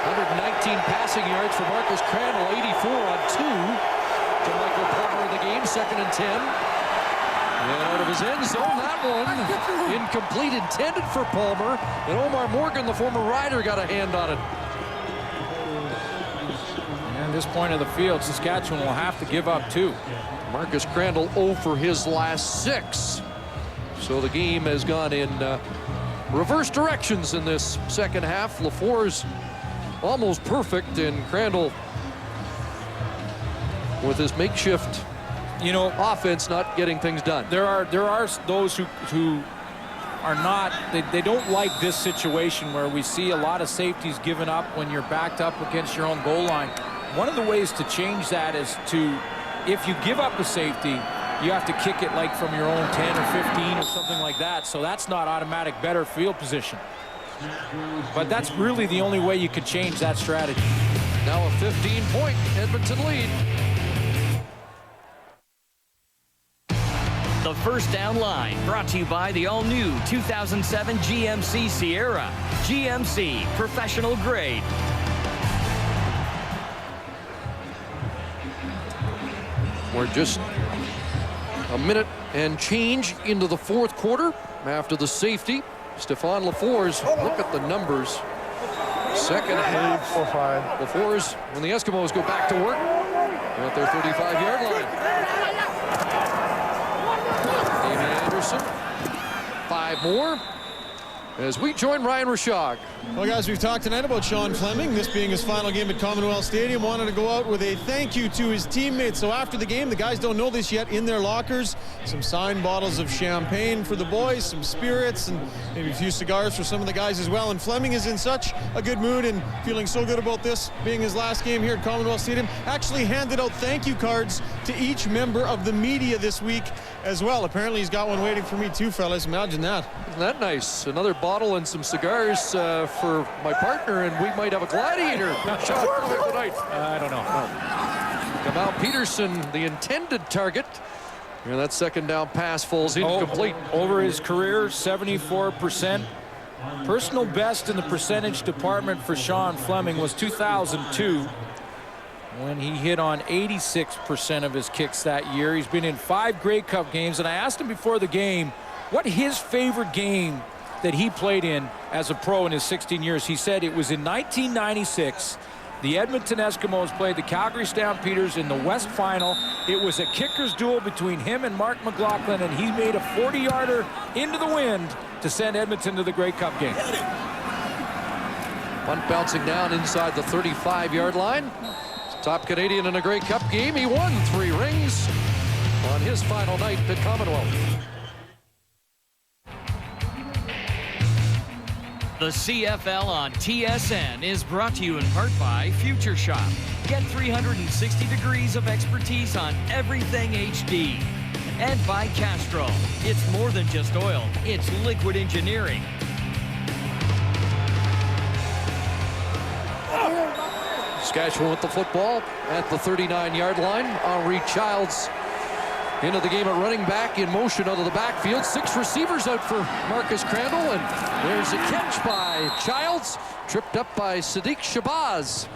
119 passing yards for Marcus Crandall, 84 on 2 to Michael Palmer in the game, 2nd and 10. And out of his end zone, that one incomplete, intended for Palmer. And Omar Morgan, the former Rider, got a hand on it. And at this point of the field, Saskatchewan will have to give up 2. Marcus Crandall 0 for his last 6. So the game has gone in reverse directions in this second half. LaForce almost perfect, and Crandall with his makeshift, offense not getting things done. There are those who are not, they don't like this situation where we see a lot of safeties given up when you're backed up against your own goal line. One of the ways to change that is to, if you give up a safety, you have to kick it like from your own 10 or 15 or something like that. So that's not automatic better field position. But that's really the only way you could change that strategy. Now a 15-point Edmonton lead. The First Down Line, brought to you by the all-new 2007 GMC Sierra. GMC, professional grade. We're just a minute and change into the fourth quarter after the safety Stephon LaFours, look at the numbers. Second half. 4-5. LaFours, when the Eskimos go back to work, at their 35-yard line. Damien Anderson, 5 more. As we join Ryan Rishaug. Well, guys, we've talked tonight about Sean Fleming, this being his final game at Commonwealth Stadium. Wanted to go out with a thank you to his teammates. So after the game, the guys don't know this yet, in their lockers, some signed bottles of champagne for the boys, some spirits, and maybe a few cigars for some of the guys as well. And Fleming is in such a good mood and feeling so good about this being his last game here at Commonwealth Stadium. Actually handed out thank you cards to each member of the media this week as well. Apparently he's got one waiting for me too, fellas. Imagine that. Isn't that nice? Another bottle and some cigars for my partner, and we might have a gladiator shot tonight. I don't know. Kamal Peterson, the intended target. And that second down pass falls incomplete. Over his career, 74%. Personal best in the percentage department for Sean Fleming was 2002, when he hit on 86% of his kicks that year. He's been in 5 Grey Cup games, and I asked him before the game what his favorite game that he played in as a pro in his 16 years. He said it was in 1996. The Edmonton Eskimos played the Calgary Stampeders in the West Final. It was a kicker's duel between him and Mark McLaughlin, and he made a 40-yarder into the wind to send Edmonton to the Grey Cup game. One bouncing down inside the 35-yard line. Top Canadian in a Grey Cup game. He won 3 rings on his final night at Commonwealth. The CFL on TSN is brought to you in part by Future Shop. Get 360 degrees of expertise on everything HD. And by Castrol. It's more than just oil, it's liquid engineering. Saskatchewan with the football at the 39-yard line. Henri Childs into the game at running back, in motion out of the backfield. 6 receivers out for Marcus Crandall, and there's a catch by Childs, tripped up by Sadiq Shabazz.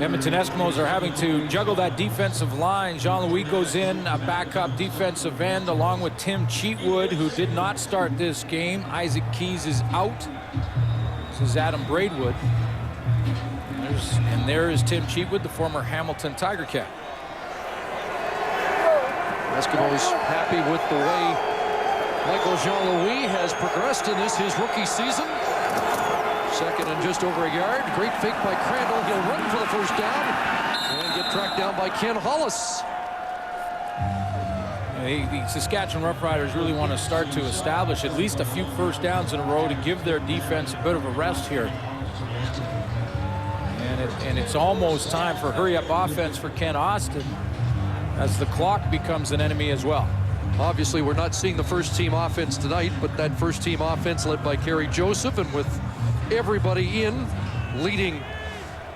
Edmonton Eskimos are having to juggle that defensive line. Jean-Louis goes in, a backup defensive end, along with Tim Cheatwood, who did not start this game. Isaac Keys is out. This is Adam Braidwood. And there is Tim Cheatwood, the former Hamilton Tiger Cat. Eskimos happy with the way Michael Jean-Louis has progressed in this, his rookie season. Second and just over a yard. Great fake by Crandall. He'll run for the first down and get tracked down by Ken Hollis. The Saskatchewan Roughriders really want to start to establish at least a few first downs in a row to give their defense a bit of a rest here. And it's almost time for hurry-up offense for Ken Austin, as the clock becomes an enemy as well. Obviously, we're not seeing the first-team offense tonight, but that first-team offense led by Kerry Joseph, and with everybody in, leading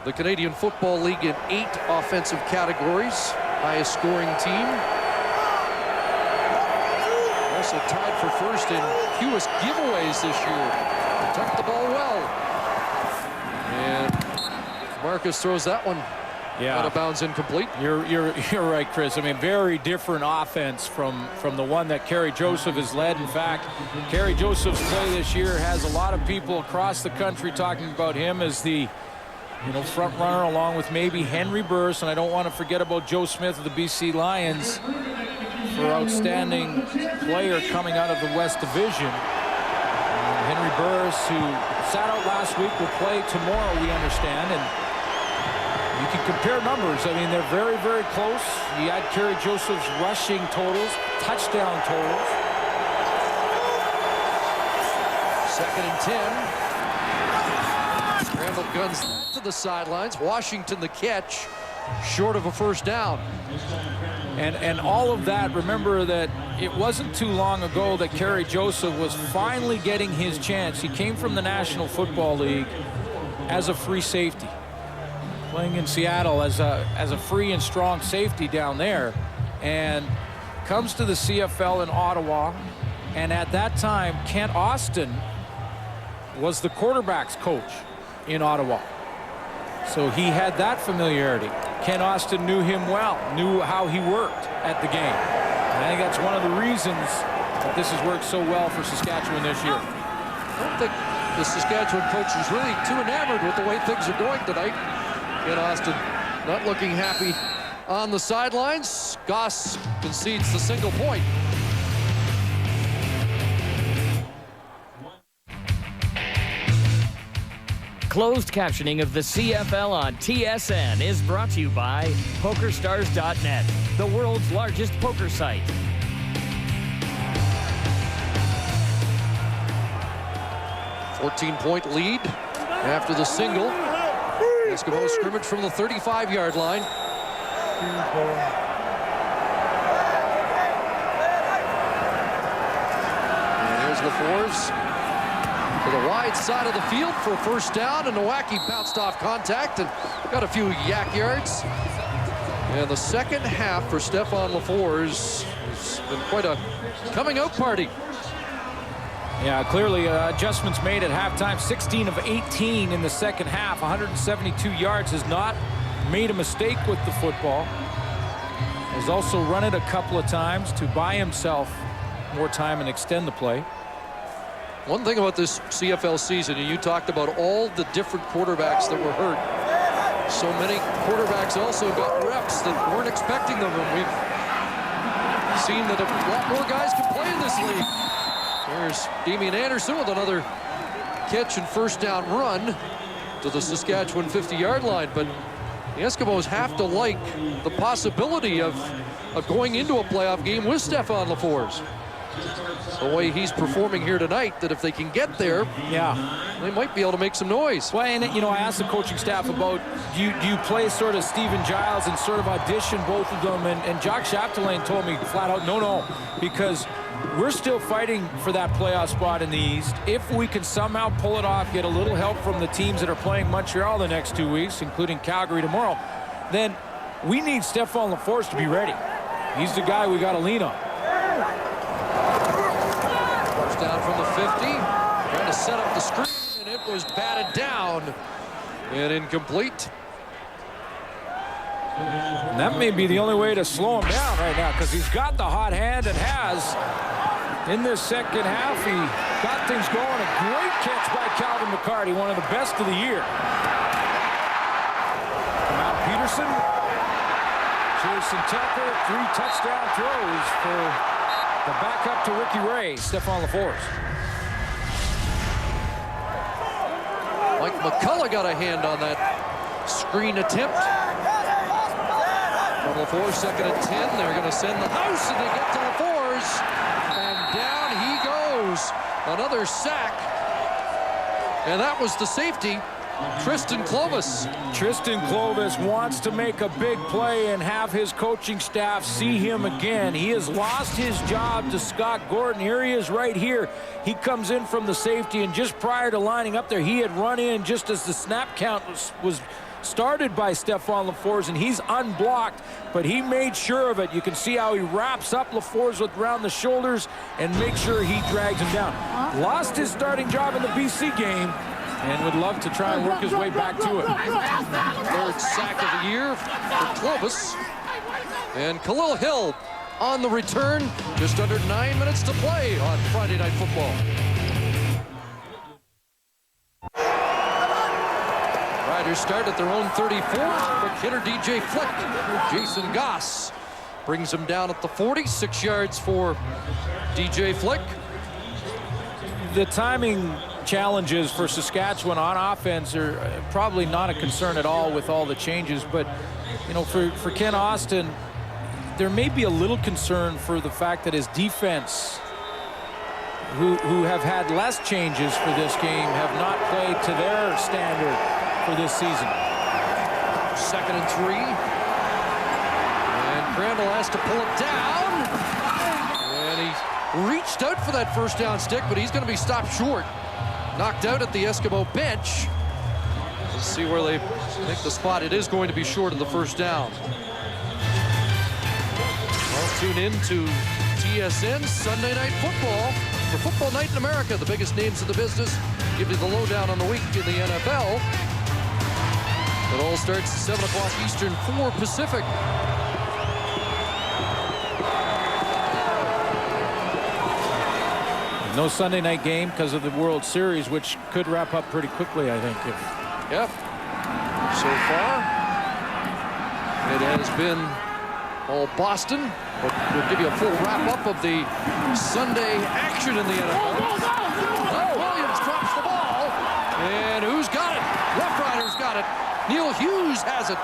the Canadian Football League in 8 offensive categories, highest scoring team. Also tied for first in fewest giveaways this year. Tucked the ball well. And Marcus throws that one out of bounds, incomplete. You're right, Chris. I mean, very different offense from the one that Kerry Joseph has led. In fact, Kerry Joseph's play this year has a lot of people across the country talking about him as the front runner, along with maybe Henry Burris, and I don't want to forget about Joe Smith of the BC Lions for outstanding player coming out of the West Division. Henry Burris, who sat out last week, will play tomorrow, we understand, and you can compare numbers. I mean, they're very, very close. You add Kerry Joseph's rushing totals, touchdown totals. 2nd and 10. Randall guns to the sidelines. Washington the catch, short of a first down. And all of that, remember that it wasn't too long ago that Kerry Joseph was finally getting his chance. He came from the National Football League as a free safety, playing in Seattle as a free and strong safety down there, and comes to the CFL in Ottawa. And at that time, Kent Austin was the quarterback's coach in Ottawa. So he had that familiarity. Ken Austin knew him well, knew how he worked at the game. And I think that's one of the reasons But this has worked so well for Saskatchewan this year. I don't think the Saskatchewan coach is really too enamored with the way things are going tonight. Ken Austin not looking happy on the sidelines. Goss concedes the single point. Closed captioning of the CFL on TSN is brought to you by PokerStars.net, the world's largest poker site. A 14-point lead after the single. Eskimos scrimmage from the 35-yard line. And here's LaFours to the wide side of the field for a first down, and Nowacki bounced off contact and got a few yak yards. And the second half for Stefan LaFours has been quite a coming out party. Yeah, clearly adjustments made at halftime. 16 of 18 in the second half. 172 yards. Has not made a mistake with the football. Has also run it a couple of times to buy himself more time and extend the play. One thing about this CFL season, and you talked about all the different quarterbacks that were hurt. So many quarterbacks also got reps that weren't expecting them, and we've seen that a lot more guys can play in this league. There's Damian Anderson with another catch and first down run to the Saskatchewan 50-yard line, but the Eskimos have to like the possibility of going into a playoff game with Stefan LaFours. The way he's performing here tonight, that if they can get there, yeah, they might be able to make some noise. Well, and you know, I asked the coaching staff about do you play sort of Steven Giles and sort of audition both of them, and Jacques Chapdelaine told me flat out no, because we're still fighting for that playoff spot in the East. If we can somehow pull it off, get a little help from the teams that are playing Montreal the next 2 weeks, including Calgary tomorrow, then we need Stefan LaFours to be ready. He's the guy we got to lean on. First down from the 50, trying to set up the screen, and it was batted down and incomplete. And that may be the only way to slow him down right now, because he's got the hot hand and has. In this second half, he got things going. A great catch by Calvin McCarty, one of the best of the year. Now Peterson, Jason Tucker, 3 touchdown throws for the backup to Ricky Ray, Stefan LaFours. Mike McCullough got a hand on that screen attempt. LaFours second and 10. They're going to send the house, and they get to LaFours, and down he goes. Another sack, and that was the safety, Tristan Clovis. Tristan Clovis wants to make a big play and have his coaching staff see him again. He has lost his job to Scott Gordon. Here he is right here. He comes in from the safety, and just prior to lining up there, he had run in just as the snap count was started by Stefan LaFours, and he's unblocked, but he made sure of it. You can see how he wraps up LaFours around the shoulders and makes sure he drags him down. Lost his starting job in the BC game and would love to try and work his way back to it. Third sack of the year for Clovis. And Khalil Hill on the return. Just under 9 minutes to play on Friday Night Football. Riders start at their own 34. Quick hitter DJ Flick. Jason Goss brings him down at the 40. 6 yards for DJ Flick. The timing challenges for Saskatchewan on offense are probably not a concern at all with all the changes, but you know, for Ken Austin, there may be a little concern for the fact that his defense, who have had less changes for this game, have not played to their standard for this season. 2nd and 3. And Crandall has to pull it down. And he reached out for that first down stick, but he's going to be stopped short. Knocked out at the Eskimo bench. Let's see where they make the spot. It is going to be short of the first down. Well, tune in to TSN Sunday Night Football for Football Night in America. The biggest names of the business give you the lowdown on the week in the NFL. It all starts at 7 o'clock Eastern, 4 Pacific. No Sunday night game because of the World Series, which could wrap up pretty quickly, I think. Yep. So far, it has been all Boston, but we'll give you a full wrap-up of the Sunday action in the NFL. Williams drops the ball, and who's got it? Roughriders got it. Neil Hughes has it.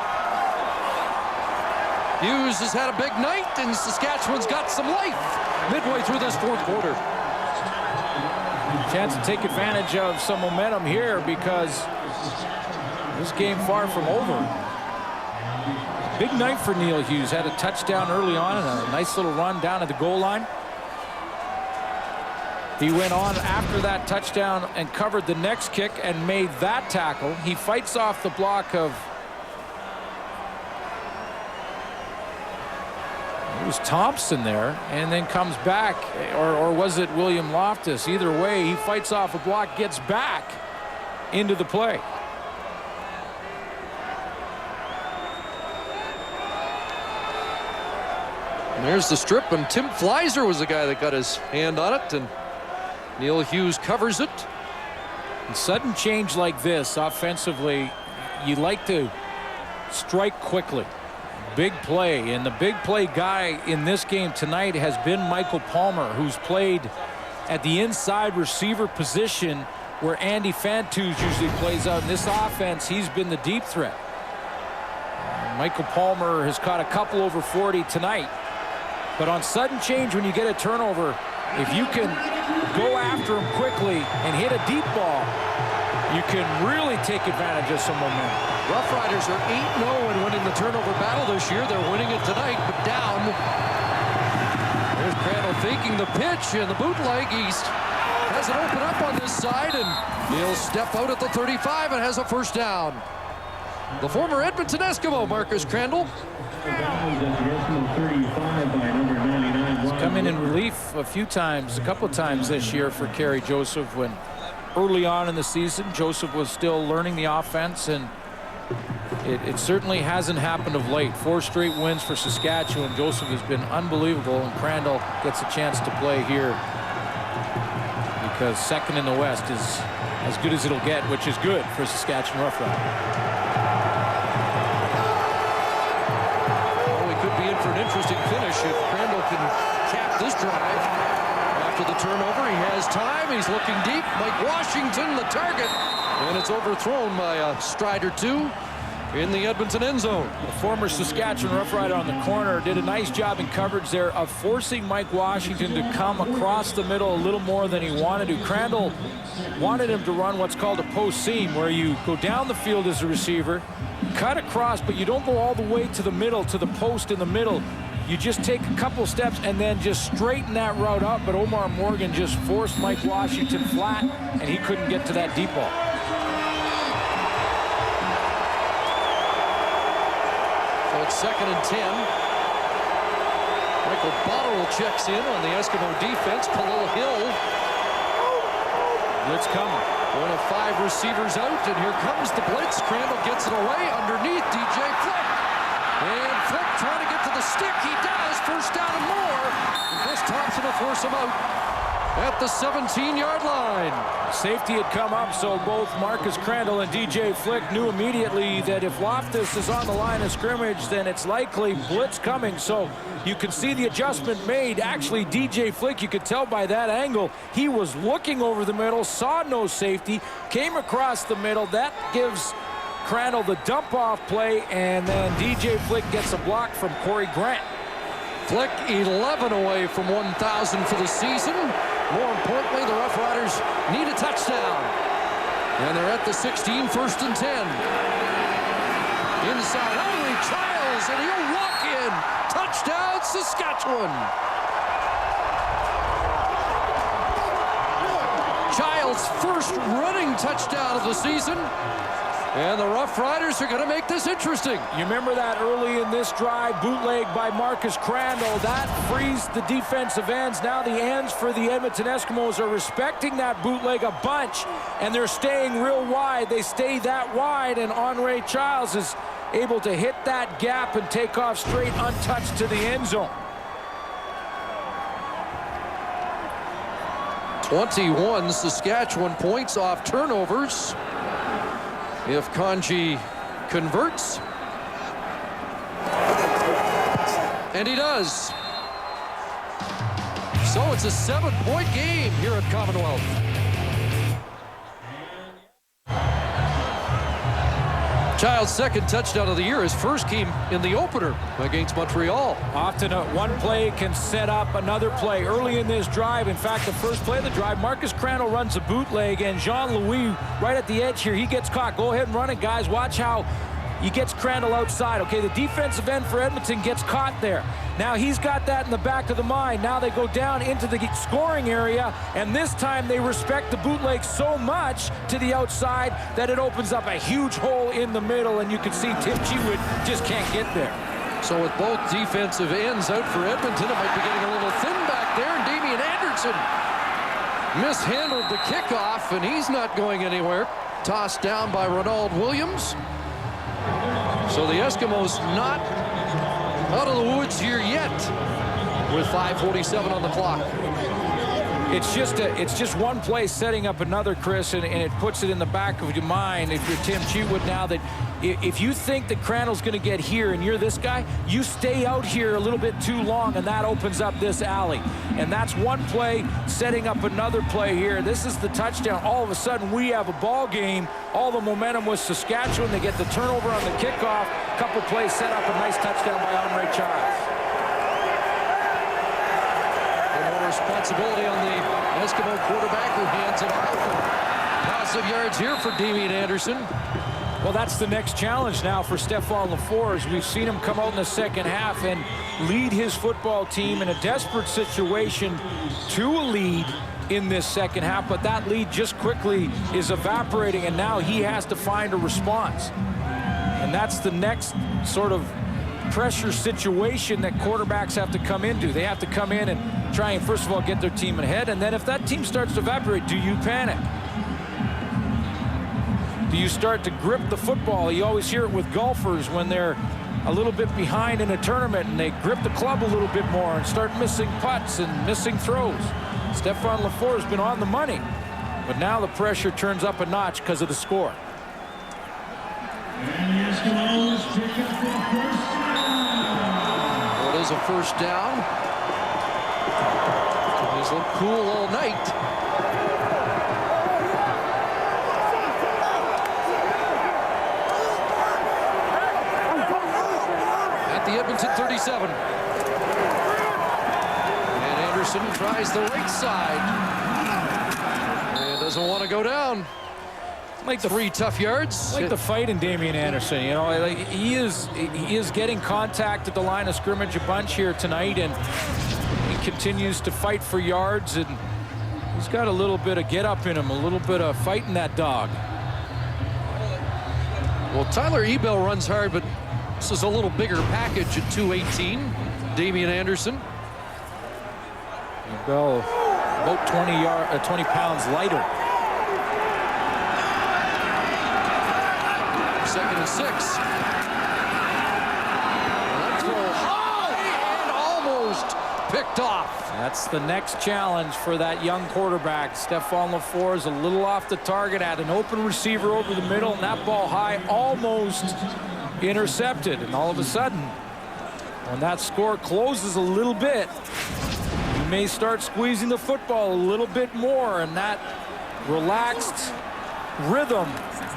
Hughes has had a big night, and Saskatchewan's got some life midway through this fourth quarter. Chance to take advantage of some momentum here because this game far from over. Big night for Neil Hughes. Had a touchdown early on and a nice little run down at the goal line. He went on after that touchdown and covered the next kick and made that tackle. He fights off the block of, it was Thompson there, and then comes back, or was it William Loftus? Either way, he fights off a block, gets back into the play. And there's the strip, and Tim Fleiser was the guy that got his hand on it, and Neil Hughes covers it. And sudden change like this offensively, you like to strike quickly. Big play, and the big play guy in this game tonight has been Michael Palmer, who's played at the inside receiver position where Andy Fantuz usually plays out. In this offense, he's been the deep threat. Michael Palmer has caught a couple over 40 tonight. But on sudden change, when you get a turnover, if you can go after him quickly and hit a deep ball, you can really take advantage of some momentum. Roughriders are 8-0 in winning the turnover battle this year. They're winning it tonight, but down. There's Crandall faking the pitch, and the bootleg. He has it open up on this side, and he'll step out at the 35 and has a first down. The former Edmonton Eskimo, Marcus Crandall. He's come in relief a few times, a couple of times this year for Kerry Joseph, when early on in the season Joseph was still learning the offense, and it certainly hasn't happened of late. 4 straight wins for Saskatchewan. Joseph has been unbelievable, and Crandall gets a chance to play here because second in the West is as good as it'll get, which is good for Saskatchewan Roughriders. For an interesting finish if Crandall can cap this drive. After the turnover, he has time. He's looking deep. Mike Washington, the target. And it's overthrown by a stride or two in the Edmonton end zone. The former Saskatchewan Roughrider on the corner did a nice job in coverage there of forcing Mike Washington to come across the middle a little more than he wanted to. Crandall wanted him to run what's called a post seam, where you go down the field as a receiver, cut across, but you don't go all the way to the middle, to the post in the middle. You just take a couple steps and then just straighten that route up. But Omar Morgan just forced Mike Washington flat, and he couldn't get to that deep ball. So it's 2nd and 10. Michael Botterill checks in on the Eskimo defense. Khalil Hill. Blitz coming. 1 of 5 receivers out, and here comes the blitz. Crandall gets it away underneath DJ Flick. And Flick trying to get to the stick. He does. First down and more. And Chris Thompson will force him out at the 17-yard line. Safety had come up, so both Marcus Crandall and DJ Flick knew immediately that if Loftus is on the line of scrimmage, then it's likely blitz coming. So you can see the adjustment made. Actually, DJ Flick, you could tell by that angle, he was looking over the middle, saw no safety, came across the middle. That gives Crandall the dump-off play, and then DJ Flick gets a block from Corey Grant. Flick 11 away from 1,000 for the season. More importantly, the Roughriders need a touchdown. And they're at the 16, 1st and 10. Inside, Henry Childs, and he'll walk in. Touchdown, Saskatchewan. Childs' first running touchdown of the season. And the Roughriders are going to make this interesting. You remember that early in this drive, bootleg by Marcus Crandall. That frees the defensive ends. Now the ends for the Edmonton Eskimos are respecting that bootleg a bunch, and they're staying real wide. They stay that wide, and Henry Childs is able to hit that gap and take off straight untouched to the end zone. 21 Saskatchewan points off turnovers. If Kanji converts. And he does. So it's a 7-point game here at Commonwealth. Child's second touchdown of the year. His first came in the opener against Montreal. Often one play can set up another play. Early in this drive, in fact, the first play of the drive, Marcus Crandall runs a bootleg, and Jean-Louis right at the edge here. He gets caught. Go ahead and run it, guys. Watch how he gets Crandall outside. Okay, the defensive end for Edmonton gets caught there. Now he's got that in the back of the mind. Now they go down into the scoring area, and this time they respect the bootleg so much to the outside that it opens up a huge hole in the middle, and you can see Tim Chewood just can't get there. So with both defensive ends out for Edmonton, it might be getting a little thin back there, and Damian Anderson mishandled the kickoff, and he's not going anywhere. Tossed down by Ronald Williams. So the Eskimos not out of the woods here yet with 5:47 on the clock. It's just one play setting up another, Chris, and it puts it in the back of your mind if you're Tim Chewood now that if you think that Crandall's going to get here and you're this guy, you stay out here a little bit too long, and that opens up this alley. And that's one play setting up another play here. This is the touchdown. All of a sudden, we have a ball game. All the momentum was Saskatchewan. They get the turnover on the kickoff. A couple plays set up a nice touchdown by Andre Childs. More responsibility on the Eskimo quarterback who hands it off. Positive yards here for Damian Anderson. Well, that's the next challenge now for Stefan LaFleur. We've seen him come out in the second half and lead his football team in a desperate situation to a lead in this second half, but that lead just quickly is evaporating, and now he has to find a response. And that's the next sort of pressure situation that quarterbacks have to come into. They have to come in and try and, first of all, get their team ahead, and then if that team starts to evaporate, do you panic? Do you start to grip the football? You always hear it with golfers when they're a little bit behind in a tournament and they grip the club a little bit more and start missing putts and missing throws. Stefan LaFleur has been on the money, but now the pressure turns up a notch because of the score. Well, it is a first down. He's looked cool all night. The Edmonton 37. And Anderson tries the right side. And doesn't want to go down. Like 3 tough yards. Like the fight in Damian Anderson, you know, like he is getting contact at the line of scrimmage a bunch here tonight, and he continues to fight for yards, and he's got a little bit of get up in him, a little bit of fighting that dog. Well, Tyler Ebel runs hard, but this is a little bigger package at 218. Damian Anderson. Ebel about 20 pounds lighter. 2nd and 6. That throw high and almost picked off. That's the next challenge for that young quarterback. Stefan LaFleur is a little off the target, had an open receiver over the middle, and that ball high almost intercepted. And all of a sudden, when that score closes a little bit, you may start squeezing the football a little bit more, and that relaxed rhythm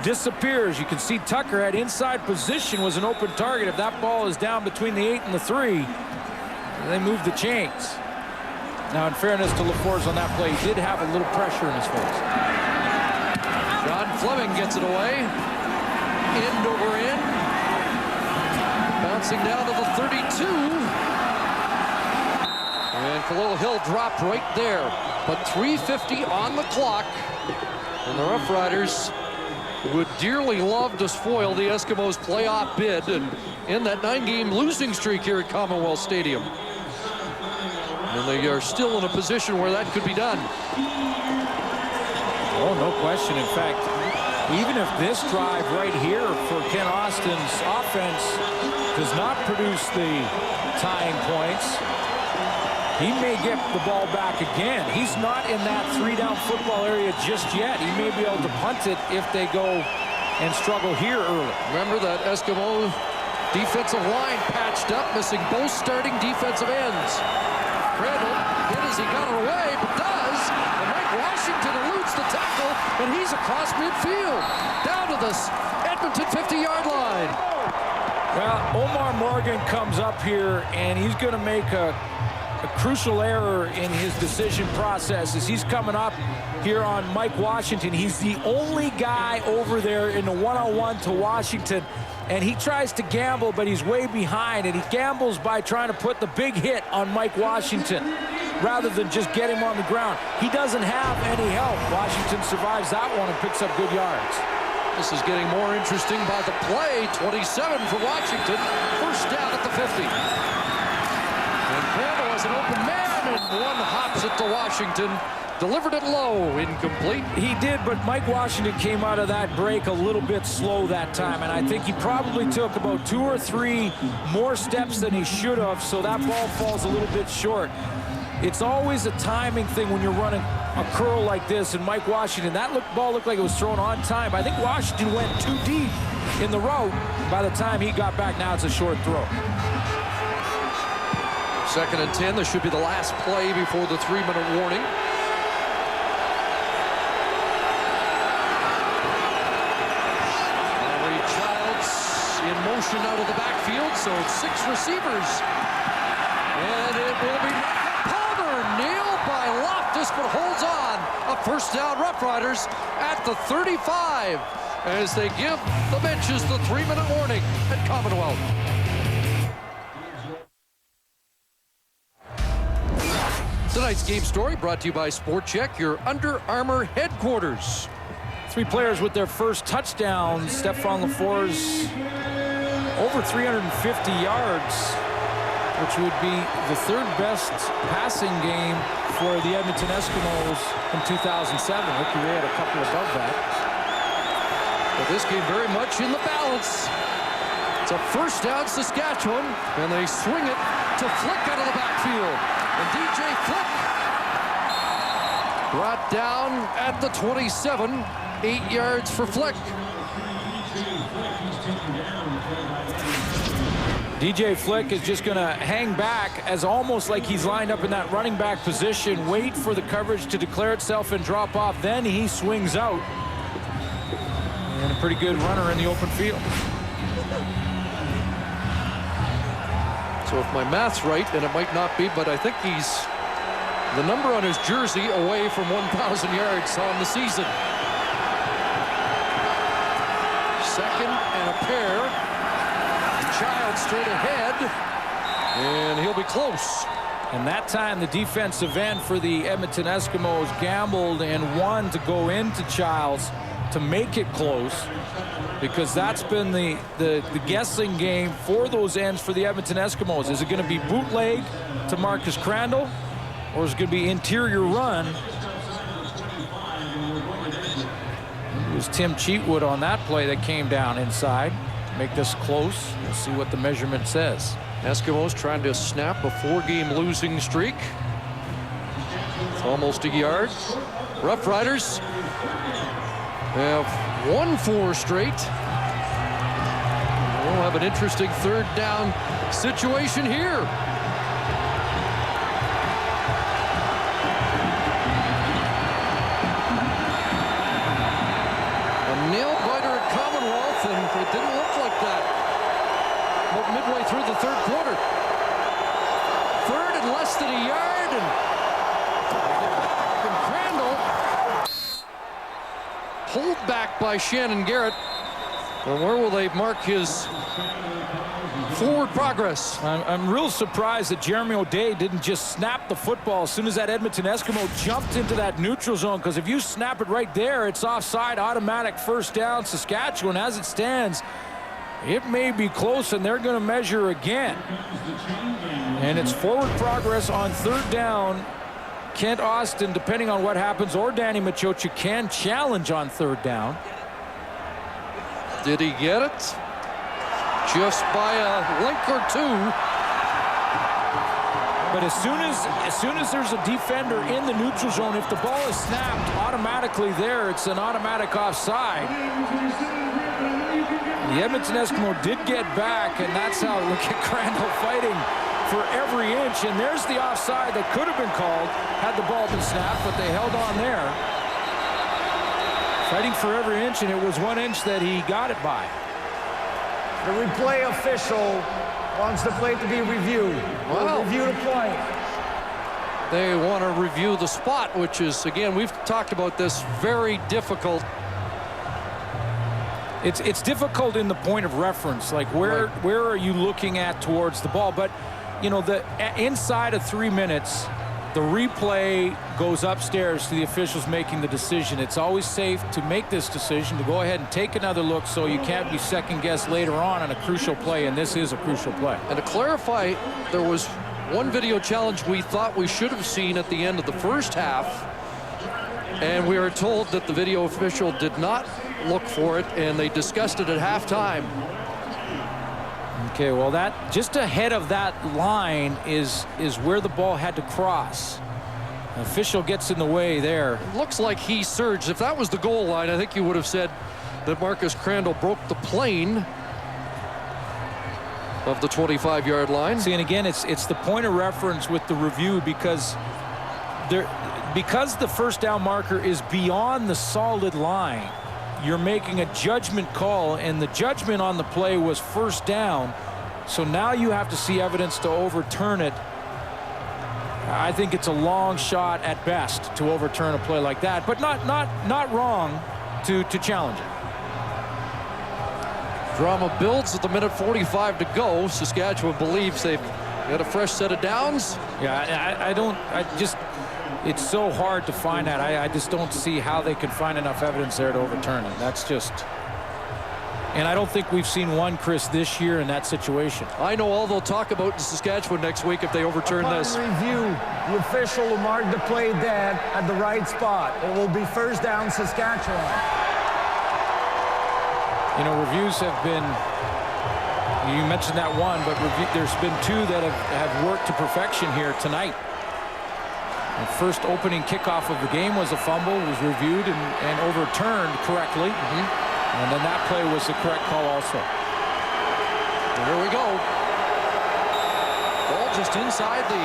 disappears. You can see Tucker at inside position was an open target. If that ball is down between the 8 and the 3, they move the chains. Now, in fairness to LaFleur's on that play, he did have a little pressure in his face. John Fleming gets it away. End over end. Bouncing down to the 32. And Khalil Hill dropped right there. But 3:50 on the clock. And the Roughriders would dearly love to spoil the Eskimos' playoff bid and end that 9-game losing streak here at Commonwealth Stadium. And they are still in a position where that could be done. Oh, no question. In fact, even if this drive right here for Ken Austin's offense does not produce the tying points, he may get the ball back again. He's not in that 3-down football area just yet. He may be able to punt it if they go and struggle here early. Remember that Eskimo defensive line patched up, missing both starting defensive ends. Crandall hit as he got it away, but does. And Mike Washington eludes the tackle, and he's across midfield, down to the Edmonton 50-yard line. Well, Omar Morgan comes up here, and he's going to make a crucial error in his decision process as he's coming up here on Mike Washington. He's the only guy over there in the one-on-one to Washington, and he tries to gamble, but he's way behind, and he gambles by trying to put the big hit on Mike Washington rather than just get him on the ground. He doesn't have any help. Washington survives that one and picks up good yards. This is getting more interesting by the play. 27 for Washington. First down at the 50. And Crandall has an open man, and one hops it to Washington. Delivered it low, incomplete. He did, but Mike Washington came out of that break a little bit slow that time, and I think he probably took about 2 or 3 more steps than he should have, so that ball falls a little bit short. It's always a timing thing when you're running a curl like this, and Mike Washington, that ball looked like it was thrown on time, but I think Washington went too deep in the route. By the time he got back, now it's a short throw. 2nd and 10. This should be the last play before the 3-minute warning. In motion out of the backfield, so it's 6 receivers. And it will be Palmer, nailed by Loftus, but holds on. A first down, Roughriders at the 35 as they give the benches the 3-minute warning at Commonwealth. Tonight's game story brought to you by Sport Check, your Under Armour headquarters. 3 players with their first touchdowns. Stephon Lafour's over 350 yards, which would be the 3rd best passing game for the Edmonton Eskimos in 2007. Ricky Ray had a couple above that. But this game very much in the balance. It's a first down, Saskatchewan, and they swing it to Flick out of the backfield. And DJ Flick brought down at the 27. 8 yards for Flick. DJ Flick is just going to hang back as almost like he's lined up in that running back position, wait for the coverage to declare itself and drop off. Then he swings out. And a pretty good runner in the open field. So if my math's right, and it might not be, but I think he's the number on his jersey away from 1,000 yards on the season. 2nd and a pair. Child straight ahead, and he'll be close. And that time the defensive end for the Edmonton Eskimos gambled and won to go into Childs to make it close, because that's been the guessing game for those ends for the Edmonton Eskimos. Is it going to be bootleg to Marcus Crandall, or is it going to be interior run? It was Tim Cheatwood on that play that came down inside. Make this close. We'll see what the measurement says. Eskimos trying to snap a 4-game losing streak. It's almost a yard. Roughriders have won 4 straight. We'll have an interesting 3rd down situation here. It didn't look like that but midway through the 3rd quarter. 3rd and less than a yard, and Crandall pulled back by Shannon Garrett. And where will they mark his forward progress? I'm real surprised that Jeremy O'Day didn't just snap the football as soon as that Edmonton Eskimo jumped into that neutral zone, because if you snap it right there, it's offside, automatic first down Saskatchewan. As it stands, it may be close, and they're going to measure again. And it's forward progress on 3rd down. Kent Austin, depending on what happens, or Danny Machocha can challenge on 3rd down. Did he get it? Just by a link or 2. But as soon as there's a defender in the neutral zone, if the ball is snapped automatically there, it's an automatic offside. The Edmonton Eskimo did get back, and that's how, look at Crandall fighting for every inch, and there's the offside that could have been called had the ball been snapped, but they held on there. Fighting for every inch, and it was 1 inch that he got it by. The replay official wants the play to be reviewed. We'll review the play. They want to review the spot, which is, again, we've talked about this, very difficult. It's difficult in the point of reference, like where are you looking at towards the ball? But, you know, inside of 3 minutes, the replay goes upstairs to the officials making the decision. It's always safe to make this decision, to go ahead and take another look so you can't be second-guessed later on a crucial play, and this is a crucial play. And to clarify, there was one video challenge we thought we should have seen at the end of the first half, and we are told that the video official did not look for it, and they discussed it at halftime. Okay, well, that just ahead of that line is where the ball had to cross. The official gets in the way there. It looks like he surged. If that was the goal line, I think you would have said that Marcus Crandall broke the plane of the 25-yard line. See, and again, it's the point of reference with the review because the first down marker is beyond the solid line. You're making a judgment call, and the judgment on the play was first down. So now you have to see evidence to overturn it. I think it's a long shot at best to overturn a play like that, but not wrong to challenge it. Drama builds with a minute 45 to go. Saskatchewan believes they've got a fresh set of downs. Yeah, it's so hard to find that. I just don't see how they can find enough evidence there to overturn it. That's just, and I don't think we've seen one, Chris, this year in that situation. I know all they'll talk about in Saskatchewan next week if they overturn this. Upon review, the official will mark the play dead at the right spot. It will be first down Saskatchewan. You know, reviews have been, you mentioned that one, but there's been two that have worked to perfection here tonight. The first opening kickoff of the game was a fumble, was reviewed and overturned correctly. And then that play was the correct call also. And here we go. Ball just inside the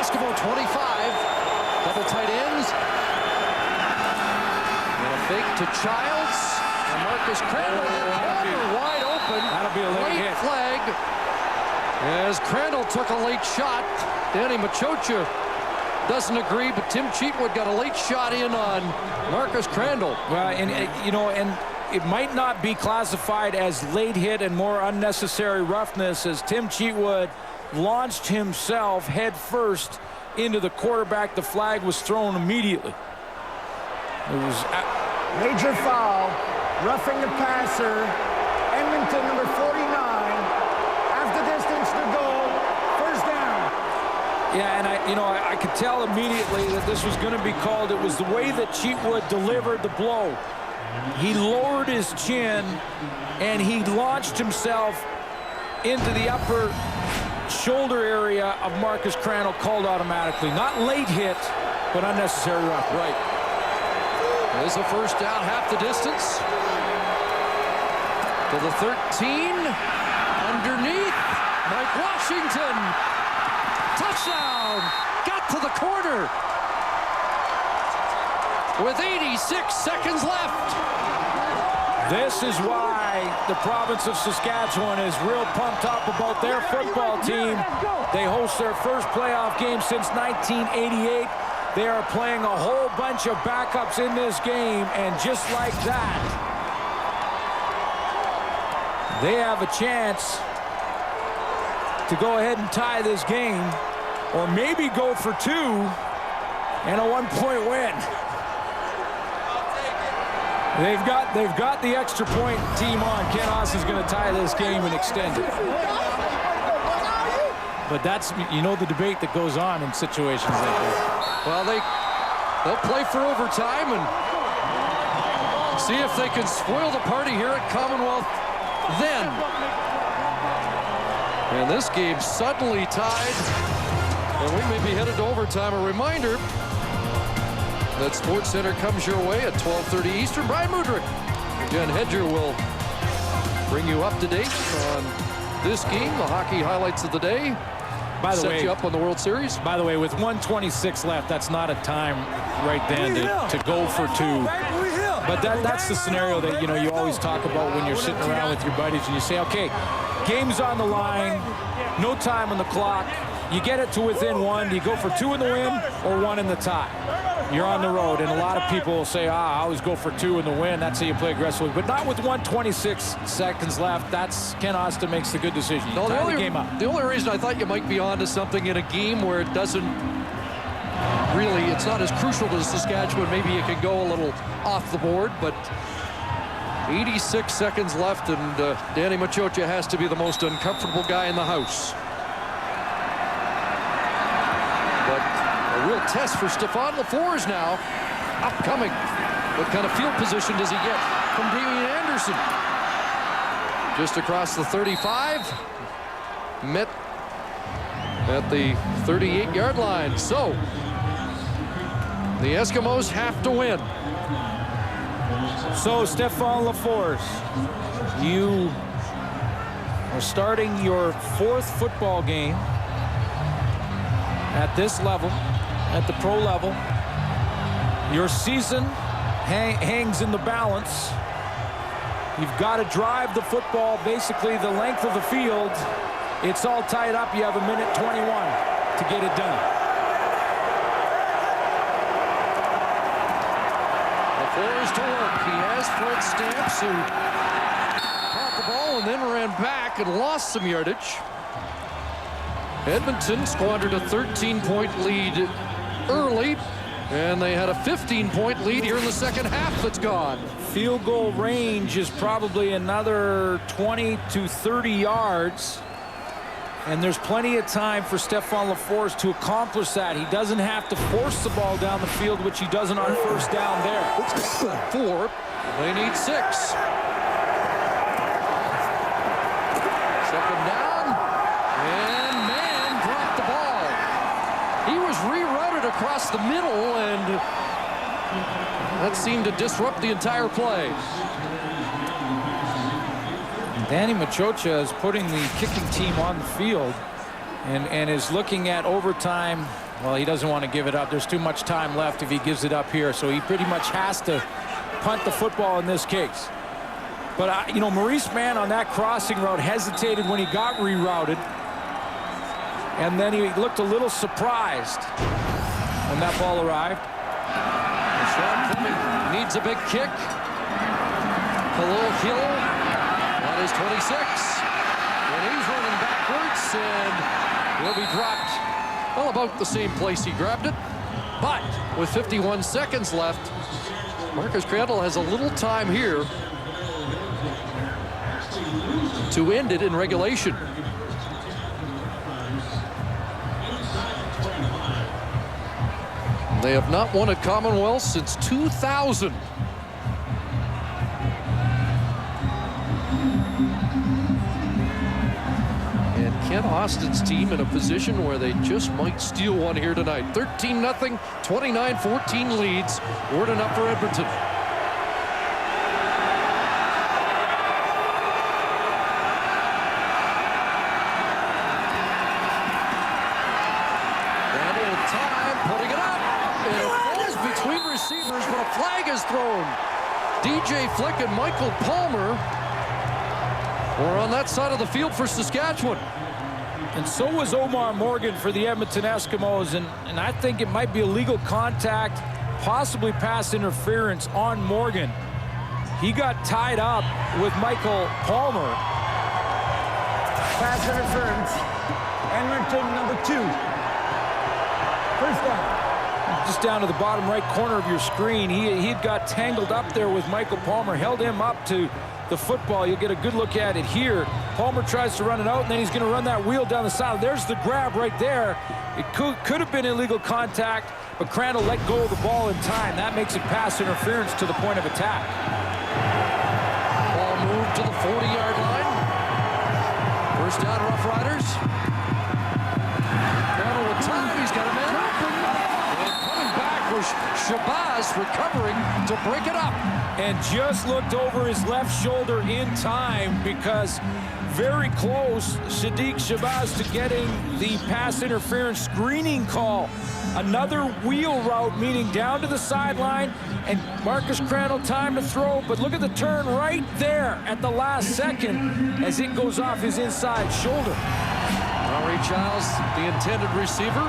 Eskimo 25. Double tight ends. And a fake to Childs. And Marcus Crandall wide open. That'll be a late hit. Flag. As Crandall took a late shot. Danny Machocha doesn't agree, but Tim Cheatwood got a late shot in on Marcus Crandall. Well, and you know, and it might not be classified as late hit and more unnecessary roughness as Tim Cheatwood launched himself head first into the quarterback. The flag was thrown immediately. It was major foul, roughing the passer. Edmonton, number 49. Half the distance to go. First down. Yeah, and I could tell immediately that this was going to be called. It was the way that Cheatwood delivered the blow. He lowered his chin, and he launched himself into the upper shoulder area of Marcus Crandall, called automatically. Not late hit, but unnecessary rough. Right. There's a first down, half the distance. To the 13. Underneath. Mike Washington. Touchdown! Got to the corner with 86 seconds left. This is why the province of Saskatchewan is real pumped up about their football team. They host their first playoff game since 1988. They are playing a whole bunch of backups in this game, and just like that, they have a chance to go ahead and tie this game, or maybe go for two and a one-point win. They've got the extra point team on. Ken Haas is going to tie this game and extend it. But that's, you know, the debate that goes on in situations like this. Well, they'll play for overtime and see if they can spoil the party here at Commonwealth then. And this game suddenly tied Well, we may be headed to overtime. A reminder that SportsCenter comes your way at 12:30 Eastern. Brian Mudrick, Jen Hedger will bring you up to date on this game, the hockey highlights of the day. By the way, set you up on the World Series. By the way, with 1:26 left, that's not a time right then to go for two. But that's the scenario that, you know, you always talk about when you're sitting around with your buddies and you say, okay, game's on the line, no time on the clock. You get it to within one. Do you go for two in the win or one in the tie? You're on the road, and a lot of people will say, I always go for two in the win. That's how you play aggressively. But not with 1:26 seconds left. That's Ken Austin makes the good decision. You tie the game up. The only reason I thought you might be onto something in a game where it doesn't really, it's not as crucial to Saskatchewan. Maybe you can go a little off the board, but 86 seconds left, and Danny Machocha has to be the most uncomfortable guy in the house. A real test for Stefan LaFleurs now, upcoming. What kind of field position does he get from Damian Anderson? Just across the 35, met at the 38-yard line. So, the Eskimos have to win. So, Stefan LaFleurs, you are starting your fourth football game at this level, at the pro level. Your season hangs in the balance. You've got to drive the football basically the length of the field. It's all tied up. You have a minute 21 to get it done. LaFleurs to work. He has Fred Stamps, who caught the ball and then ran back and lost some yardage. Edmonton squandered a 13-point lead early, and they had a 15-point lead here in the second half that's gone. Field goal range is probably another 20 to 30 yards, and there's plenty of time for Stefan LaFleurs to accomplish that. He doesn't have to force the ball down the field, which he doesn't on first down there. 4. They need 6. Second down, and Mann dropped the ball. He was rerouted across the middle, and that seemed to disrupt the entire play. Danny Machocha is putting the kicking team on the field and is looking at overtime. Well, he doesn't want to give it up. There's too much time left if he gives it up here, so he pretty much has to punt the football in this case. But, you know, Maurice Mann on that crossing route hesitated when he got rerouted, and then he looked a little surprised when that ball arrived. Sean Fleming needs a big kick. Khalil Hill on his 26. And he's running backwards, and will be dropped, well, about the same place he grabbed it. But with 51 seconds left, Marcus Crandall has a little time here to end it in regulation. They have not won a Commonwealth since 2000. And Ken Austin's team in a position where they just might steal one here tonight. 13-0, 29-14 leads. Word enough for Edmonton. But a flag is thrown. DJ Flick and Michael Palmer were on that side of the field for Saskatchewan. And so was Omar Morgan for the Edmonton Eskimos, and I think it might be illegal contact, possibly pass interference on Morgan. He got tied up with Michael Palmer. Pass interference. Edmonton, number 2. First down. Just down to the bottom right corner of your screen, he had got tangled up there with Michael Palmer, held him up to the football. You'll get a good look at it here. Palmer tries to run it out, and then he's going to run that wheel down the side. There's the grab right there. It could have been illegal contact, but Crandall let go of the ball in time. That makes it pass interference to the point of attack. Ball moved to the 40-yard line. First down, Roughriders. Crandall with time. He's got a man open. And coming back was Shabazz recovering to break it up. And just looked over his left shoulder in time because very close, Sadiq Shabazz, to getting the pass interference screening call. Another wheel route, meaning down to the sideline, and Marcus Crandall time to throw, but look at the turn right there at the last second as it goes off his inside shoulder. Ray Childs, the intended receiver.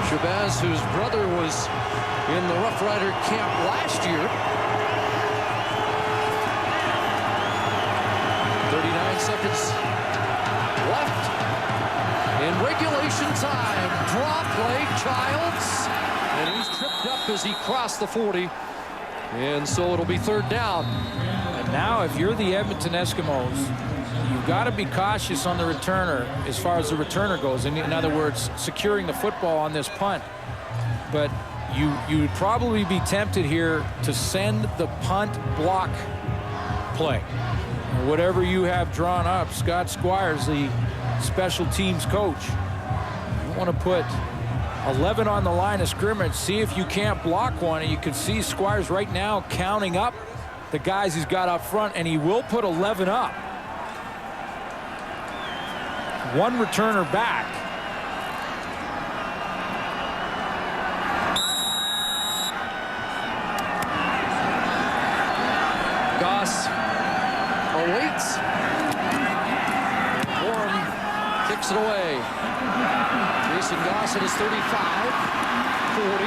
Shabazz, whose brother was in the Rough Rider camp last year. 39 seconds left in regulation time. Draw play, Childs, and he's tripped up as he crossed the 40, and so it'll be third down. And now if you're the Edmonton Eskimos, you've got to be cautious on the returner as far as the returner goes. In other words, securing the football on this punt. But you would probably be tempted here to send the punt block play. Whatever you have drawn up, Scott Squires, the special teams coach, you want to put 11 on the line of scrimmage, see if you can't block one. And you can see Squires right now counting up the guys he's got up front, and he will put 11 up. One returner back. Goss awaits. Warren kicks it away. Jason Goss at his 35, 40,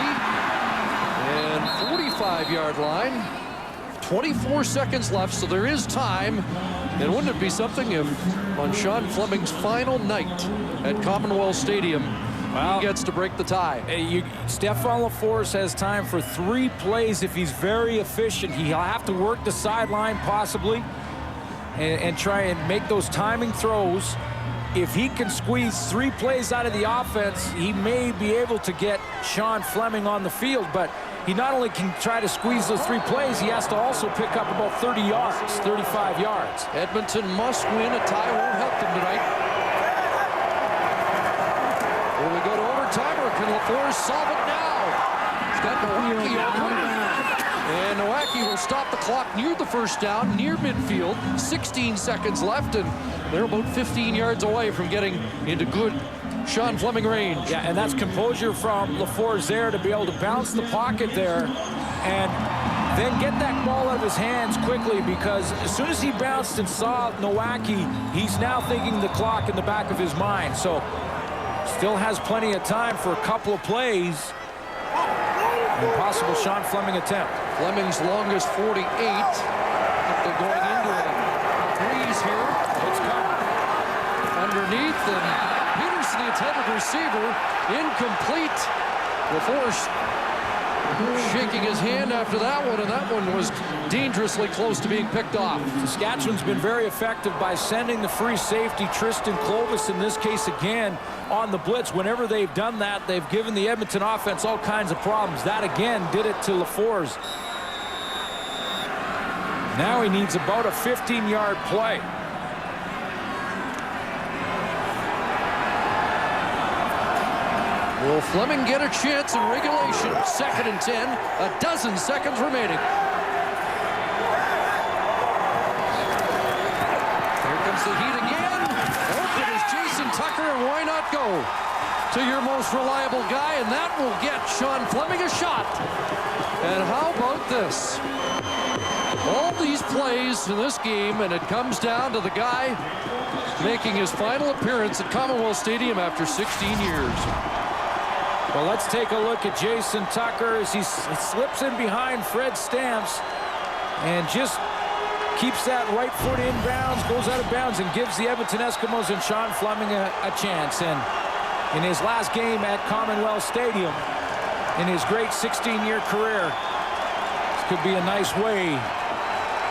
and 45-yard line. 24 seconds left, so there is time. And wouldn't it be something if on Sean Fleming's final night at Commonwealth Stadium, he gets to break the tie? Stefan LaForce has time for 3 plays if he's very efficient. He'll have to work the sideline possibly and try and make those timing throws. If he can squeeze 3 plays out of the offense, he may be able to get Sean Fleming on the field. But he not only can try to squeeze those 3 plays, he has to also pick up about 30 yards, 35 yards. Edmonton must win. A tie won't help them tonight. Will we go to overtime, or can LaForce solve it now? He's got Nowacki open. And Nowacki will stop the clock near the first down, near midfield. 16 seconds left, and they're about 15 yards away from getting into good Sean Fleming range. Yeah, and that's composure from LaForce there to be able to bounce the pocket there and then get that ball out of his hands quickly, because as soon as he bounced and saw Nowacki, he's now thinking the clock in the back of his mind. So still has plenty of time for a couple of plays. An possible Sean Fleming attempt. Fleming's longest 48. They're going into it. Breeze here. It's coming. Underneath, and Peterson, the intended receiver, incomplete. LaForce shaking his hand after that one, and that one was dangerously close to being picked off. Saskatchewan's been very effective by sending the free safety, Tristan Clovis, in this case again, on the blitz. Whenever they've done that, they've given the Edmonton offense all kinds of problems. That again did it to LaForce. Now he needs about a 15-yard play. Will Fleming get a chance in regulation? 2nd and 10, a dozen seconds remaining. Here comes the heat again. Open is Jason Tucker, and why not go to your most reliable guy, and that will get Sean Fleming a shot. And how about this? All these plays in this game, and it comes down to the guy making his final appearance at Commonwealth Stadium after 16 years. Well, let's take a look at Jason Tucker as he slips in behind Fred Stamps and just keeps that right foot in bounds, goes out of bounds, and gives the Edmonton Eskimos and Sean Fleming a chance. And in his last game at Commonwealth Stadium, in his great 16-year career, this could be a nice way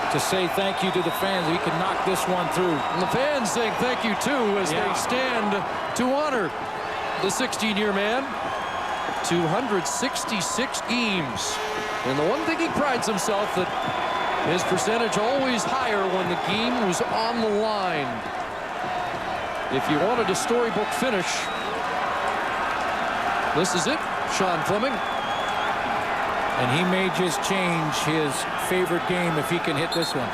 to say thank you to the fans. He can knock this one through. And the fans saying thank you, too, as they stand to honor the 16-year man. 266 games. And the one thing he prides himself that his percentage always higher when the game was on the line. If you wanted a storybook finish, This is it. Sean Fleming. And he may just change his favorite game if he can hit this one.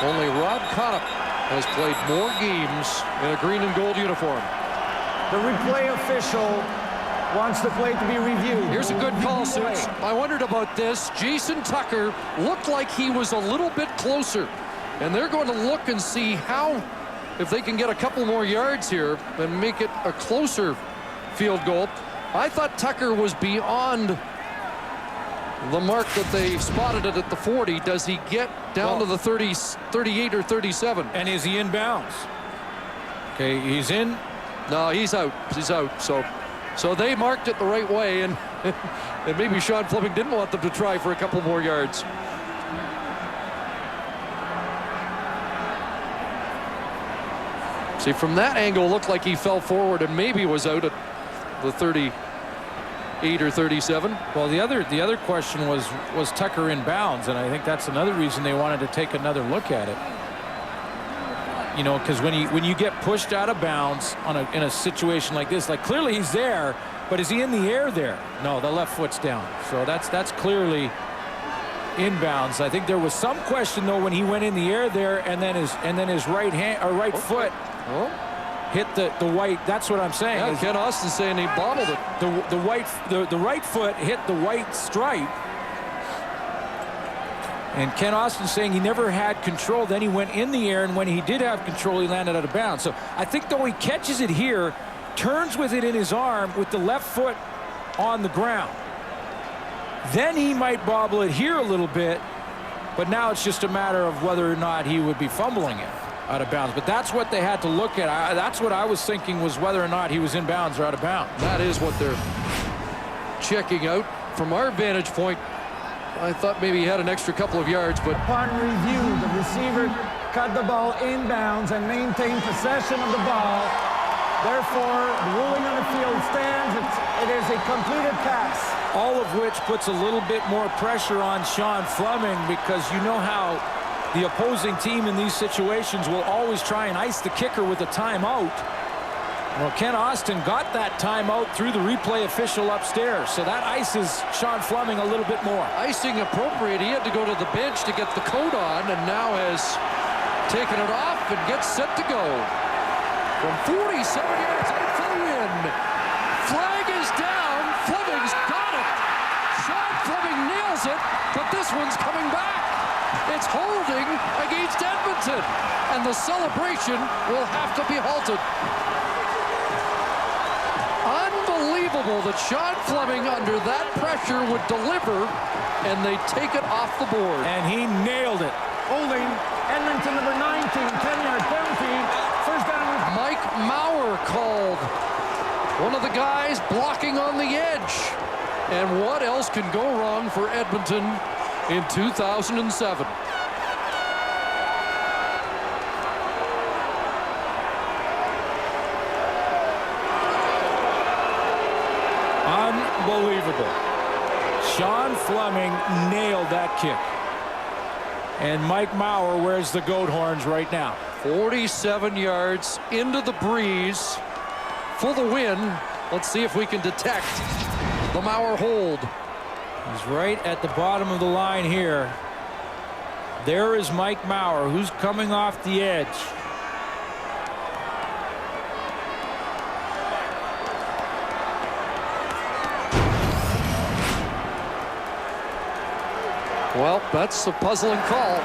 Only Rob Conop has played more games in a green and gold uniform. The replay official wants the play to be reviewed. Here's a good call, Suits. I wondered about this. Jason Tucker looked like he was a little bit closer. And they're going to look and see how, if they can get a couple more yards here and make it a closer field goal. I thought Tucker was beyond the mark that they spotted it at the 40. Does he get down to the 30, 38 or 37? And is he in bounds? Okay, he's in. No, he's out. He's out. So they marked it the right way, and and maybe Sean Fleming didn't want them to try for a couple more yards. See, from that angle, it looked like he fell forward and maybe was out at the 38 or 37. Well, the other question was Tucker in bounds, and I think that's another reason they wanted to take another look at it. You know, because when you get pushed out of bounds in a situation like this, like clearly he's there, but is he in the air there? No, the left foot's down. So that's clearly inbounds. I think there was some question though when he went in the air there, and then his right foot hit the white. That's what I'm saying. Yeah, Ken Austin's saying he bobbled it. The right foot hit the white stripe. And Ken Austin saying he never had control. Then he went in the air, and when he did have control, he landed out of bounds. So I think though he catches it here, turns with it in his arm with the left foot on the ground. Then he might bobble it here a little bit, but now it's just a matter of whether or not he would be fumbling it out of bounds. But that's what they had to look at. That's what I was thinking, was whether or not he was in bounds or out of bounds. That is what they're checking out. From our vantage point, I thought maybe he had an extra couple of yards, but upon review, the receiver cut the ball inbounds and maintained possession of the ball. Therefore, the ruling on the field stands. It is a completed pass. All of which puts a little bit more pressure on Sean Fleming, because you know how the opposing team in these situations will always try and ice the kicker with a timeout. Well, Ken Austin got that timeout through the replay official upstairs, so that ices Sean Fleming a little bit more. Icing appropriate. He had to go to the bench to get the coat on, and now has taken it off and gets set to go. From 47 yards out for the win. Flag is down. Fleming's got it. Sean Fleming nails it, but this one's coming back. It's holding against Edmonton, and the celebration will have to be halted. Unbelievable that Sean Fleming, under that pressure, would deliver, and they take it off the board. And he nailed it. Holding Edmonton number 19, 10-yard penalty. First down. Mike Maurer called. One of the guys blocking on the edge. And what else can go wrong for Edmonton in 2007? Unbelievable. Sean Fleming nailed that kick. And Mike Maurer wears the goat horns right now. 47 yards into the breeze for the win. Let's see if we can detect the Maurer hold. He's right at the bottom of the line here. There is Mike Maurer, who's coming off the edge. Well, that's a puzzling call.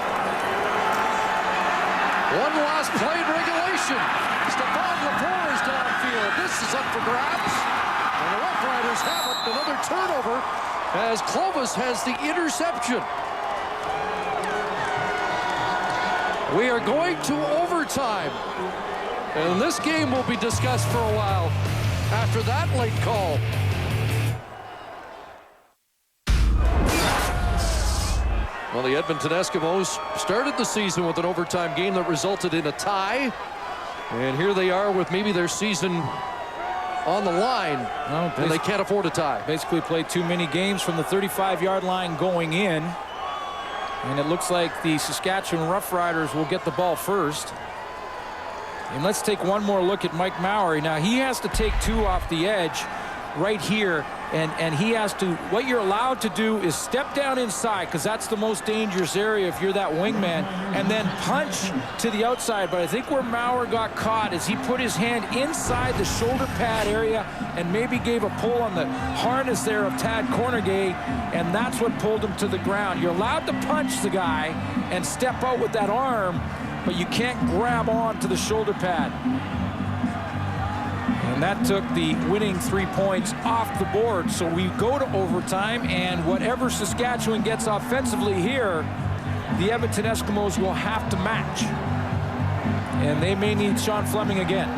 One last play in regulation. Stephon Lepore is downfield. This is up for grabs. And the Roughriders have it. Another turnover as Clovis has the interception. We are going to overtime. And this game will be discussed for a while after that late call. Well, the Edmonton Eskimos started the season with an overtime game that resulted in a tie. And here they are with maybe their season on the line. Well, and they can't afford a tie. Basically played too many games from the 35-yard line going in. And it looks like the Saskatchewan Roughriders will get the ball first. And let's take one more look at Mike Maury. Now, he has to take 2 off the edge right here, and he has to, what you're allowed to do is step down inside, because that's the most dangerous area if you're that wingman, and then punch to the outside. But I think where Maurer got caught is he put his hand inside the shoulder pad area and maybe gave a pull on the harness there of Tad Cornegay, and that's what pulled him to the ground. You're allowed to punch the guy and step out with that arm, but you can't grab on to the shoulder pad. And that took the winning 3 points off the board. So we go to overtime, and whatever Saskatchewan gets offensively here, the Edmonton Eskimos will have to match. And they may need Sean Fleming again.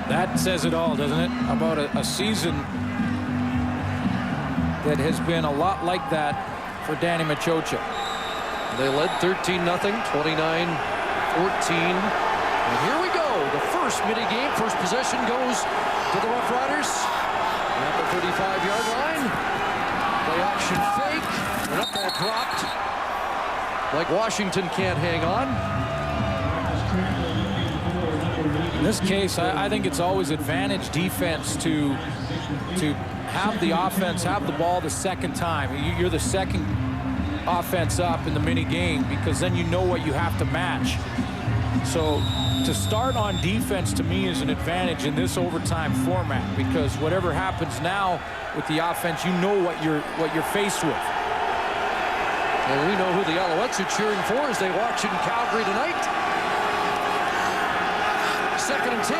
That says it all, doesn't it? About a season that has been a lot like that for Danny Machocha. They led 13-0, 29-14. And here we go. The first mini-game, first possession goes to the Roughriders at the 35-yard line. Play action fake. And that ball dropped. Like Washington can't hang on. In this case, I think it's always advantage defense to have the offense have the ball the second time. You're the second offense up in the mini-game, because then you know what you have to match. So to start on defense, to me, is an advantage in this overtime format, because whatever happens now with the offense, you know what you're faced with. And we know who the Alouettes are cheering for as they watch in Calgary tonight. 2nd and 10.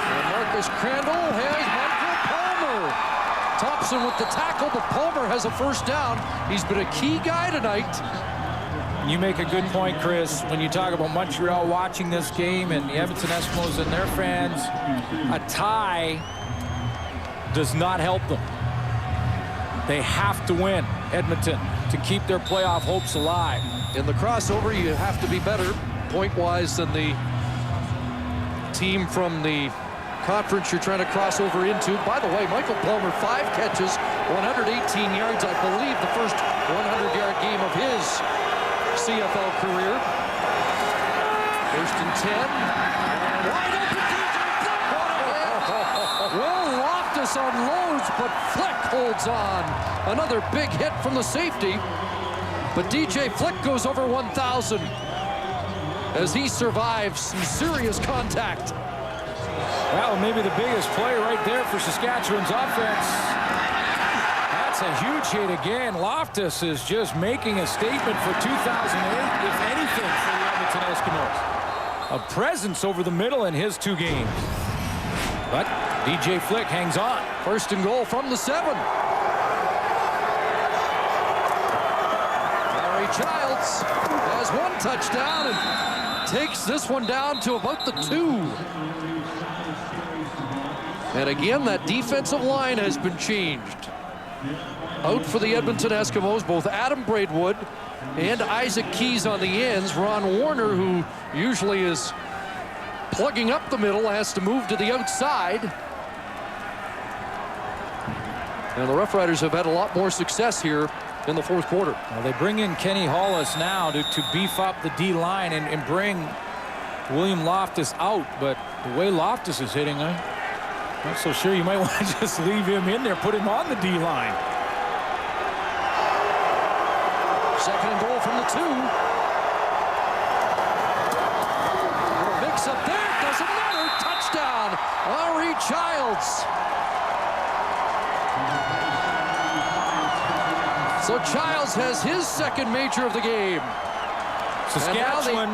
And Marcus Crandall has Michael Palmer. Thompson with the tackle, but Palmer has a first down. He's been a key guy tonight. You make a good point, Chris, when you talk about Montreal watching this game and the Edmonton Eskimos and their fans. A tie does not help them. They have to win, Edmonton, to keep their playoff hopes alive. In the crossover, you have to be better point-wise than the team from the conference you're trying to cross over into. By the way, Michael Palmer, 5 catches, 118 yards. I believe the first 100-yard game of his CFL career. 1st and 10. Wide open, DJ Flick. Well, Loftus unloads, but Flick holds on. Another big hit from the safety. But DJ Flick goes over 1,000 as he survives some serious contact. Well, maybe the biggest play right there for Saskatchewan's offense. That's a huge hit again. Loftus is just making a statement for 2008, if anything, for the Edmonton Eskimos. A presence over the middle in his 2 games. But DJ Flick hangs on. 1st and goal from the 7. Larry Childs has 1 touchdown and takes this one down to about the 2. And again, that defensive line has been changed. Out for the Edmonton Eskimos, both Adam Braidwood and Isaac Keys on the ends. Ron Warner, who usually is plugging up the middle, has to move to the outside. And the Roughriders have had a lot more success here in the 4th quarter. Well, they bring in Kenny Hollis now to beef up the D-line and bring William Loftus out. But the way Loftus is hitting, I'm not so sure you might want to just leave him in there, put him on the D-line. 2nd and goal from the 2. Little mix up there, doesn't matter. Touchdown, Larry Childs. So Childs has his 2nd major of the game. Saskatchewan.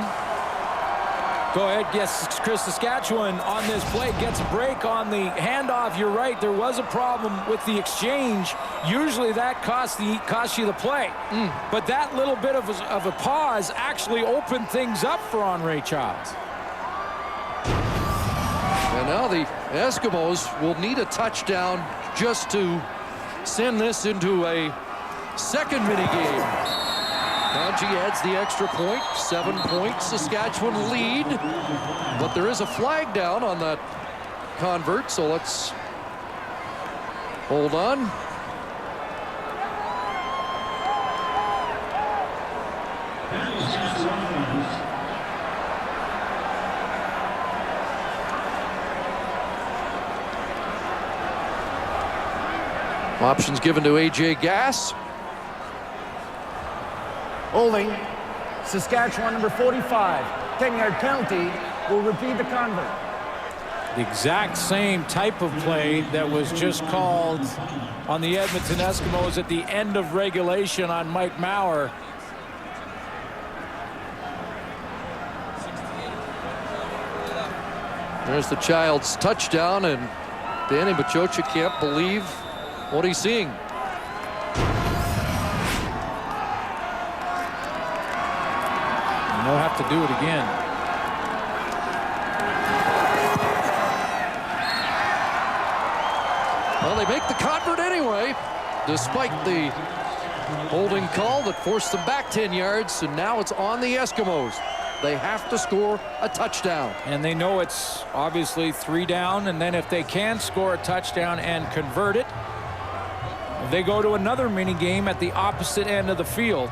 Go ahead. Yes, Chris. Saskatchewan on this play gets a break on the handoff. You're right. There was a problem with the exchange. Usually that costs you the play. But that little bit of a pause actually opened things up for Andre Childs. And now the Eskimos will need a touchdown just to send this into a 2nd mini game. Kanji adds the extra point, 7 points, Saskatchewan lead, but there is a flag down on that convert, so let's hold on. Options given to A.J. Gass. Holding. Saskatchewan number 45. 10-yard penalty will repeat the convert. The exact same type of play that was just called on the Edmonton Eskimos at the end of regulation on Mike Maurer. There's the Child's touchdown, and Danny Machocha can't believe what he's seeing. And they'll have to do it again. Well, they make the convert anyway, despite the holding call that forced them back 10 yards, and now it's on the Eskimos. They have to score a touchdown. And they know it's obviously 3 down, and then if they can score a touchdown and convert it, they go to another mini game at the opposite end of the field.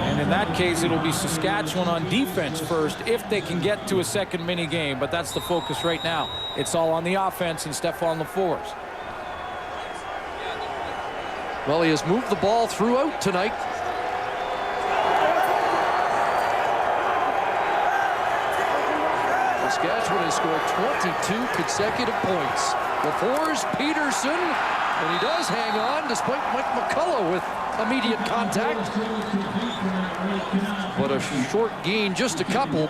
And in that case, it'll be Saskatchewan on defense first if they can get to a second mini game. But that's the focus right now. It's all on the offense and Stephon LaFours. Well, he has moved the ball throughout tonight. Saskatchewan has scored 22 consecutive points. LaFours, Peterson, and he does hang on despite Mike McCullough with immediate contact. But a short gain, just a couple.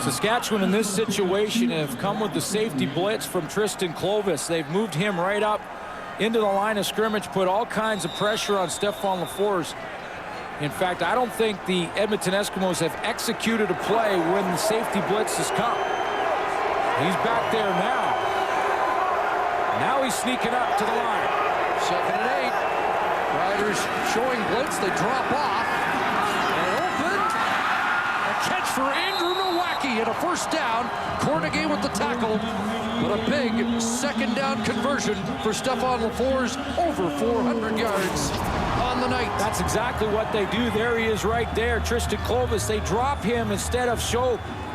Saskatchewan in this situation have come with the safety blitz from Tristan Clovis. They've moved him right up into the line of scrimmage, put all kinds of pressure on Stephon LaFours. In fact, I don't think the Edmonton Eskimos have executed a play when the safety blitz has come. He's back there now. Now he's sneaking up to the line. 2nd and 8. Riders showing blitz. They drop off. And open. A catch for Andrew Nowacki and a first down. Cornegay with the tackle. But a big 2nd down conversion for Stephon LaFours. Over 400 yards on the night. That's exactly what they do. There he is right there. Tristan Clovis. They drop him instead of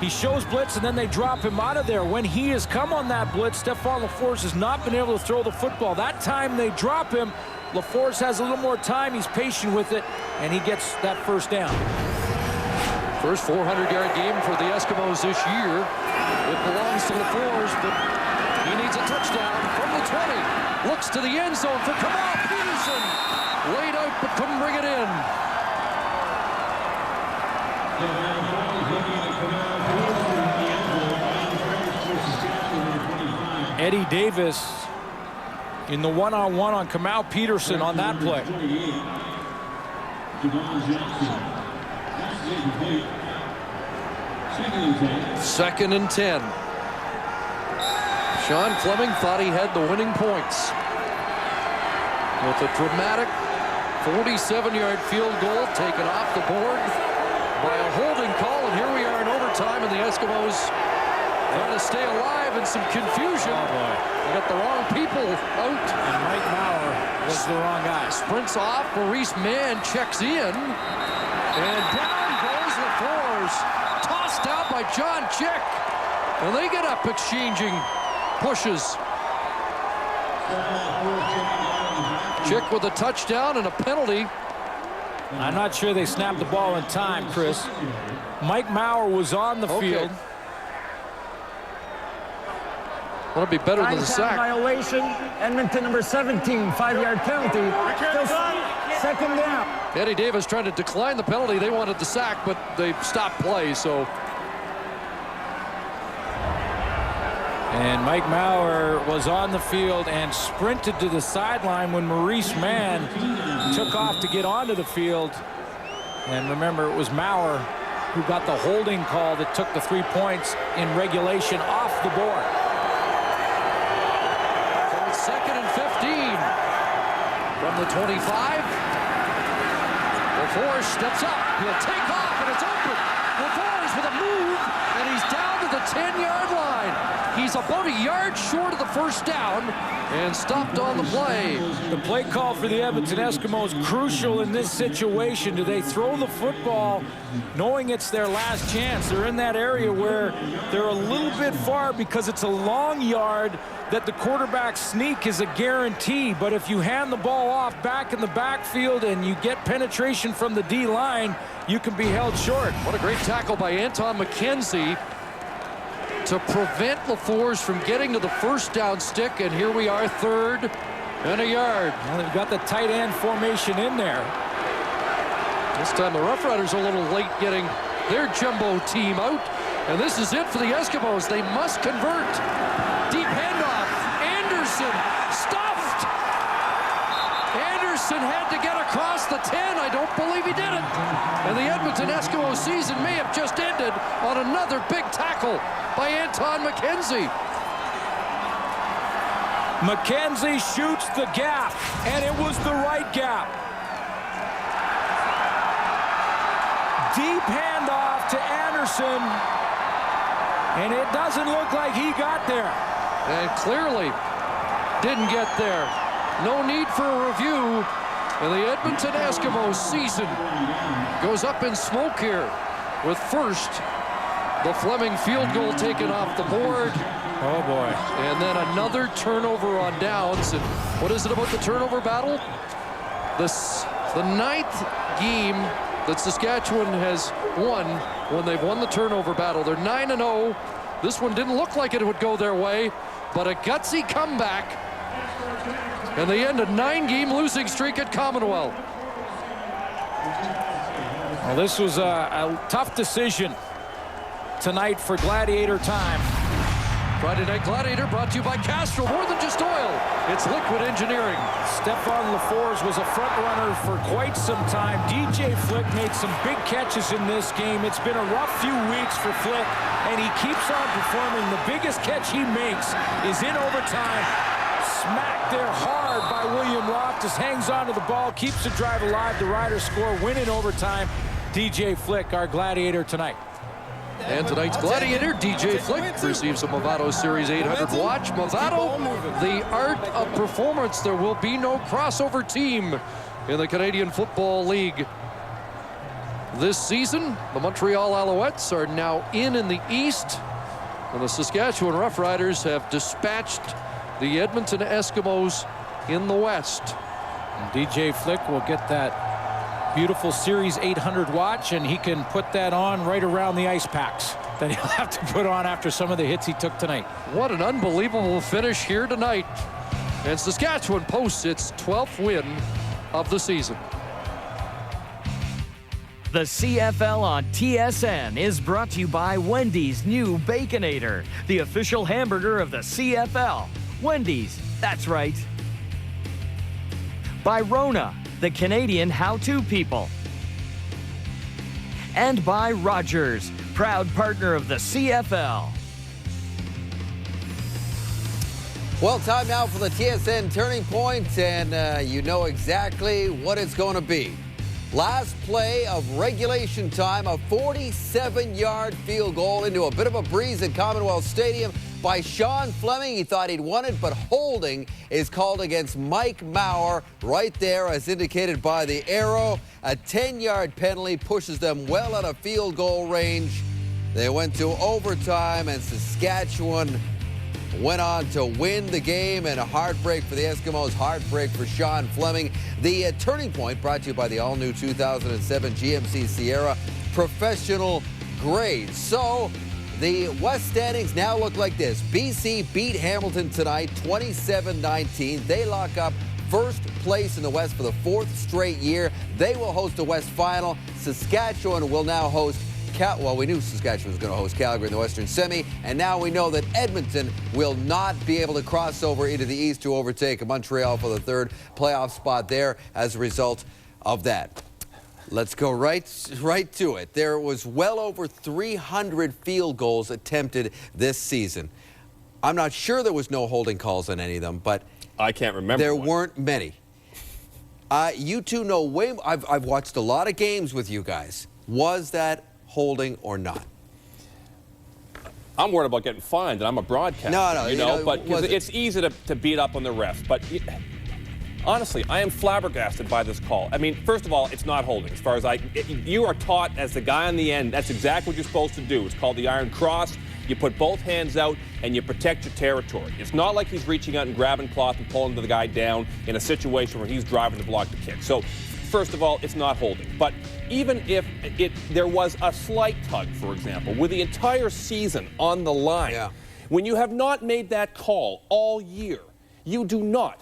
he shows blitz and then they drop him out of there. When he has come on that blitz, Stephon LaFours has not been able to throw the football. That time they drop him. LaFours has a little more time. He's patient with it, and he gets that first down. First 400-yard game for the Eskimos this year. It belongs to LaFours, but he needs a touchdown from the 20. Looks to the end zone for Kamal Peterson. Laid out, but couldn't bring it in. Eddie Davis in the one-on-one on Kamal Peterson on that play. Second and 10. Sean Fleming thought he had the winning points with a dramatic 47-yard field goal taken off the board by a holding call, and here we are in overtime, and the Eskimos trying to stay alive in some confusion. Oh boy. They got the wrong people out. And Mike Maurer was the wrong guy. Sprints off. Maurice Mann checks in. And down goes LaFours. Tossed out by John Chick. And they get up exchanging pushes. Chick with a touchdown and a penalty. I'm not sure they snapped the ball in time, Chris. Mike Maurer was on the field. Want to be better than the sack. Violation. Edmonton number 17, 5-yard penalty. Second down. Eddie Davis trying to decline the penalty. They wanted the sack, but they stopped play, so. And Mike Maurer was on the field and sprinted to the sideline when Maurice Mann took off to get onto the field. And remember, it was Maurer who got the holding call that took the 3 points in regulation off the board. So it's 2nd and 15 from the 25. LaFours steps up. He'll take off, and it's open. LaFours with a move, and he's down to the 10-yard line. He's about a yard short of the first down and stopped on the play. The play call for the Edmonton Eskimos crucial in this situation. Do they throw the football knowing it's their last chance? They're in that area where they're a little bit far because it's a long yard that the quarterback sneak is a guarantee. But if you hand the ball off back in the backfield and you get penetration from the D-line, you can be held short. What a great tackle by Anton McKenzie to prevent LaFours from getting to the first down stick. And here we are, 3rd and a yard. Well, they've got the tight end formation in there. This time the Roughriders a little late getting their jumbo team out. And this is it for the Eskimos. They must convert. Deep handoff. Anderson stuffed. Anderson had to get across the 10. I don't believe he did it. And the Edmonton Eskimos season may have just ended on another big tackle by Anton McKenzie. McKenzie shoots the gap, and it was the right gap. Deep handoff to Anderson, and it doesn't look like he got there. And clearly didn't get there. No need for a review. And the Edmonton Eskimos season goes up in smoke here with first the Fleming field goal taken off the board. Oh boy. And then another turnover on downs. And what is it about the turnover battle? The 9th game that Saskatchewan has won when they've won the turnover battle. They're 9-0. This one didn't look like it would go their way, but a gutsy comeback. And they end a 9-game losing streak at Commonwealth. Well, this was a tough decision tonight for Gladiator time. Friday Night Gladiator brought to you by Castrol. More than just oil, it's liquid engineering. Stefan LaFours was a front runner for quite some time. DJ Flick made some big catches in this game. It's been a rough few weeks for Flick, and he keeps on performing. The biggest catch he makes is in overtime. Smacked there hard by William Loftus. Hangs onto the ball, keeps the drive alive. The Riders score, win in overtime. DJ Flick, our Gladiator tonight. And tonight's Gladiator, DJ Flick, receives a Movado Series 800 watch. Movado, the art of performance. There will be no crossover team in the Canadian Football League this season. The Montreal Alouettes are now in the East, and the Saskatchewan Roughriders have dispatched the Edmonton Eskimos in the West. And DJ Flick will get that beautiful Series 800 watch, and he can put that on right around the ice packs that he'll have to put on after some of the hits he took tonight. What an unbelievable finish here tonight. And Saskatchewan posts its 12th win of the season. The CFL on TSN is brought to you by Wendy's new Baconator, the official hamburger of the CFL. Wendy's, that's right. By Rona, the Canadian how-to people. And by Rogers, proud partner of the CFL. Well, time now for the TSN Turning Point, and you know exactly what it's going to be. Last play of regulation time, a 47-yard field goal into a bit of a breeze at Commonwealth Stadium by Sean Fleming. He thought he'd won it, but holding is called against Mike Maurer right there, as indicated by the arrow. A 10-yard penalty pushes them well out of field goal range. They went to overtime, and Saskatchewan went on to win the game, and a heartbreak for the Eskimos, heartbreak for Sean Fleming. The Turning Point brought to you by the all-new 2007 GMC Sierra Professional Grade. So the West standings now look like this. BC beat Hamilton tonight, 27-19. They lock up first place in the West for the 4th straight year. They will host a West final. Saskatchewan will now host well, we knew Saskatchewan was going to host Calgary in the Western Semi, and now we know that Edmonton will not be able to cross over into the East to overtake Montreal for the 3rd playoff spot there as a result of that. Let's go right to it. There was well over 300 field goals attempted this season. I'm not sure there was no holding calls on any of them, but I can't remember. There weren't many. You two know way. I've watched a lot of games with you guys. Was that holding or not? I'm worried about getting fined, and I'm a broadcaster. No, you know, but it's easy to beat up on the refs. But honestly, I am flabbergasted by this call. I mean, first of all, it's not holding. As far as you are taught as the guy on the end, that's exactly what you're supposed to do. It's called the iron cross. You put both hands out and you protect your territory. It's not like he's reaching out and grabbing cloth and pulling the guy down in a situation where he's driving to block the kick. So, first of all, it's not holding. But even if there was a slight tug, for example, with the entire season on the line, when you have not made that call all year, you do not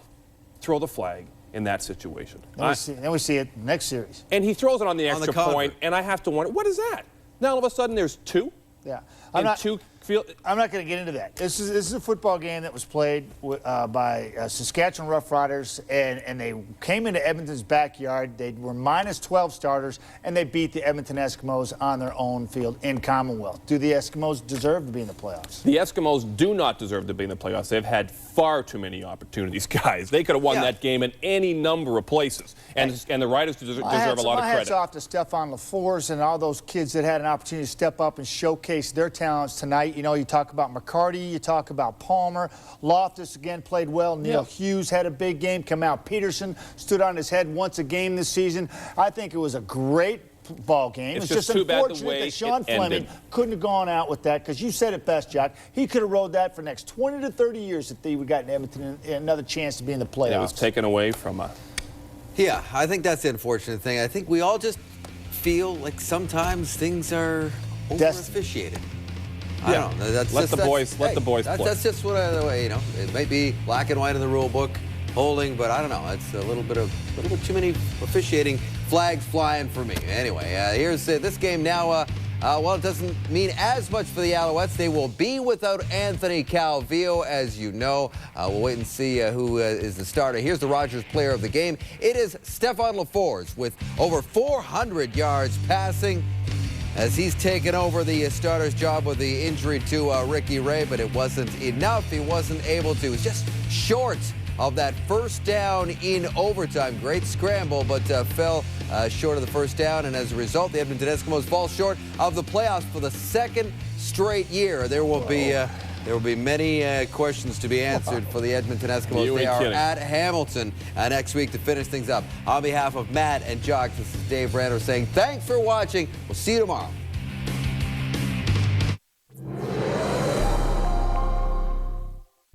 throw the flag in that situation. Then we see it next series. And he throws it on the extra point, and I have to wonder, what is that? Now all of a sudden there's two? Yeah. I'm not going to get into that. This is a football game that was played by Saskatchewan Roughriders, and they came into Edmonton's backyard. They were minus 12 starters, and they beat the Edmonton Eskimos on their own field in Commonwealth. Do the Eskimos deserve to be in the playoffs? The Eskimos do not deserve to be in the playoffs. They've had far too many opportunities, guys. They could have won that game in any number of places, and the Riders deserve a lot of credit. My hats off to Stefan LaForce and all those kids that had an opportunity to step up and showcase their talents tonight. You know, you talk about McCarty, you talk about Palmer. Loftus again played well. Neil Hughes had a big game. Kamau Peterson stood on his head once a game this season. I think it was a great ball game. It's just too bad the unfortunate way that Sean it Fleming ended. couldn't have gone out with that, because you said it best, Jack. He could have rode that for the next 20 to 30 years if they would have gotten Edmonton another chance to be in the playoffs. It was taken away from us. Yeah, I think that's the unfortunate thing. I think we all just feel like sometimes things are over-officiated. I don't know. Let the boys play. That's just what it might be black and white in the rule book, holding, but I don't know. It's a little bit too many officiating flags flying for me. Anyway, here's this game now. Well, it doesn't mean as much for the Alouettes. They will be without Anthony Calvillo, as you know. We'll wait and see who is the starter. Here's the Rogers player of the game. It is Stefan LaForce with over 400 yards passing, as he's taken over the starter's job with the injury to Ricky Ray, but it wasn't enough. He wasn't able to. He was just short of that first down in overtime. Great scramble, but fell short of the first down, and as a result, the Edmonton Eskimos fall short of the playoffs for the second straight year. There will be many questions to be answered for the Edmonton Eskimos. They are at Hamilton next week to finish things up. On behalf of Matt and Jock, this is Dave Randall saying thanks for watching. We'll see you tomorrow.